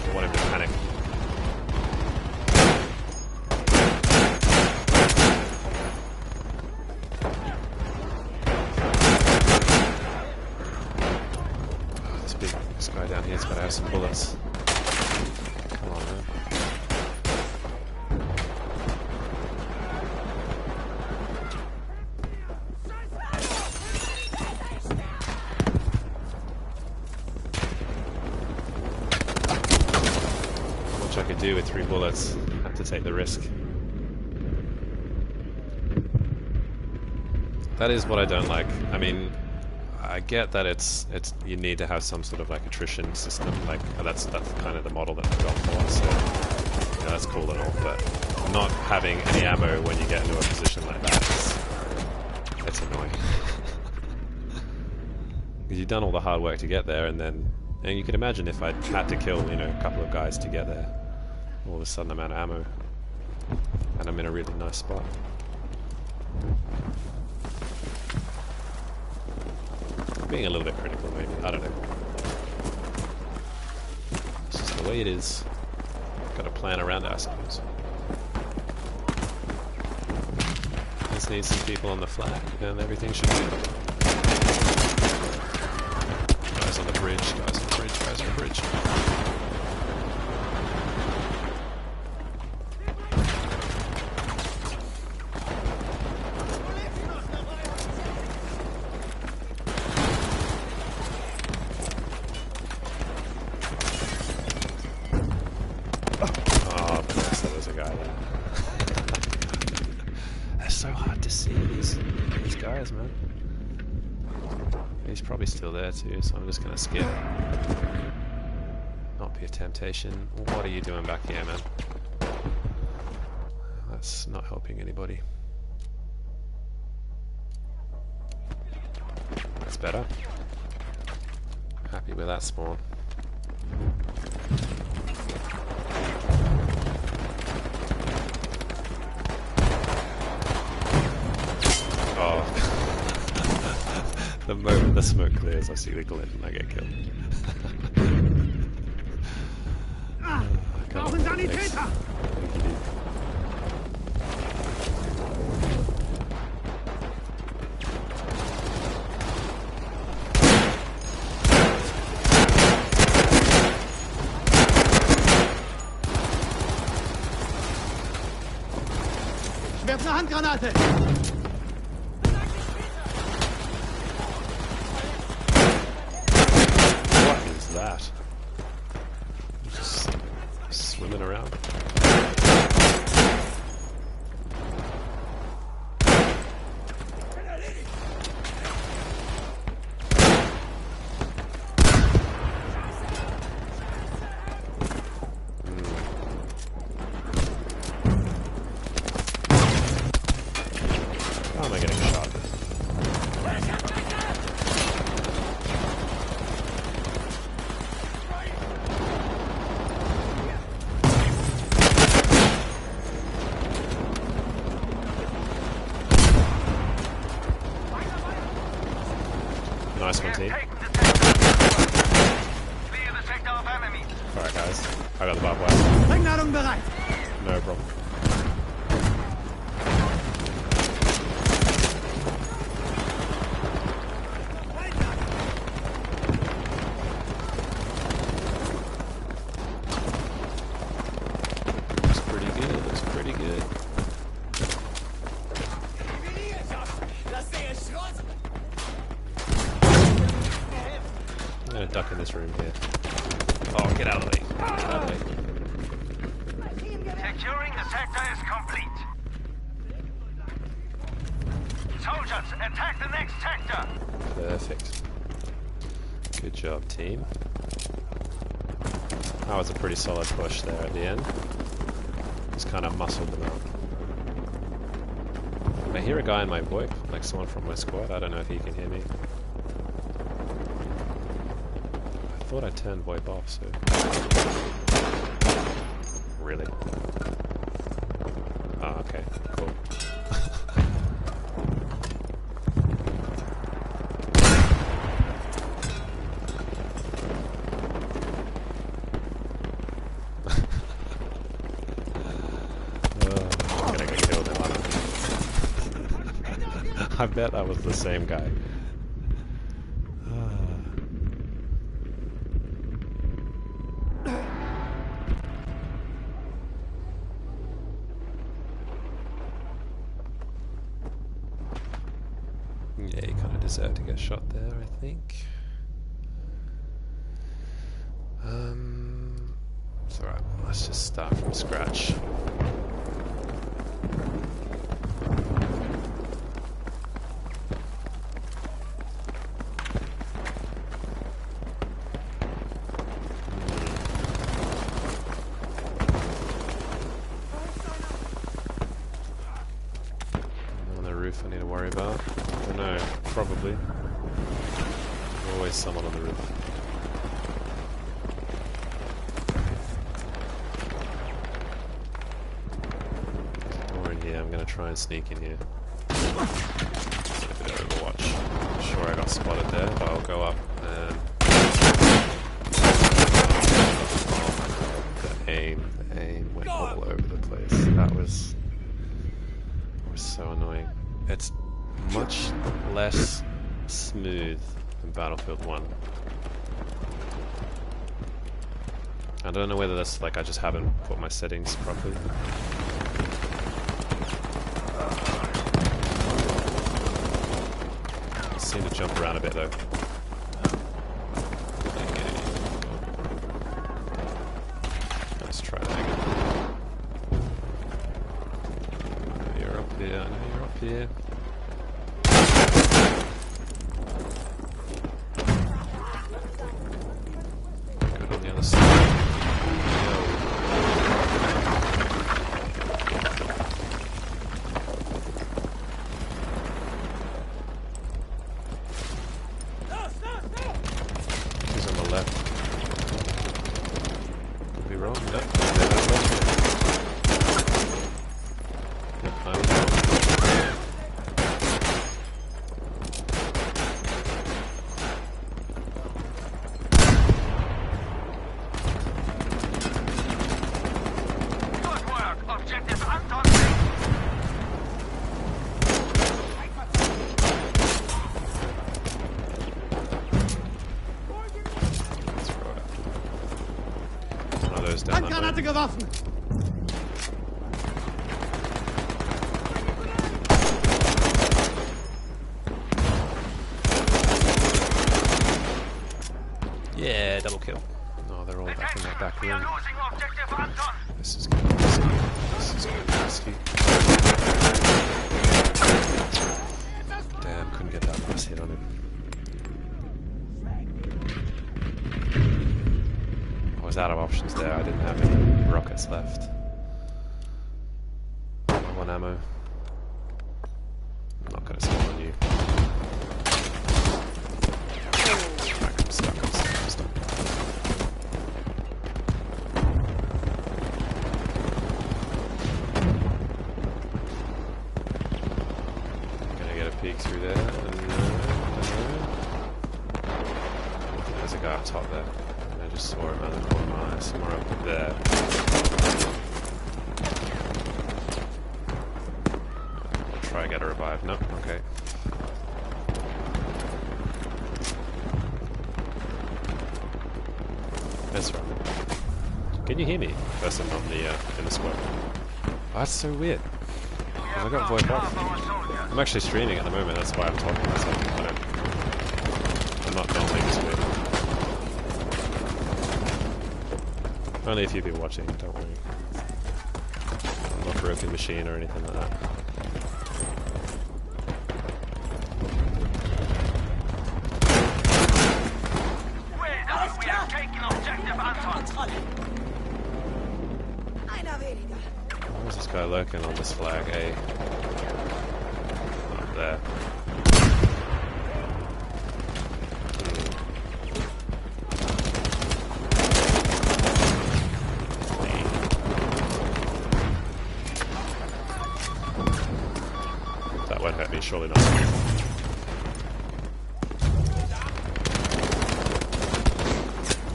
I want him to panic. This guy down here's got to have some bullets. Come on, man. much I could do with 3 bullets. Had to take the risk. That is what I don't like. I mean, I get that it's you need to have some sort of like attrition system. Like that's kind of the model that they've gone for. So you know, that's cool and all, but not having any ammo when you get into a position like that it's annoying. Because you've done all the hard work to get there, and you can imagine if I'd had to kill, you know, a couple of guys to get there, all of a sudden I'm out of ammo, and I'm in a really nice spot. Being a little bit critical, maybe. I don't know. It's just the way it is. Got to plan around it, I suppose. Just need some people on the flag, and everything should be good. Guys on the bridge, guys on the bridge, guys on the bridge. Man. He's probably still there too, so I'm just gonna skip. Not be a temptation. What are you doing back here, man? That's not helping anybody. That's better. Happy with that spawn. Oh. The moment the smoke clears, I see the glint and I get killed. Brauchen Sanitäter! Ich werfe eine Handgranate! That just swimming around. How am I getting shot? Nice one, team. Alright, guys. I got the barbed wire. Sprengladung bereit! No problem. Looks pretty good, looks pretty good. I'm gonna duck in this room here. Oh, get out of the way. Get out of the way. Securing the sector is complete. Soldiers, attack the next sector. Perfect. Good job, team. That was a pretty solid push there at the end. Just kind of muscled them out. I hear a guy in my VoIP, like someone from my squad. I don't know if he can hear me. I thought I turned VoIP off, so... Really? Oh, okay, cool. I'm gonna get killed in one. I bet that was the same guy. Yeah, he kind of deserved to get shot there, I think. It's alright, let's just start from scratch. On the roof I need to worry about. I don't know, probably. There's always someone on the roof. I'm gonna try and sneak in here. A bit of Overwatch. I'm sure I got spotted there, but I'll go up and... Oh, the aim went all over the place. That was so annoying. It's much less smooth than Battlefield 1. I don't know whether that's like I just haven't put my settings properly. Seem to jump around a bit though. Let's try that again. I know you're up here, I know you're up here. Good on the other side. Handgranate geworfen! Yeah, double kill. No, they're all back in that back room. This is going to be risky. This is going to be risky. Damn, couldn't get that last hit on him. I was out of options there, I didn't have any rockets left. One ammo. I'm not going to spawn on you. I'm stuck. I'm going to get a peek through there. There's a guy up top there. I just saw him out of the corner of my eye, somewhere up there. I'll try and get a revive. Nope, okay. That's right. Can you hear me? Person on the in the squad. Oh, that's so weird. I got voice off. I'm actually streaming at the moment, that's why I'm talking to myself. I'm not normally this weird. Only a few people watching, don't worry. I'm not a broken machine or anything like that. We have taken objective Anton. Where's this guy lurking on this flag, eh? Up there. That won't hurt me, surely not.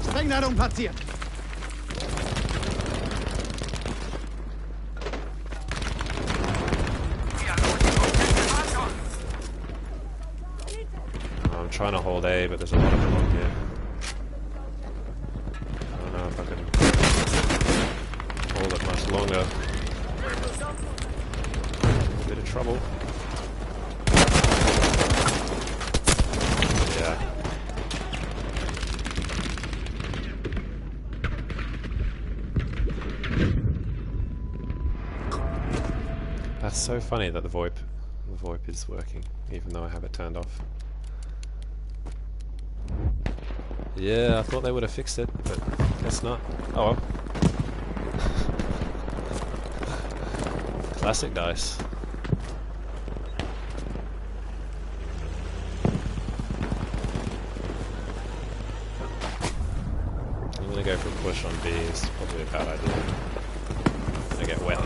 Sprengladung platziert. I'm trying to hold A, but there's a lot of them on here. I don't know if I can hold it much longer. A bit of trouble. Yeah. That's so funny that the VoIP is working, even though I have it turned off. Yeah, I thought they would have fixed it, but guess not. Oh well. Classic dice. I'm gonna go for a push on B. It's probably a bad idea. I get wet.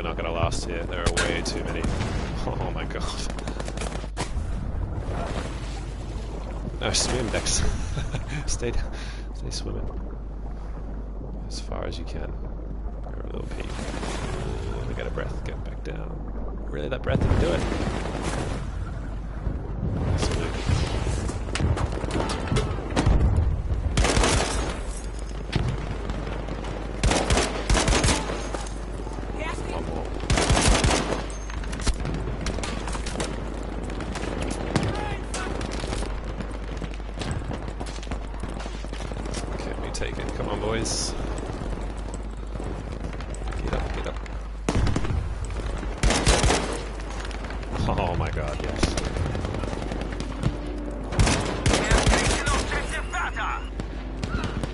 Not gonna last here. There are way too many. Oh my god. No, swim, Dex. Stay swimming as far as you can. Go a little peek. Ooh, get a breath. Get back down. Really, that breath didn't do it. Absolutely. Take it. Come on, boys. Get up, get up. Oh my god, yes.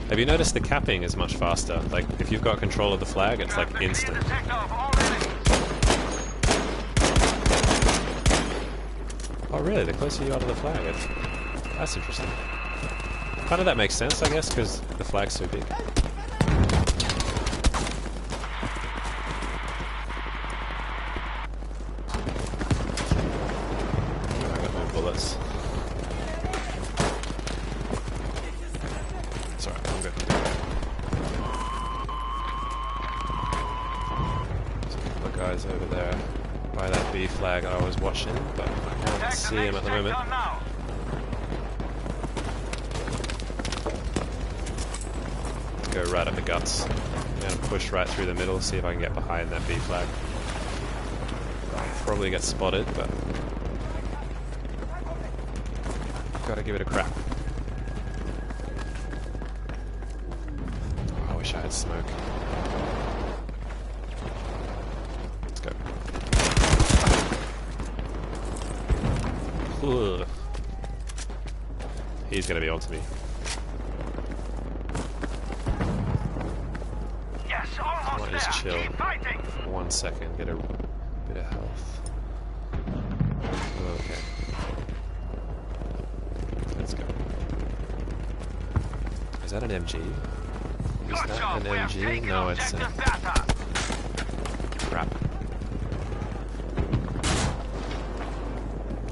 Have you noticed the capping is much faster? Like, if you've got control of the flag, it's like instant. Oh really? The closer you are to the flag, that's interesting. Kind of that makes sense, I guess, because the flag's so big. I got no bullets. It's alright, I'm good. There's a couple of guys over there by that B flag I was watching, but I can't see him at the moment. Go right at the guts. I'm going to push right through the middle, see if I can get behind that B flag. Probably get spotted, but gotta give it a crack. Oh, I wish I had smoke. Let's go. Ugh. He's gonna be onto me. Just chill for 1 second, get a bit of health. Okay. Let's go. Is that an MG? Is that an MG? No, it's an... Crap.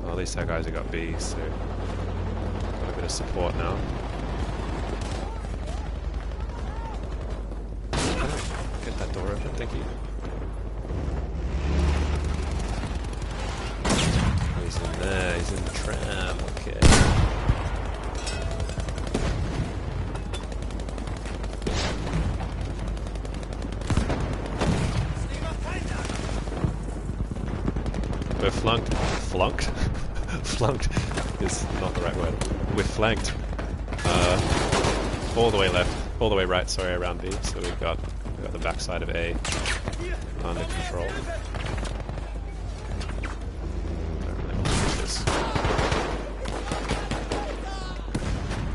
Well, at least our guys have got B, so... got a bit of support now. That door open, thank you. Oh, he's in there, he's in the tram, okay. We're flunked. Flunked? Flunked is not the right word. We're flanked. All the way left, all the way right, sorry, around B, so we've got the backside of A under control. Let's go.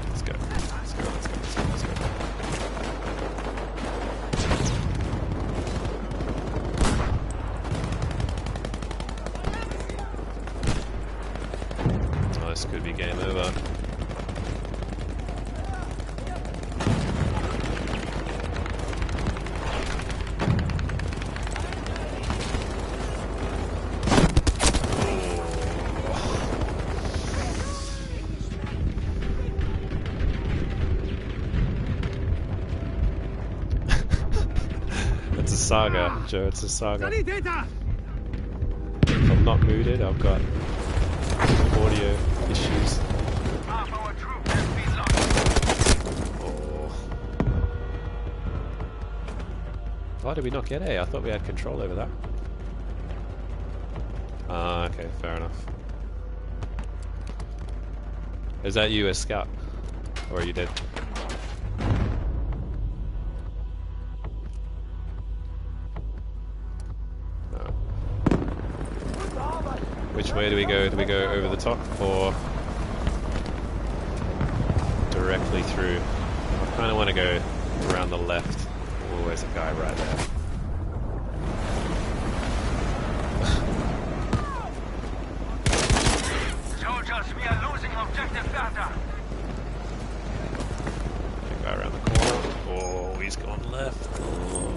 Let's go. Let's go. Let's go. Oh, this could be game over. It's a saga, Joe, it's a saga. If I'm not muted, I've got audio issues. Why did we not get A? I thought we had control over that. Ah, okay, fair enough. Is that you as scout? Or are you dead? No. Which way do we go? Do we go over the top or directly through? I kind of want to go around the left. Oh, there's a guy right there. Soldiers, we are losing objective Bertha. Guy around the corner. Oh, he's gone left. Oh.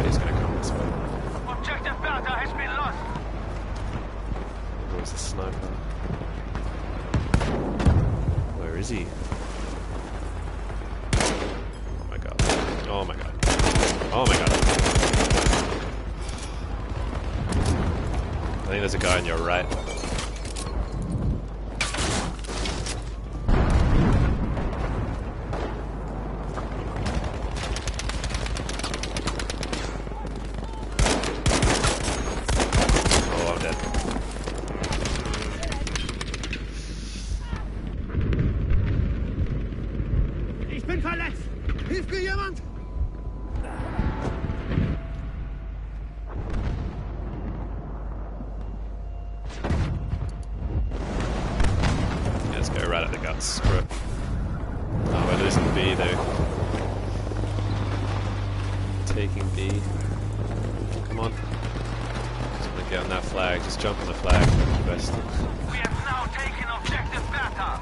He's gonna come this way. Objective Bertha has been lost. Where's the sniper? Where is he? Oh my god. Oh my god. Oh my god. I think there's a guy on your right. Jump on the flag, the best. We have now taken objective Bertha.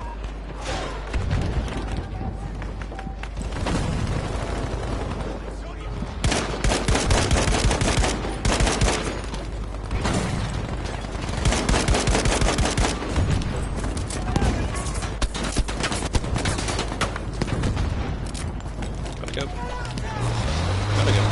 Gotta go. Gotta go.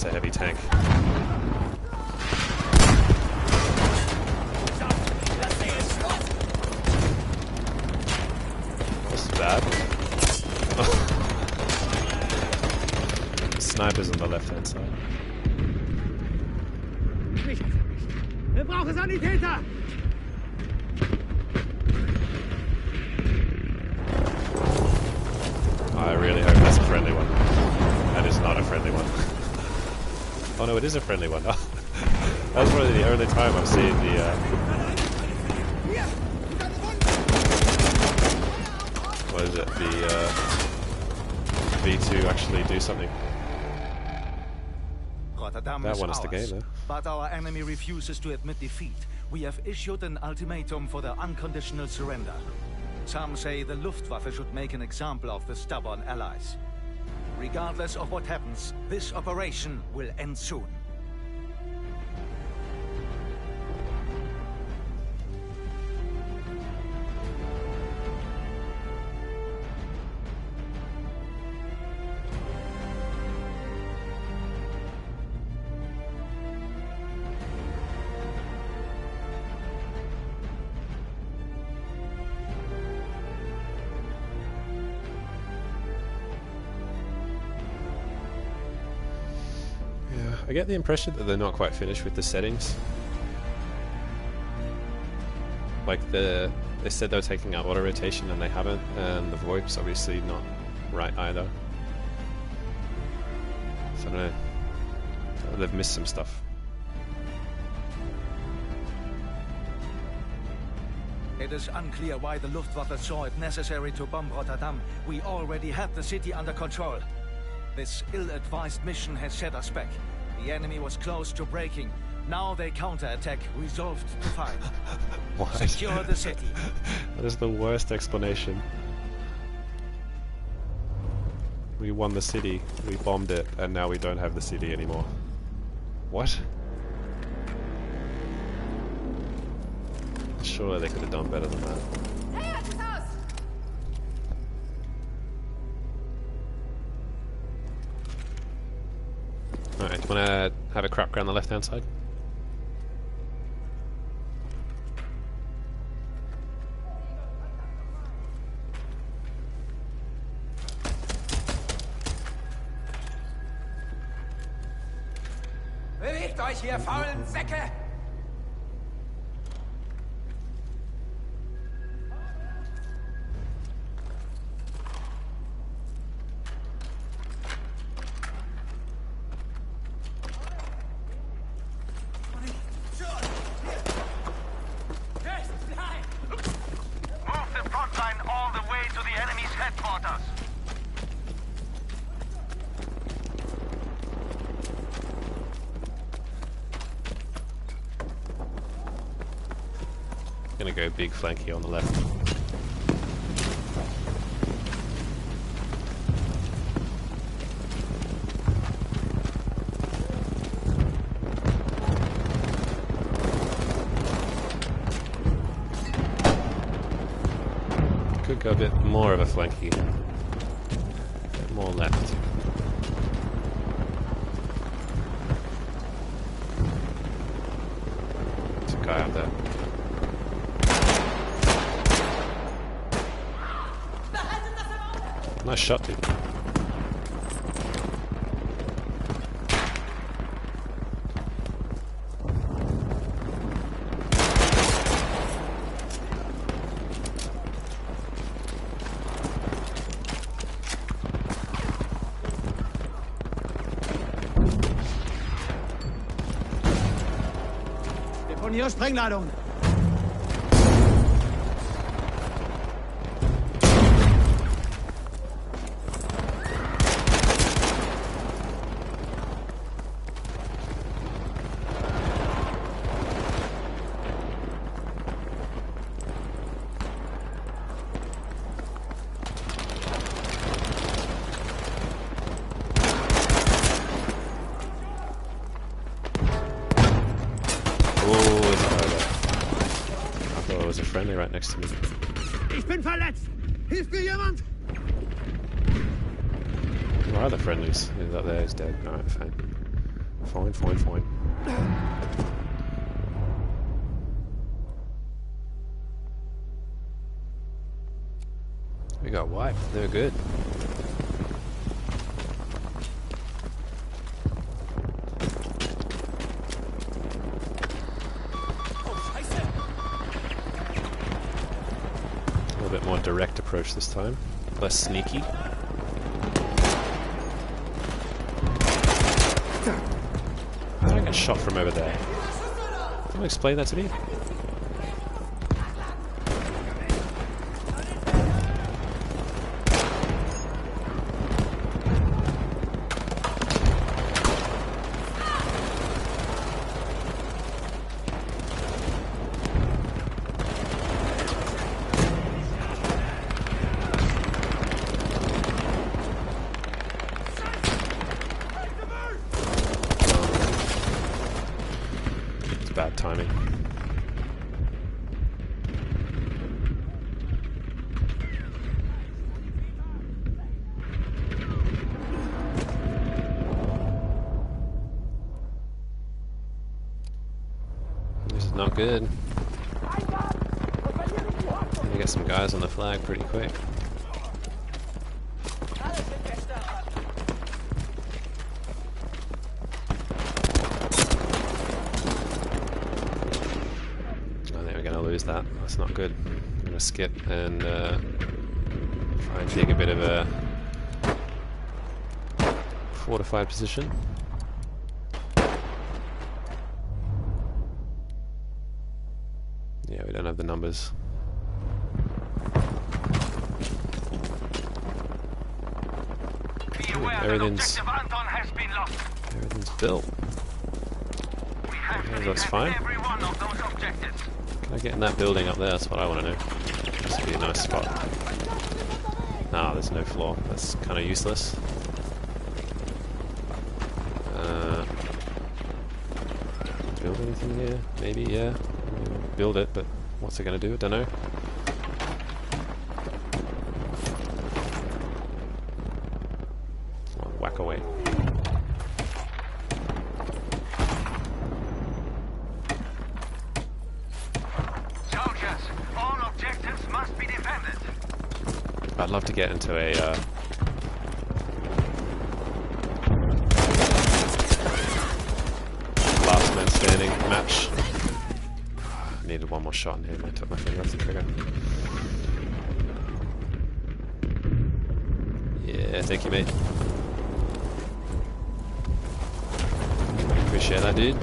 A heavy tank. This is bad. Snipers on the left hand side. Wir brauchen Sanitäter! I really hope that's a friendly one. That is not a friendly one. Oh no, it is a friendly one. That's probably the only time I've seen the what is it? The V2 actually do something. Rotterdam That is one is ours, the game, though. but our enemy refuses to admit defeat. We have issued an ultimatum for their unconditional surrender. Some say the Luftwaffe should make an example of the stubborn allies. Regardless of what happens, this operation will end soon. I get the impression that they're not quite finished with the settings. Like they said they were taking out auto rotation and they haven't, and the VoIP's obviously not right either. So I don't know. They've missed some stuff. It is unclear why the Luftwaffe saw it necessary to bomb Rotterdam. We already had the city under control. This ill-advised mission has set us back. The enemy was close to breaking. Now they counterattack, resolved to fight. What? Secure the city. That is the worst explanation. We won the city, we bombed it, and now we don't have the city anymore. What? Surely they could have done better than that. Alright, do you want to have a crap around the left hand side? euch, ihr faulen Säcke! Gonna go big flanky on the left. Could go a bit more of a flanky. A bit more left. There's a guy out there. Nice shot, dude. Deponier Sprengladung. Friendly right next to me. Ich bin verletzt. Hilft mir jemand? Where are the friendlies? He's up there, he's dead. Alright, fine. Fine. We got wiped. They're good. A bit more direct approach this time, less sneaky. How did I get shot from over there? Can you explain that to me? Bad timing. This is not good. Gonna get some guys on the flag pretty quick. That. That's not good. I'm going to skip and try and take a bit of a fortified position. Yeah, we don't have the numbers. Everything's built. Okay, that's fine. Can I get in that building up there? That's what I want to know. This would be a nice spot. Ah, there's no floor. That's kind of useless. Build anything here? Maybe, yeah. Build it, but what's it going to do? I don't know. Oh, whack away. I'd love to get into a last outstanding match. I needed one more shot in here. I took my finger off the trigger. Yeah, thank you, mate. Appreciate that, dude.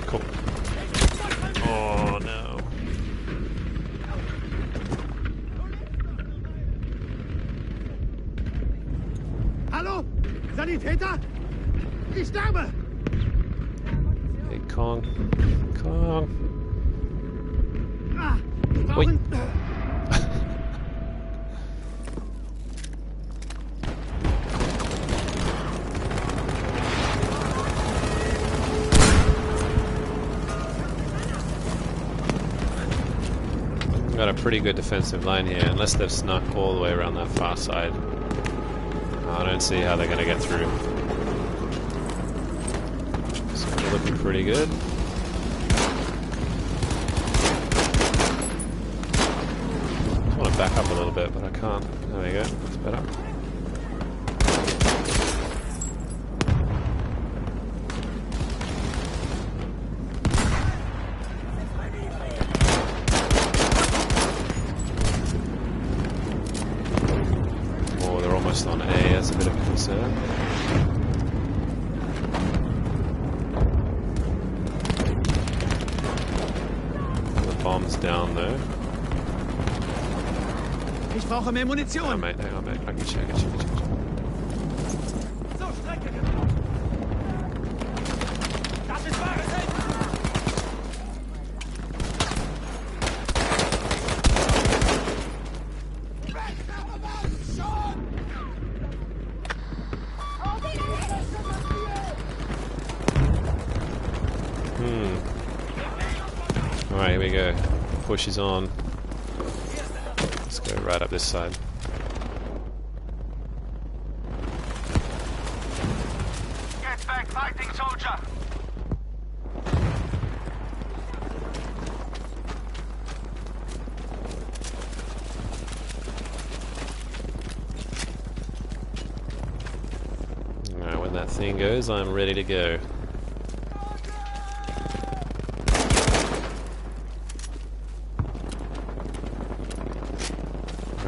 Cool. Oh no. Hallo? Sanitäter? Ich sterbe! Hey, Kong. Kong. Ah, wir Ui. brauchen... Got a pretty good defensive line here, unless they've snuck all the way around that far side. I don't see how they're going to get through. So they're looking pretty good. I want to back up a little bit, but I can't. There we go, that's better. On A, that's a bit of a concern. The bomb's down though. Ich brauche mehr Munition. Hang on, mate, I can check it. So, Strecke, genau. Das ist wahres Helden. Alright, here we go. Push is on. Let's go right up this side. Get back fighting, soldier! Alright, when that thing goes, I'm ready to go.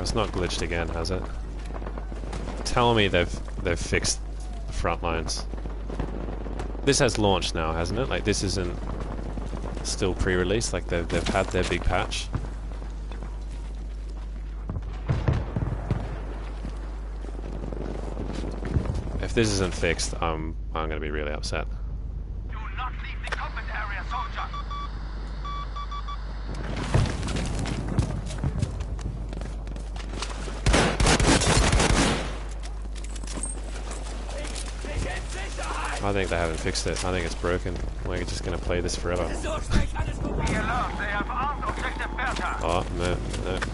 It's not glitched again, has it? Tell me they've fixed the front lines. This has launched now, hasn't it? Like this isn't still pre-release. Like they've had their big patch. If this isn't fixed, I'm gonna be really upset. Do not leave the combat area, soldier! I think they haven't fixed it. I think it's broken. We're just gonna play this forever. Be alert, they have armed objective Bertha! Oh no,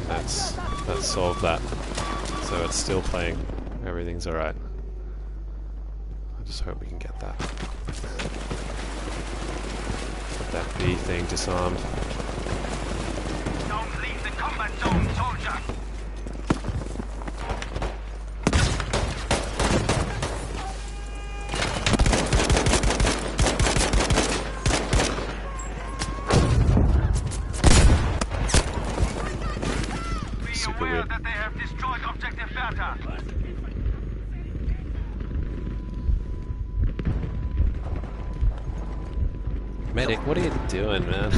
that's solved that. So it's still playing. Everything's alright. I just hope we can get that. Get that B thing disarmed. Don't leave the combat zone, soldier! That they have destroyed objective Bertha. Medic, what are you doing, man?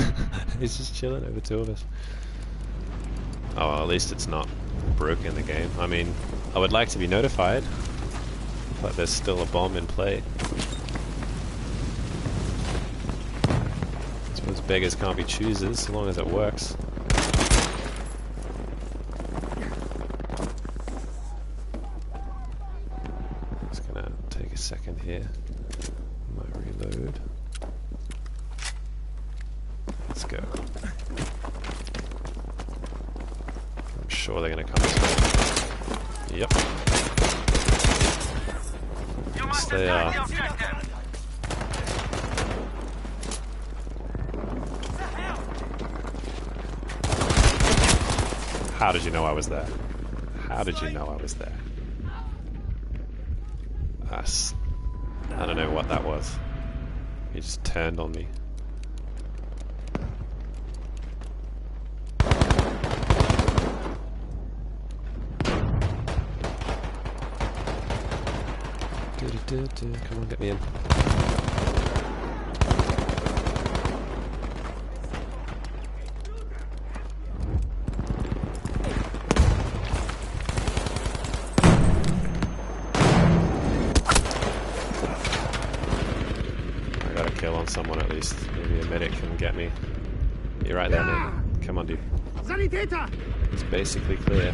He's just chilling over two of us. Oh, well, at least it's not broken the game. I mean, I would like to be notified, but there's still a bomb in play. I suppose beggars can't be choosers, so long as it works. Take a second here. Might reload. Let's go. sure they're going to come this way. Yep. Yes, they are. How did you know I was there? How did you know I was there? I don't know what that was. He just turned on me. Come on, get me in. I got a kill on someone at least. Maybe a medic can get me. You're right there, man. Come on, dude. Sanitäter! It's basically clear.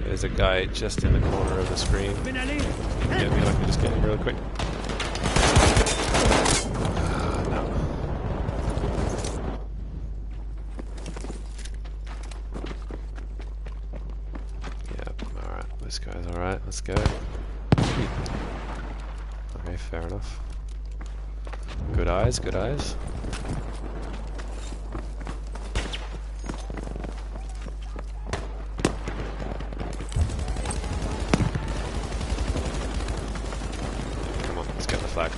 There's a guy just in the corner of the screen. Get me, I can just get him really quick. No. Yep, alright. This guy's alright. Let's go. Okay, fair enough. Good eyes, good eyes. Flag.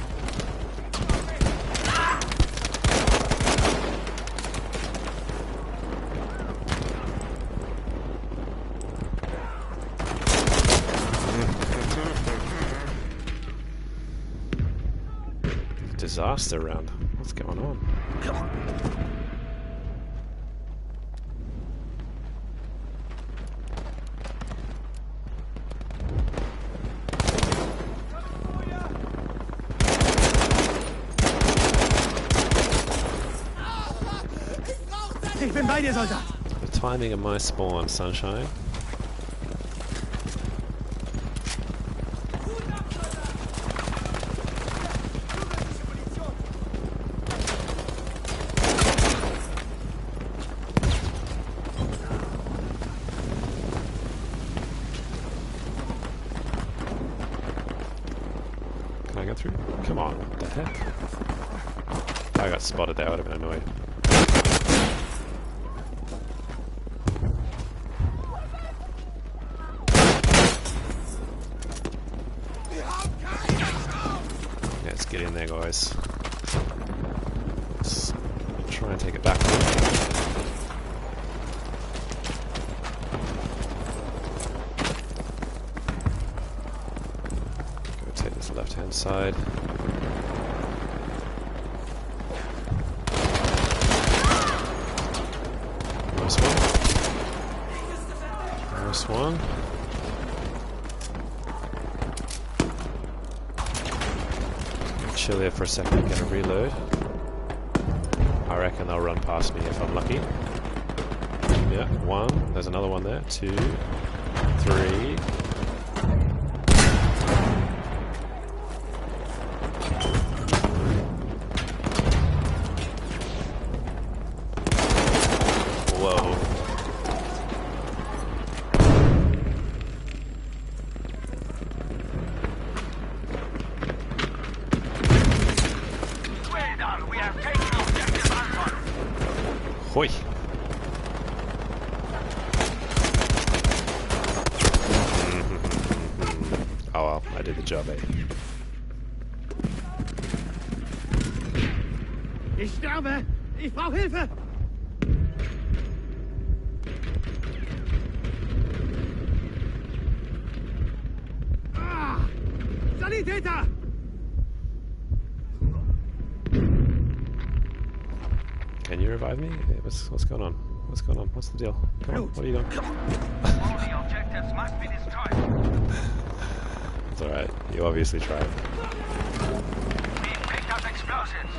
Disaster round. What's going on? Ich bin bei dir, Soldat. The timing of my spawn, sunshine. Can I get through? Come on, what the heck? I got spotted there, I would have been annoyed. Let's get in there, guys. Let's try and take it back. Go take this left-hand side. Nice one. Nice one. Chill here for a second, get a reload. I reckon they'll run past me if I'm lucky. Yeah, one. There's another one there. 2, 3. Whoa. Hoi. Oh well, I did the job, eh? Ich sterbe! Ich brauche Hilfe! Sanitäter! Can you revive me? What's going on? What's going on? What's the deal? Come on, what are you doing? All the objectives must be destroyed. It's alright, you obviously tried. We picked up explosives.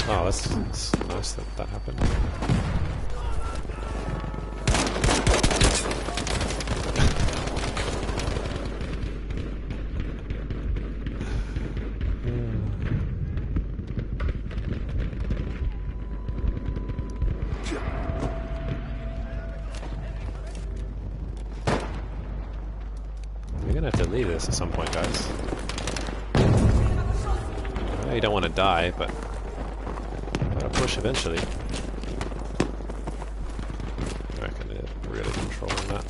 Oh, that's nice that happened. need this at some point, guys. I know you don't want to die, but gotta push eventually. I reckon they're really controlling that.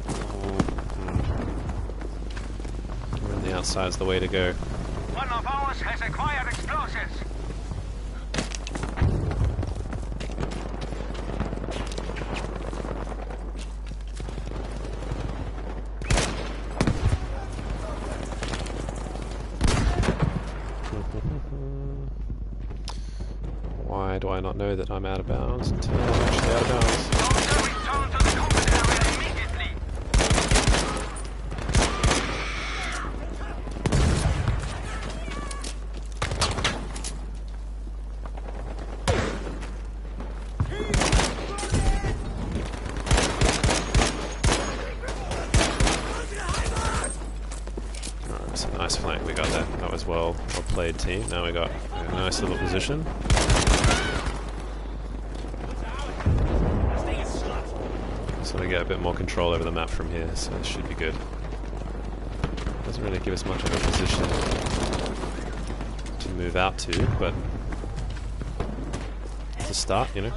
And the outside's the way to go. One of ours has acquired explosives. Why do I not know that I'm out of bounds until I'm actually out of bounds? Return to the combat area immediately. Alright, that's a nice flank we got there. That was well played, team. Now we got a nice little position. So we get a bit more control over the map from here, so it should be good. Doesn't really give us much of a position to move out to, but it's a start, you know.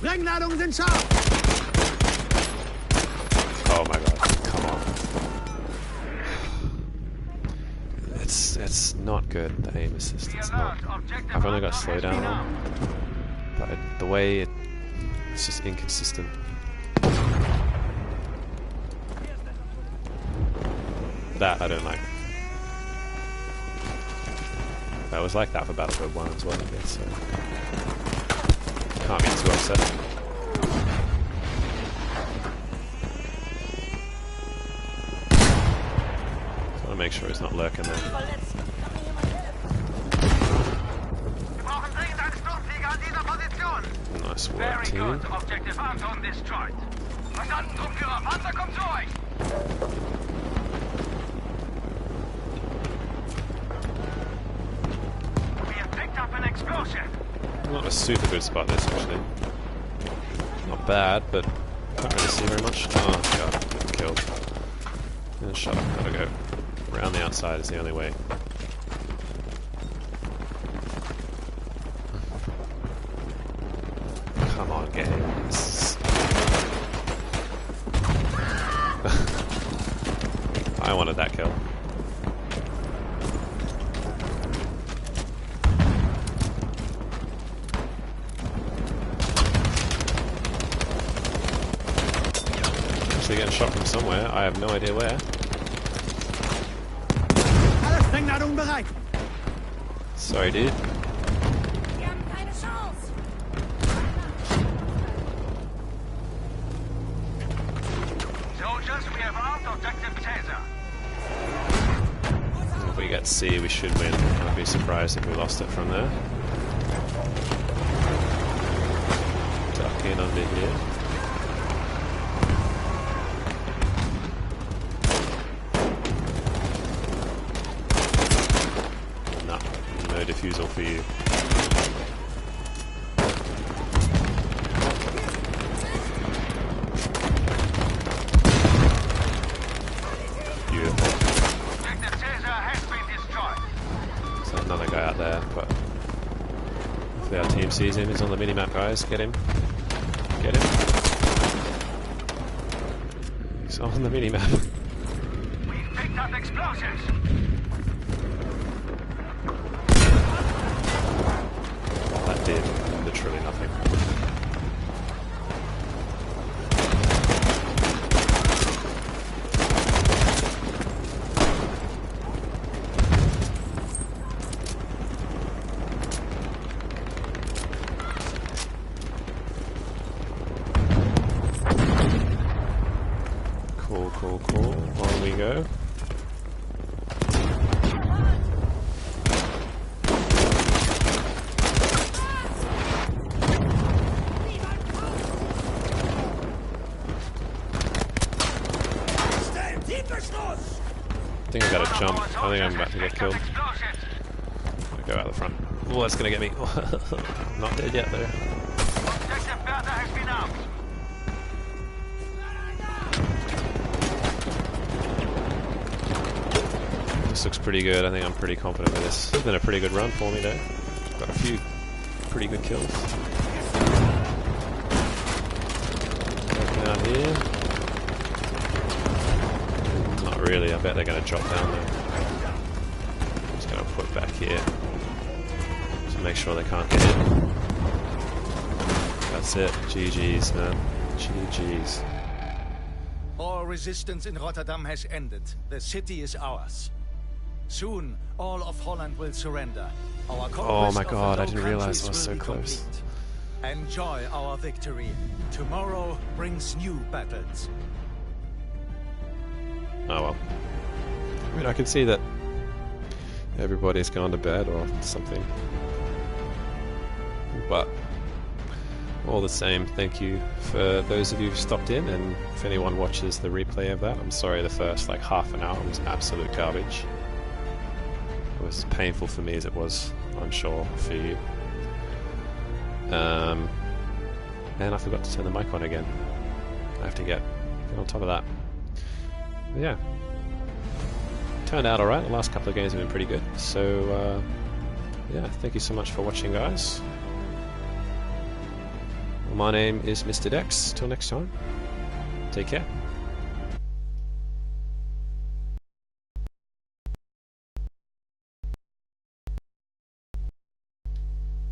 Sprengladungen sind scharf! Oh my god, come on. It's not good, the aim assist. It's not. I've only got slowdown on, but the way it's just inconsistent. That I don't like. That was like that for Battlefield 1 as well, I guess, so can't be too upset. Gotta make sure he's not lurking there. Nice work, team. Objective Anton destroyed. Verstanden, Truppführer. Panzer kommt zu euch. We have picked up an explosion. Not a super good spot this actually. Not bad, but can't really see very much. Oh god, getting killed. Yeah, shut up, gotta go. Around the outside is the only way. Come on, game. I wanted that kill. Actually getting shot from somewhere. I have no idea where. Alle Sprengladungen bereit! Sorry, dude. Wir haben keine Chance. Soldiers, we have armed objective Caesar. If we get C, we should win. I'd be surprised if we lost it from there. Duck in under here. Nah, no defusal for you. Beautiful. Objective Caesar has been destroyed. There's another guy out there, but hopefully our team sees him. He's on the minimap, guys. Get him. Get him. He's on the minimap. We've picked up explosives. That did literally nothing. Cool, cool, cool. On we go. I think I gotta jump. I think I'm about to get killed. I'm gonna go out the front. Oh, that's gonna get me. Not dead yet though. Objective Bertha has been out. This looks pretty good. I think I'm pretty confident with this. It's been a pretty good run for me though. Got a few pretty good kills. Down here. Not really. I bet they're going to drop down there. Just going to put back here to make sure they can't get in. That's it. GG's, man. GG's. All resistance in Rotterdam has ended. The city is ours. Soon, all of Holland will surrender. Our Oh my god, I didn't realize I was so close. Complete. Enjoy our victory. Tomorrow brings new battles. Oh well. I mean, I can see that everybody's gone to bed or something. But all the same, thank you for those of you who stopped in, and if anyone watches the replay of that, I'm sorry the first like half an hour was absolute garbage. It was as painful for me as it was, I'm sure, for you. And I forgot to turn the mic on again. I have to get on top of that. But yeah. Turned out alright. The last couple of games have been pretty good. So, yeah, thank you so much for watching, guys. My name is MrDecs. Till next time, take care.